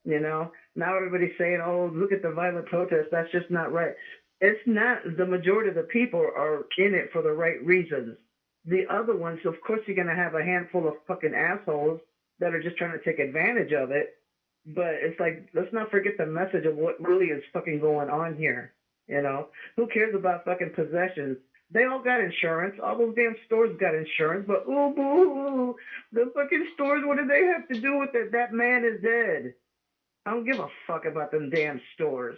You know, now everybody's saying, oh, look at the violent protest. That's just not right. It's not. The majority of the people are in it for the right reasons. The other ones, of course, you're going to have a handful of fucking assholes that are just trying to take advantage of it. But it's like, let's not forget the message of what really is fucking going on here. You know, who cares about fucking possessions? They all got insurance. All those damn stores got insurance. But ooh, boo, the fucking stores, what do they have to do with it? That man is dead. I don't give a fuck about them damn stores.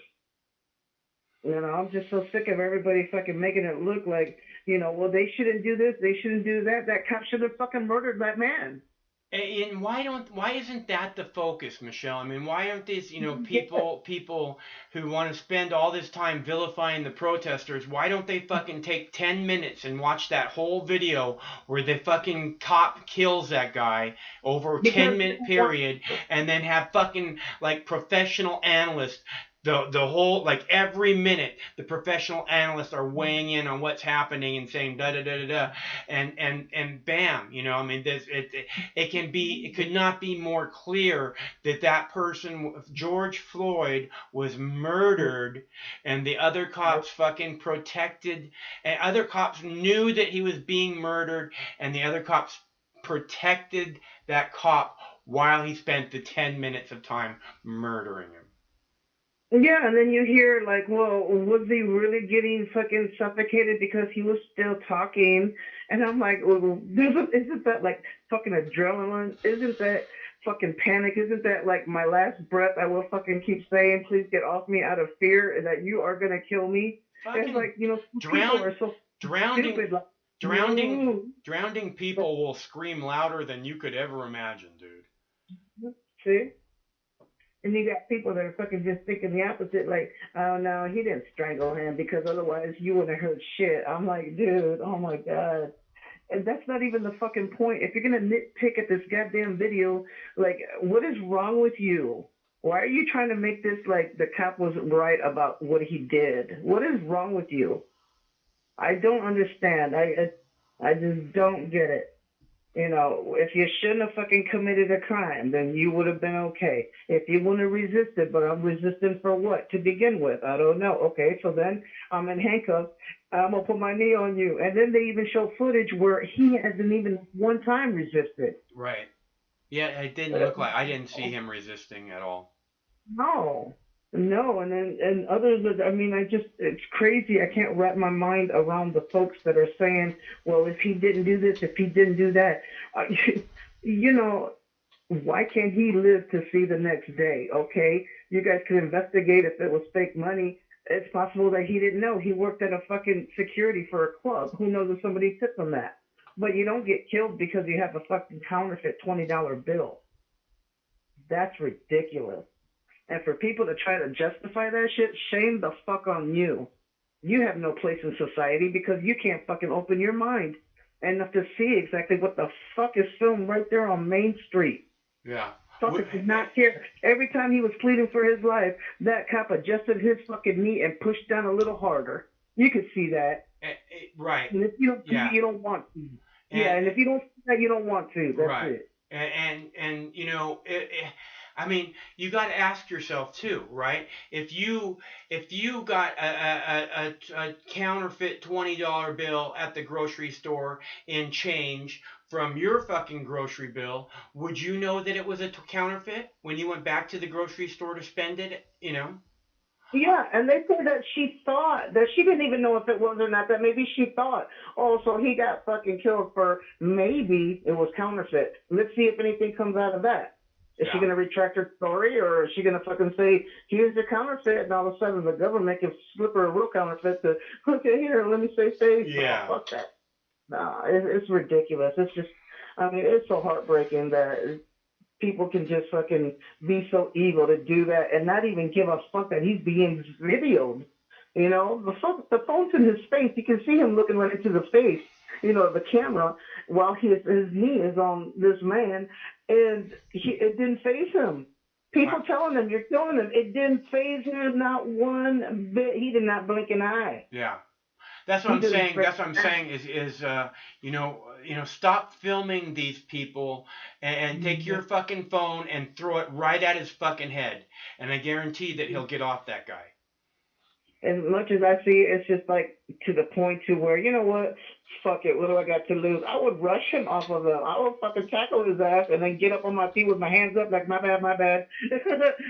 You know, I'm just so sick of everybody fucking making it look like, you know, well, they shouldn't do this, they shouldn't do that. That cop should have fucking murdered that man. And why isn't that the focus, Michelle? I mean, why aren't these, you know, people who want to spend all this time vilifying the protesters, why don't they fucking take 10 minutes and watch that whole video where the fucking cop kills that guy over a 10-minute period, and then have fucking like professional analysts, the whole, like every minute, the professional analysts are weighing in on what's happening and saying da da da da da, and bam, you know, I mean, it could not be more clear that that person, George Floyd, was murdered, and the other cops fucking protected, and other cops knew that he was being murdered, and the other cops protected that cop while he spent the 10 minutes of time murdering him. Yeah, and then you hear like, well, was he really getting fucking suffocated because he was still talking? And I'm like, well, isn't that like fucking adrenaline? Isn't that fucking panic? Isn't that like my last breath? I will fucking keep saying, please get off me out of fear that you are gonna kill me. It's like, you know, people are so stupid. Like, drowning people will scream louder than you could ever imagine, dude. See? And you got people that are fucking just thinking the opposite, like, oh no, he didn't strangle him because otherwise you wouldn't have heard shit. I'm like, dude, oh my God. And that's not even the fucking point. If you're gonna nitpick at this goddamn video, like, what is wrong with you? Why are you trying to make this like the cop was right about what he did? What is wrong with you? I don't understand. I just don't get it. You know, if you shouldn't have fucking committed a crime, then you would have been okay. If you wouldn't have resisted, but I'm resisting for what? To begin with? I don't know. Okay, so then I'm in handcuffs. I'm going to put my knee on you. And then they even show footage where he hasn't even one time resisted. Right. Yeah, it didn't look like, I didn't see him resisting at all. No, and then others, I mean, it's crazy. I can't wrap my mind around the folks that are saying, well, if he didn't do this, if he didn't do that, you know, why can't he live to see the next day? Okay, you guys can investigate if it was fake money. It's possible that he didn't know. He worked at a fucking security for a club. Who knows if somebody tipped him that? But you don't get killed because you have a fucking counterfeit $20 bill. That's ridiculous. And for people to try to justify that shit, shame the fuck on you. You have no place in society because you can't fucking open your mind enough to see exactly what the fuck is filmed right there on Main Street. Yeah. Fucker did not care. Every time he was pleading for his life, that cop adjusted his fucking knee and pushed down a little harder. You could see that. Right. And if you don't see it, you don't want to. And if you don't see that, you don't want to. That's it. And you know, I mean, you got to ask yourself too, right? If you got a counterfeit $20 bill at the grocery store in change from your fucking grocery bill, would you know that it was a counterfeit when you went back to the grocery store to spend it? You know? Yeah, and they said that she thought that she didn't even know if it was or not, that maybe she thought, oh, so he got fucking killed for maybe it was counterfeit. Let's see if anything comes out of that. Is she going to retract her story, or is she going to fucking say, here's your counterfeit, and all of a sudden the government can slip her a real counterfeit to, okay, here, let me say face. Yeah. Oh, fuck that. Nah, it's ridiculous. It's just, I mean, it's so heartbreaking that people can just fucking be so evil to do that and not even give a fuck that he's being videoed. You know, the phone's in his face. You can see him looking right into the face, you know, the camera, while his knee is on this man, and it didn't faze him. People telling him, you're killing him. It didn't faze him, not one bit. He did not blink an eye. Yeah. That's what I'm saying. That's what I'm saying is you know, stop filming these people and take your fucking phone and throw it right at his fucking head, and I guarantee that he'll get off that guy. As much as I see it, it's just like to the point to where, you know what, fuck it, what do I got to lose? I would rush him off of him. I would fucking tackle his ass and then get up on my feet with my hands up like, my bad.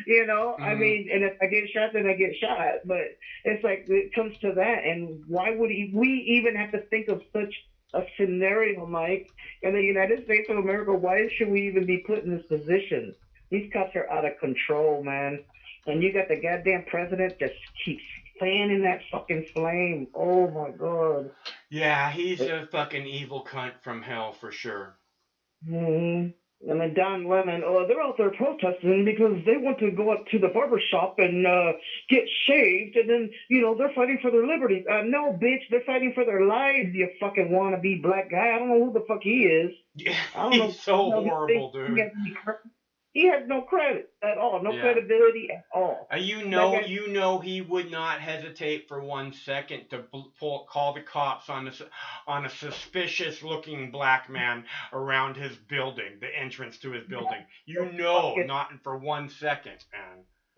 You know, I mean, and if I get shot, then I get shot. But it's like, it comes to that, and why would we even have to think of such a scenario, Mike? In the United States of America, why should we even be put in this position? These cops are out of control, man. And you got the goddamn president just keeps fanning that fucking flame. Oh my god. Yeah, he's a fucking evil cunt from hell for sure. And then Don Lemon, they're out there protesting because they want to go up to the barber shop and get shaved, and then, you know, they're fighting for their liberty. No, bitch, they're fighting for their lives, you fucking wannabe black guy. I don't know who the fuck he is. Yeah, I don't know. he's so horrible, dude. He has no credit at all, no credibility at all. You know, he would not hesitate for 1 second to call the cops on a suspicious-looking black man around his building, the entrance to his building. You know, not for 1 second,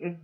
man.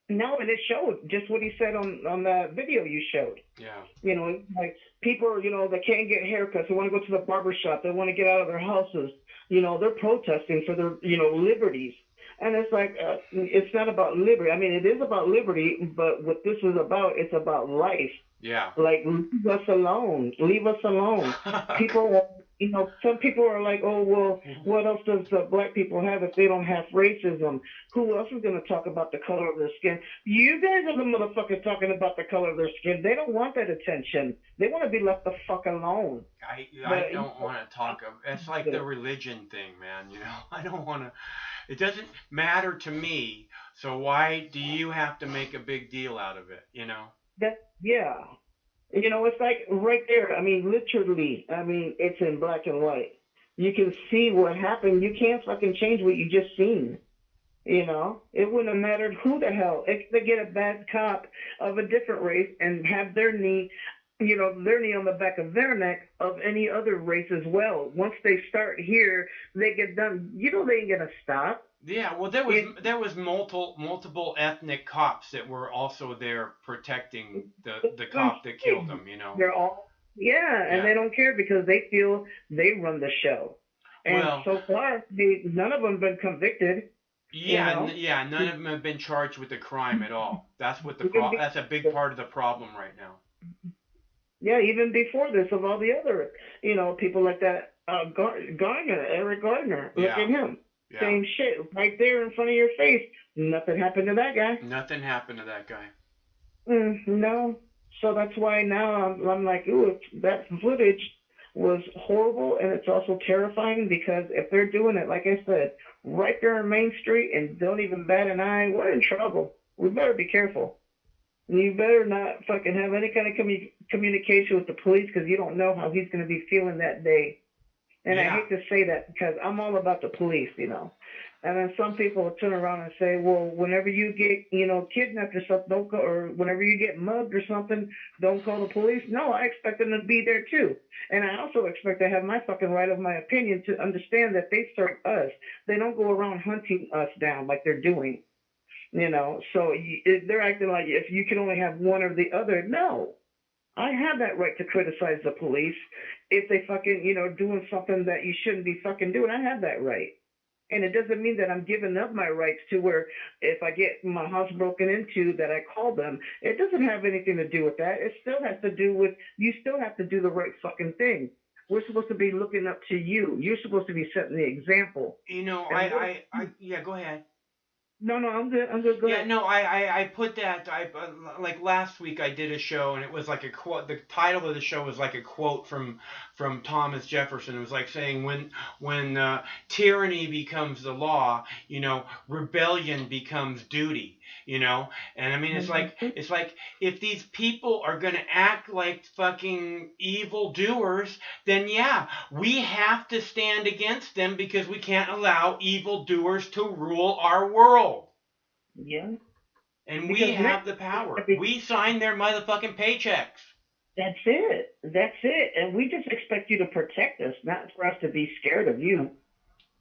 No, and it showed just what he said on that video you showed. Yeah. You know, like people, you know, they can't get haircuts. They want to go to the barber shop. They want to get out of their houses. You know, they're protesting for their, you know, liberties. And it's like, it's not about liberty. I mean, it is about liberty, but what this is about, it's about life. Yeah. Like, leave us alone. Leave us alone. People, you know, some people are like, oh, well, what else does black people have if they don't have racism? Who else is going to talk about the color of their skin? You guys are the motherfuckers talking about the color of their skin. They don't want that attention. They want to be left the fuck alone. I don't want to talk. It's like the religion thing, man. You know, I don't want to. It doesn't matter to me. So why do you have to make a big deal out of it? You know. Yeah. You know, it's like right there. I mean, literally. I mean, it's in black and white. You can see what happened. You can't fucking change what you just seen. You know, it wouldn't have mattered who the hell. If they get a bad cop of a different race and have their knee, you know, their knee on the back of their neck of any other race as well. Once they start here, they get done. You know, they ain't gonna stop. Yeah, well, there was multiple ethnic cops that were also there protecting the cop that killed them. You know, they're all and they don't care because they feel they run the show. And so far, none of them have been convicted. Yeah, you know? None of them have been charged with a crime at all. That's what that's a big part of the problem right now. Yeah, even before this, of all the other, you know, people like that, Gardner, Eric Gardner, look at him. Yeah. Same shit, right there in front of your face. Nothing happened to that guy. Nothing happened to that guy. No. So that's why now I'm like, ooh, that footage was horrible, and it's also terrifying because if they're doing it, like I said, right there on Main Street and don't even bat an eye, we're in trouble. We better be careful. You better not fucking have any kind of communication with the police because you don't know how he's going to be feeling that day. And I hate to say that because I'm all about the police, you know. And then some people will turn around and say, well, whenever you get, kidnapped or something, don't go, or whenever you get mugged or something, don't call the police. No, I expect them to be there too. And I also expect to have my fucking right of my opinion to understand that they serve us. They don't go around hunting us down like they're doing, So they're acting like if you can only have one or the other. No, I have that right to criticize the police if they fucking, doing something that you shouldn't be fucking doing. I have that right. And it doesn't mean that I'm giving up my rights to where if I get my house broken into that I call them. It doesn't have anything to do with that. It still has to do with you still have to do the right fucking thing. We're supposed to be looking up to you. You're supposed to be setting the example. Yeah, go ahead. No, I'm good. Go ahead. No, I put that, like last week I did a show and it was like a quote, the title of the show was like a quote from Thomas Jefferson. It was like saying when tyranny becomes the law, rebellion becomes duty, and I mean, it's like if these people are going to act like fucking evil doers, then yeah, we have to stand against them because we can't allow evil doers to rule our world. Yeah. And we have the power. We sign their motherfucking paychecks. That's it. And we just expect you to protect us, not for us to be scared of you.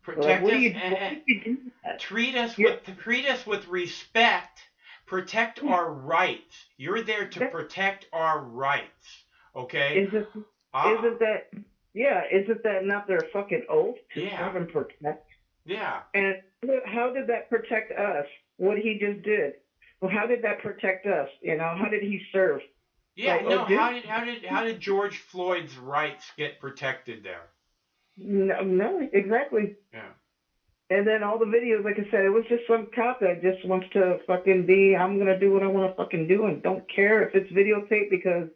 Protect us and treat us with respect. Protect our rights. You're there to protect our rights. Okay? Isn't that not their fucking oath to serve and protect? Yeah. And how did that protect us? What he just did. Well, how did that protect us? How did he serve? Yeah, how did George Floyd's rights get protected there? No, exactly. Yeah. And then all the videos, like I said, it was just some cop that just wants to fucking be, I'm going to do what I want to fucking do and don't care if it's videotaped because,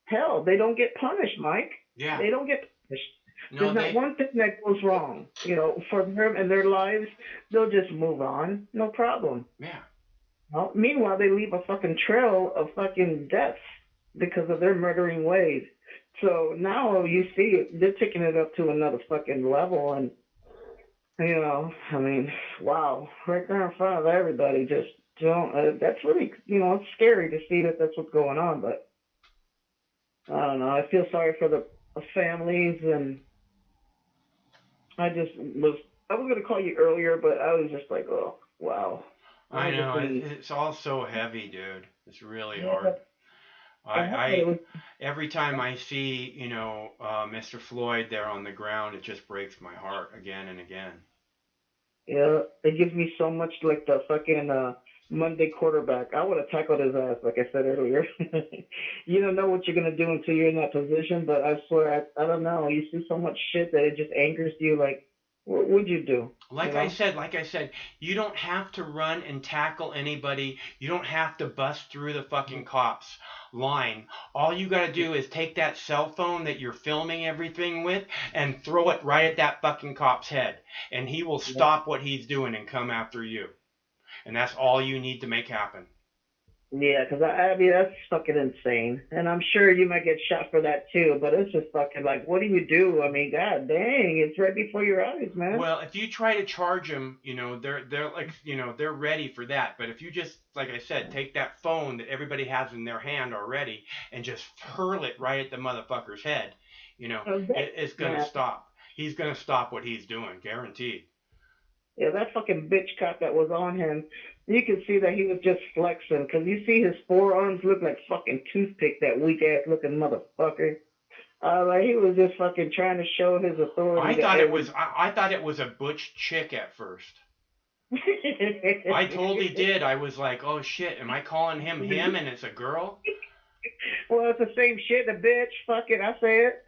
hell, they don't get punished, Mike. Yeah. They don't get punished. No, There's not one thing that goes wrong, for them and their lives. They'll just move on. No problem. Yeah. Well, meanwhile, they leave a fucking trail of fucking deaths because of their murdering ways. So now you see they're taking it up to another fucking level. And, I mean, wow. Right there in front of everybody, just don't. That's really, it's scary to see that that's what's going on. But I don't know. I feel sorry for the families and I was going to call you earlier, but I was just like, oh, wow. I know. It's all so heavy, dude. It's really hard. I every time I see, Mr. Floyd there on the ground, it just breaks my heart again and again. Yeah, it gives me so much like the fucking Monday quarterback. I would have tackled his ass, like I said earlier. You don't know what you're going to do until you're in that position, but I swear, I don't know. You see so much shit that it just angers you. Like, what would you do? Like I said, you don't have to run and tackle anybody. You don't have to bust through the fucking cops line. All you got to do is take that cell phone that you're filming everything with and throw it right at that fucking cop's head. And he will stop what he's doing and come after you. And that's all you need to make happen. Yeah, because I mean, that's fucking insane. And I'm sure you might get shot for that too, but it's just fucking like, what do you do? I mean, god dang, it's right before your eyes, man. Well, if you try to charge them, they're like, they're ready for that. But if you just, like I said, take that phone that everybody has in their hand already and just hurl it right at the motherfucker's head, it's going to stop. He's going to stop what he's doing, guaranteed. Yeah, that fucking bitch cop that was on him, you can see that he was just flexing, because you see his forearms look like fucking toothpick, that weak-ass looking motherfucker. Like he was just fucking trying to show his authority. I thought it was a butch chick at first. I totally did. I was like, oh shit, am I calling him and it's a girl? Well, it's the same shit, the bitch. Fuck it, I say it.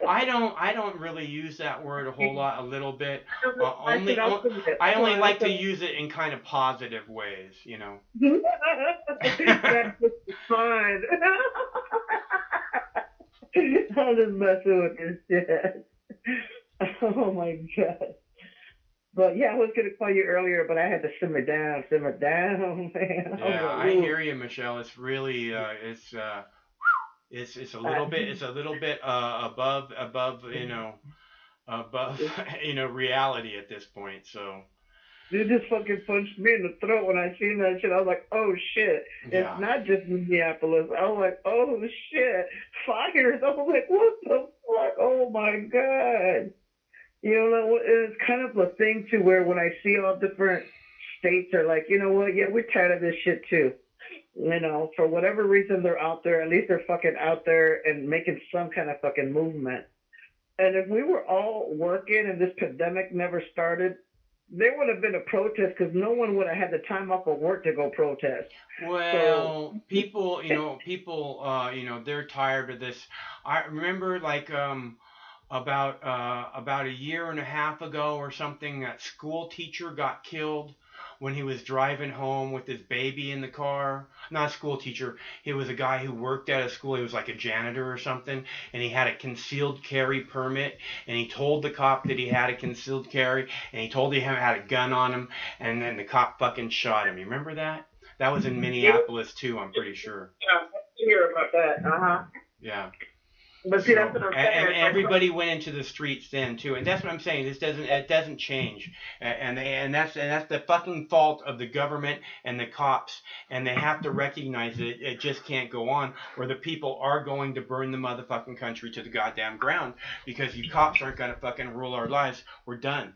I don't really use that word a whole lot, a little bit. I only like to use it in kind of positive ways, That's fun. I'm just messing with this shit. Oh my god. But yeah, I was gonna call you earlier, but I had to simmer down, man. Yeah, I hear you, Michelle. It's really it's a little bit above above reality at this point. So They just fucking punched me in the throat when I seen that shit. I was like, oh shit. Yeah. It's not just Minneapolis. I was like, oh shit. Fires. I was like, what the fuck? Oh my God. You know, it's kind of a thing too where when I see all different states are like, you know what, yeah, we're tired of this shit too. You know, for whatever reason they're out there, at least they're fucking out there and making some kind of fucking movement. And if we were all working and this pandemic never started, there would have been a protest because no one would have had the time off of work to go protest. well, So, people, they're tired of this. I remember like about a year and a half ago or something, that school teacher got killed when he was driving home with his baby in the car. Not a school teacher. He was a guy who worked at a school. He was like a janitor or something, and he had a concealed carry permit, and he told the cop that he had a concealed carry, and he told him he had a gun on him, and then the cop fucking shot him. You remember that? That was in Minneapolis too, I'm pretty sure. yeah, I hear about that. Uh-huh. Yeah. But see, that's what I'm saying. And It's like, everybody went into the streets then too, and that's what I'm saying. It doesn't change, and that's the fucking fault of the government and the cops, and they have to recognize that it just can't go on, or the people are going to burn the motherfucking country to the goddamn ground because you cops aren't gonna fucking rule our lives. We're done.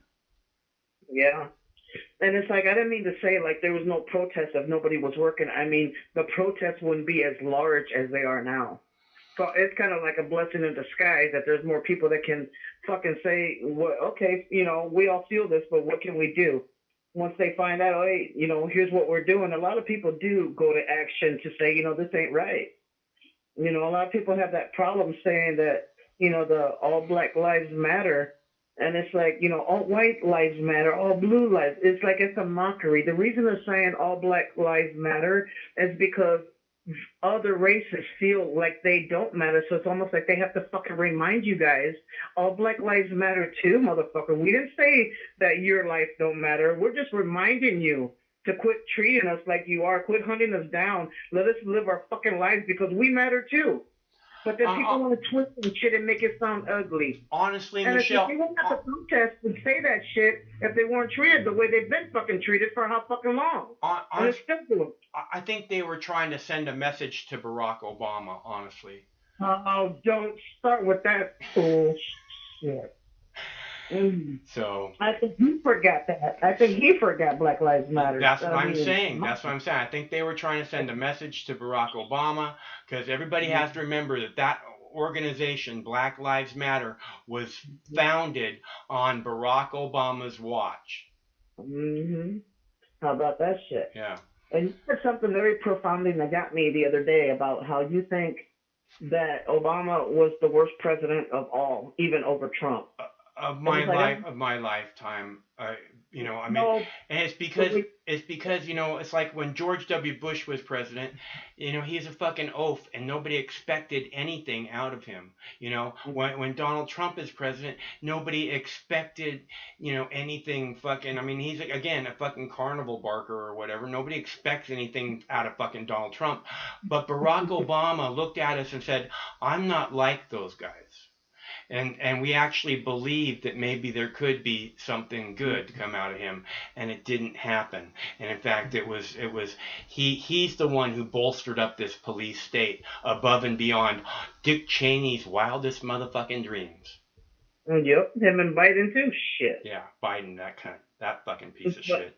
yeah. And it's like, I didn't mean to say like there was no protest if nobody was working. I mean, the protests wouldn't be as large as they are now. So it's kind of like a blessing in disguise that there's more people that can fucking say, well, okay, you know, we all feel this, but what can we do? Once they find out, oh, hey, you know, here's what we're doing. A lot of people do go to action to say, you know, this ain't right. You know, a lot of people have that problem saying that, you know, the all black lives matter. And it's like, you know, all white lives matter, all blue lives. It's like it's a mockery. The reason they're saying all black lives matter is because other races feel like they don't matter, so it's almost like they have to fucking remind you guys, all black lives matter too, motherfucker. We didn't say that your life don't matter. We're just reminding you to quit treating us like you are, quit hunting us down, let us live our fucking lives because we matter too. But then people want to twist and shit and make it sound ugly. Honestly, And Michelle, if they wouldn't have to protest and say that shit if they weren't treated the way they've been fucking treated for how fucking long. And it's still doing. I think they were trying to send a message to Barack Obama, honestly. Oh, don't start with that bullshit. So I think he forgot that. I think he forgot Black Lives Matter. that's what I'm saying. That's what I'm saying. I think they were trying to send a message to Barack Obama because everybody has to remember that organization, Black Lives Matter, was founded on Barack Obama's watch. How about that shit? Yeah. And you said something very profoundly that got me the other day about how you think that Obama was the worst president of all, even over Trump. Of my lifetime, you know, I mean, No, and it's because you know, it's like when George W. Bush was president, you know, he's a fucking oaf, and nobody expected anything out of him. You know, when Donald Trump is president, nobody expected, you know, anything fucking. I mean, he's again a fucking carnival barker or whatever. Nobody expects anything out of fucking Donald Trump, but Barack Obama looked at us and said, "I'm not like those guys." And we actually believed that maybe there could be something good to come out of him, and it didn't happen. And in fact, he's the one who bolstered up this police state above and beyond Dick Cheney's wildest motherfucking dreams. Yep, him and Biden too. Shit. Yeah, Biden, that fucking piece of shit.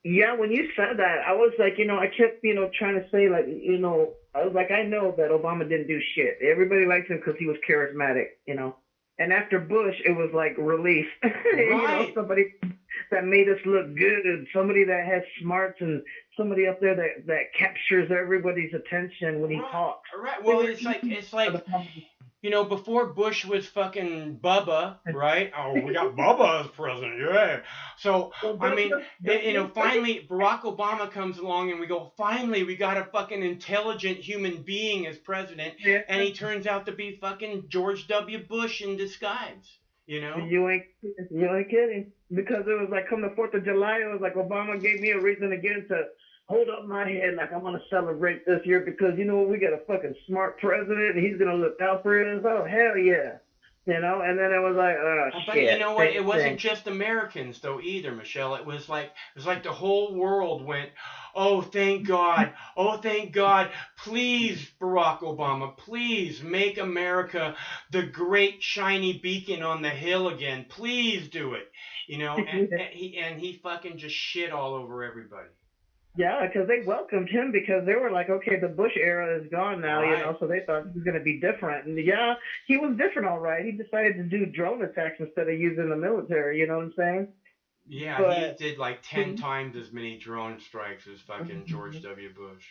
Yeah, when you said that, I was like, you know, I kept, you know, trying to say, like, you know, I was like, I know that Obama didn't do shit. Everybody liked him because he was charismatic, you know. And after Bush, it was like relief. You know, somebody that made us look good, somebody that has smarts, and somebody up there that captures everybody's attention when he talks. Right. Well, it's like, you know, before Bush was fucking Bubba, right? Oh, we got Bubba as president, yeah. So, I mean, you know, finally Barack Obama comes along and we go, finally, we got a fucking intelligent human being as president, and he turns out to be fucking George W. Bush in disguise, you know? You ain't kidding. Because it was like, come the 4th of July, it was like Obama gave me a reason again to hold up my head like I'm going to celebrate this year because, you know, we got a fucking smart president and he's going to look out for us. Oh, hell yeah. You know, and then it was like, oh But shit, you know what? same It wasn't thing. just Americans though either, Michelle. It was like the whole world went, "Oh, thank God. Oh, thank God. Please, Barack Obama, please make America the great shiny beacon on the hill again. Please do it." You know, and he fucking just shit all over everybody. Yeah, because they welcomed him because they were like, okay, the Bush era is gone now, you Right. know, so they thought he was going to be different. And yeah, he was different, all right. He decided to do drone attacks instead of using the military, you know what I'm saying? Yeah, But he did like 10 times as many drone strikes as fucking George W. Bush.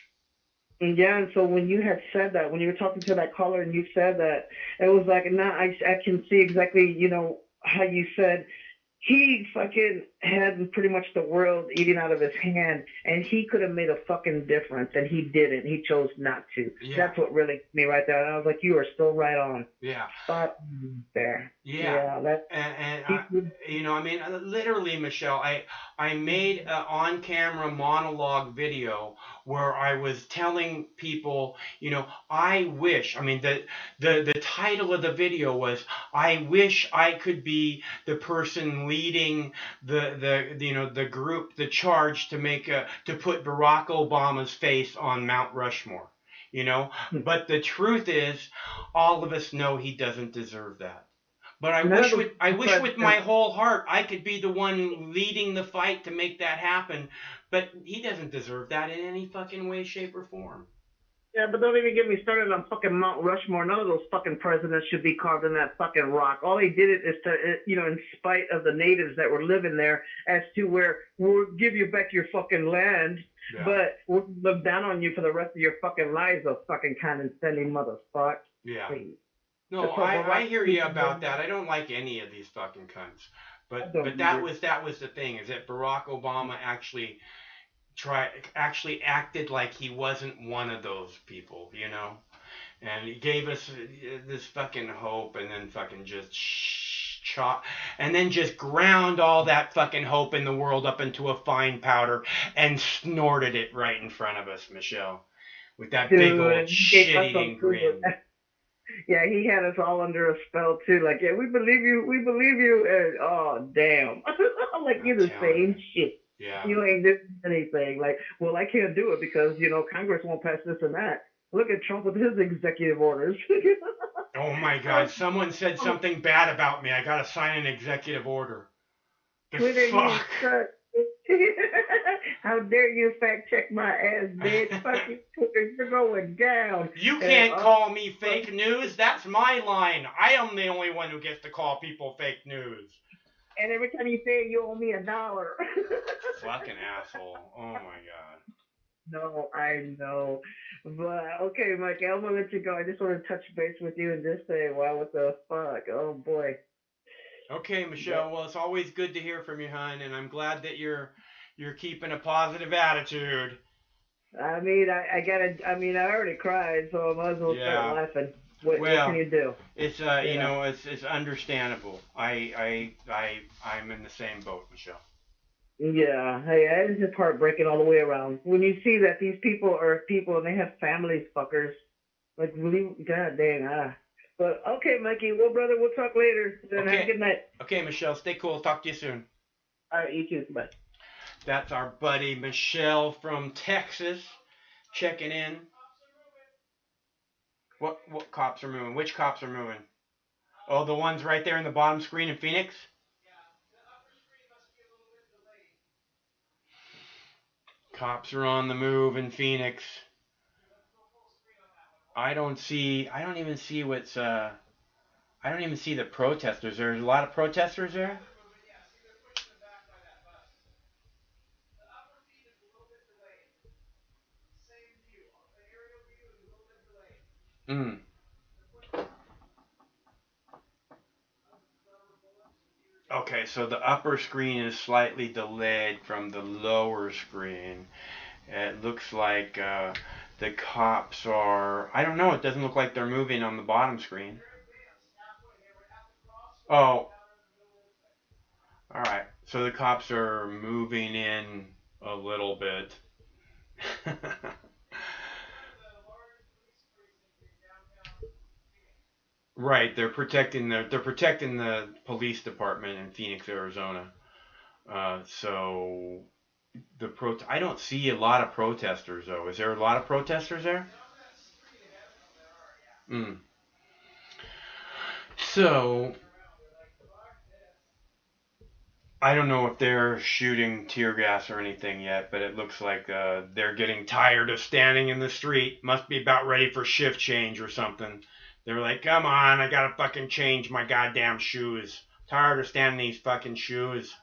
yeah, and so when you had said that, when you were talking to that caller and you said that, it was like, nah, I can see exactly, you know, how you said he fucking had pretty much the world eating out of his hand, and he could have made a fucking difference, and he didn't. He chose not to. Yeah. That's what really hit me right there. And I was like, you are still right on. Yeah. Spot there. Yeah. That, And I mean, literally, Michelle, I made an on-camera monologue video where I was telling people, you know, I wish, I mean, the title of the video was, I wish I could be the person leading the group, the charge to put Barack Obama's face on Mount Rushmore, you know? But the truth is, all of us know he doesn't deserve that. But I wish with my whole heart I could be the one leading the fight to make that happen. But he doesn't deserve that in any fucking way, shape, or form. yeah, but don't even get me started on fucking Mount Rushmore. None of those fucking presidents should be carved in that fucking rock. All they did it is to, you know, in spite of the natives that were living there, as to where we'll give you back your fucking land, but we'll look down on you for the rest of your fucking lives, those fucking condescending motherfuckers. Yeah. Please. No, I hear you about that. I don't like any of these fucking cunts. But that was the thing, is that Barack Obama actually acted like he wasn't one of those people, you know? And he gave us this fucking hope, and then fucking just and then just ground all that fucking hope in the world up into a fine powder and snorted it right in front of us, Michelle, with that big old shit-eating grin. Yeah, he had us all under a spell too. Like, yeah, we believe you, and oh damn, I'm like, you're the same shit. Yeah. You ain't doing anything. Like, well, I can't do it because, you know, Congress won't pass this and that. Look at Trump with his executive orders. Oh my God, someone said something bad about me. I gotta sign an executive order. Fuck. How dare you fact check my ass, bitch? Fucking Twitter, you're going down. You can't call me fake news. That's my line. I am the only one who gets to call people fake news. And every time you say it, you owe me $1. Fucking asshole. Oh my God. No, I know. But, okay, Mike, I'm going to let you go. I just want to touch base with you and just say, wow, what the fuck? Oh, boy. Okay, Michelle. Well, it's always good to hear from you, hon, and I'm glad that you're keeping a positive attitude. I mean, I already cried, so I might as well start laughing. What can you do? It's it's understandable. I'm in the same boat, Michelle. Yeah, hey, it's just heartbreaking all the way around. When you see that these people are people and they have families, fuckers. Like, really, god dang, But, okay, Mikey, well, brother, we'll talk later. Then have a good night. Okay, Michelle, stay cool. Talk to you soon. All right, you too. Bye. That's our buddy Michelle from Texas checking in. What cops are moving? Which cops are moving? Oh, the ones right there in the bottom screen in Phoenix? Cops are on the move in Phoenix. I don't even see the protesters. There's a lot of protesters there? Okay, so the upper screen is slightly delayed from the lower screen. It looks like the cops are... I don't know, it doesn't look like they're moving on the bottom screen. Oh. Alright, so the cops are moving in a little bit. Right, they're protecting the police department in Phoenix, Arizona. So I don't see a lot of protesters though. Is there a lot of protesters there? So I don't know if they're shooting tear gas or anything yet, but it looks like they're getting tired of standing in the street. Must be about ready for shift change or something. They're like, come on, I gotta fucking change my goddamn shoes. Tired of standing in these fucking shoes.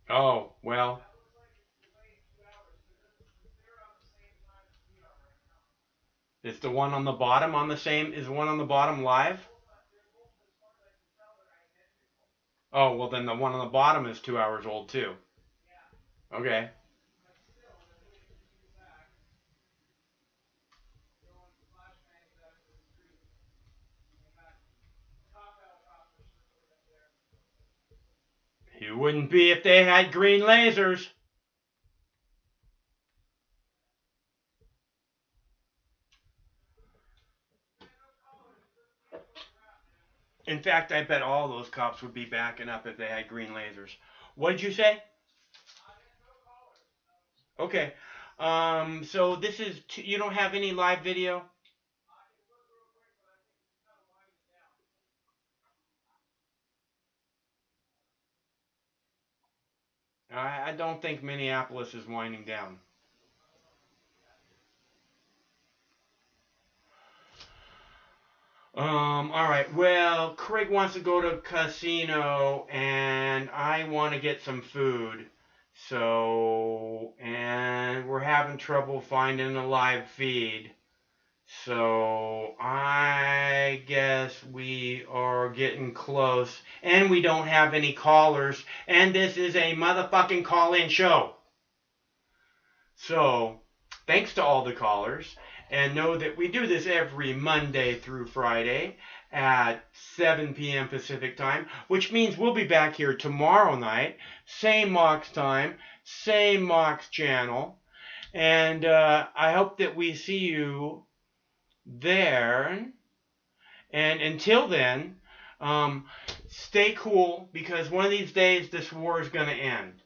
Oh, well. Is the one on the bottom is the one on the bottom live? Oh, well then the one on the bottom is 2 hours old too. Okay. You wouldn't be if they had green lasers. In fact, I bet all those cops would be backing up if they had green lasers. What did you say? Okay. So this is, you don't have any live video? I don't think Minneapolis is winding down. All right. Well, Craig wants to go to a casino, and I want to get some food. So, and we're having trouble finding a live feed. So, I guess we are getting close, and we don't have any callers, and this is a motherfucking call-in show. So, thanks to all the callers. And know that we do this every Monday through Friday at 7 p.m. Pacific time, which means we'll be back here tomorrow night, same Mox time, same Mox channel. And I hope that we see you there. And until then, stay cool, because one of these days this war is going to end.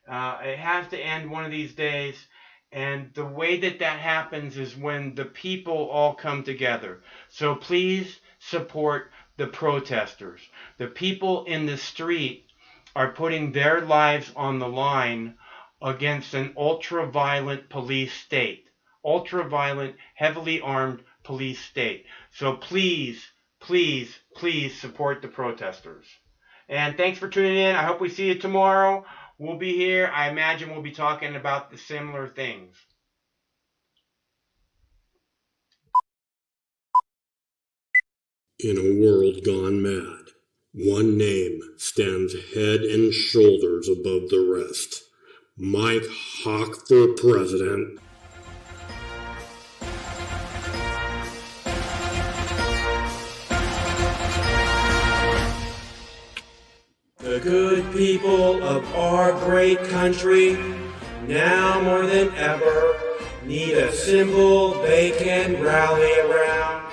It has to end one of these days. And the way that happens is when the people all come together. So please support the protesters. The people in the street are putting their lives on the line against an ultra-violent police state. Ultra-violent, heavily armed police state. So please, please, please support the protesters. And thanks for tuning in. I hope we see you tomorrow. We'll be here. I imagine we'll be talking about the similar things. In a world gone mad, one name stands head and shoulders above the rest. Mike Hawk for president. The good people of our great country, now more than ever, need a symbol they can rally around.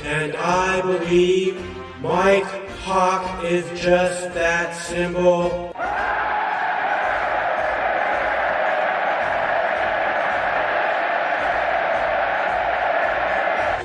And I believe Mike Hawk is just that symbol.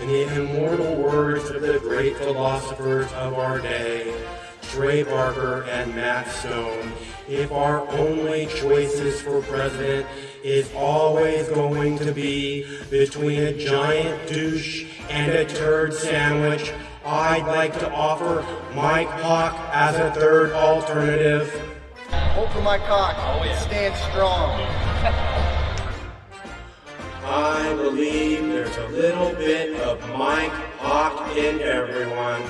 In the immortal words of the great philosophers of our day, Trey Barker and Matt Stone, if our only choices for president is always going to be between a giant douche and a turd sandwich, I'd like to offer Mike Hawk as a third alternative. Vote for Mike Hawk. Stand strong. I believe there's a little bit of Mike Hawk in everyone.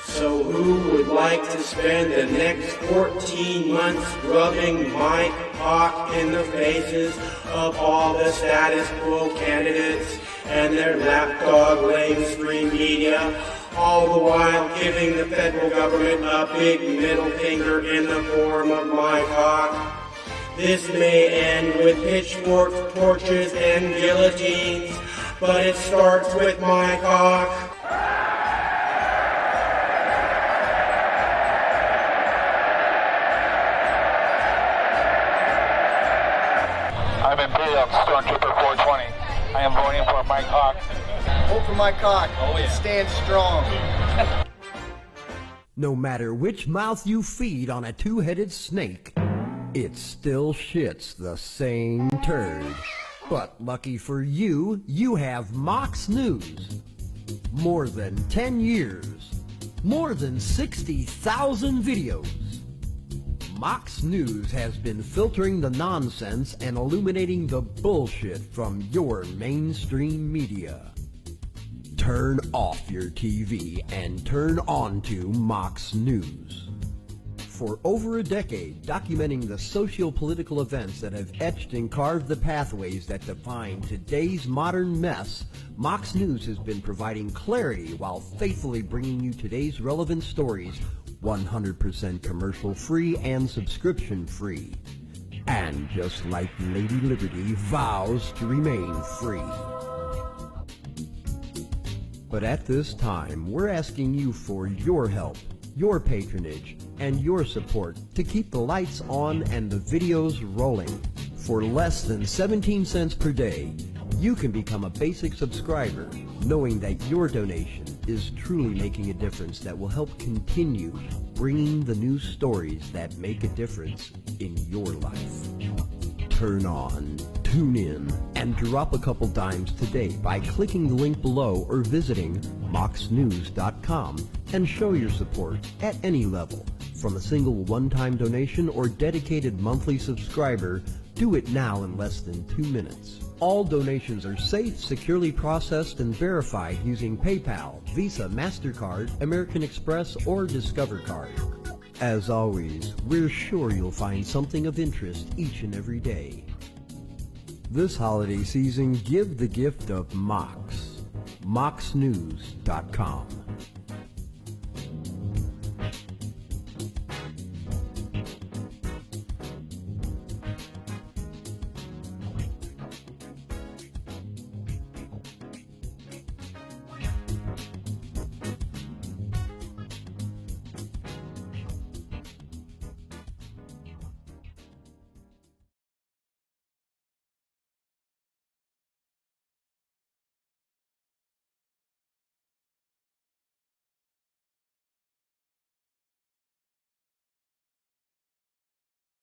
So who would like to spend the next 14 months rubbing Mike Hawk in the faces of all the status quo candidates and their lapdog lamestream media, all the while giving the federal government a big middle finger in the form of Mike Hawk? This may end with pitchforks, torches, and guillotines, but it starts with Mike Hawk. I'm in Brio, Stormtrooper 420. I am voting for Mike Hawk. Vote for Mike Hawk. Oh, yeah. Stand strong. No matter which mouth you feed on a two-headed snake, it still shits the same turd. But lucky for you, you have Mox News. More than 10 years. More than 60,000 videos. Mox News has been filtering the nonsense and illuminating the bullshit from your mainstream media. Turn off your TV and turn on to Mox News. For over a decade, documenting the socio-political events that have etched and carved the pathways that define today's modern mess, Mox News has been providing clarity while faithfully bringing you today's relevant stories 100% commercial-free and subscription-free. And just like Lady Liberty vows to remain free. But at this time, we're asking you for your help, your patronage, and your support to keep the lights on and the videos rolling. For less than 17 cents per day, you can become a basic subscriber, knowing that your donation is truly making a difference that will help continue bringing the news stories that make a difference in your life. Turn on, tune in, and drop a couple dimes today by clicking the link below or visiting moxnews.com and show your support at any level. From a single one-time donation or dedicated monthly subscriber, do it now in less than 2 minutes. All donations are safe, securely processed, and verified using PayPal, Visa, MasterCard, American Express, or Discover Card. As always, we're sure you'll find something of interest each and every day. This holiday season, give the gift of Mox. moxnews.com.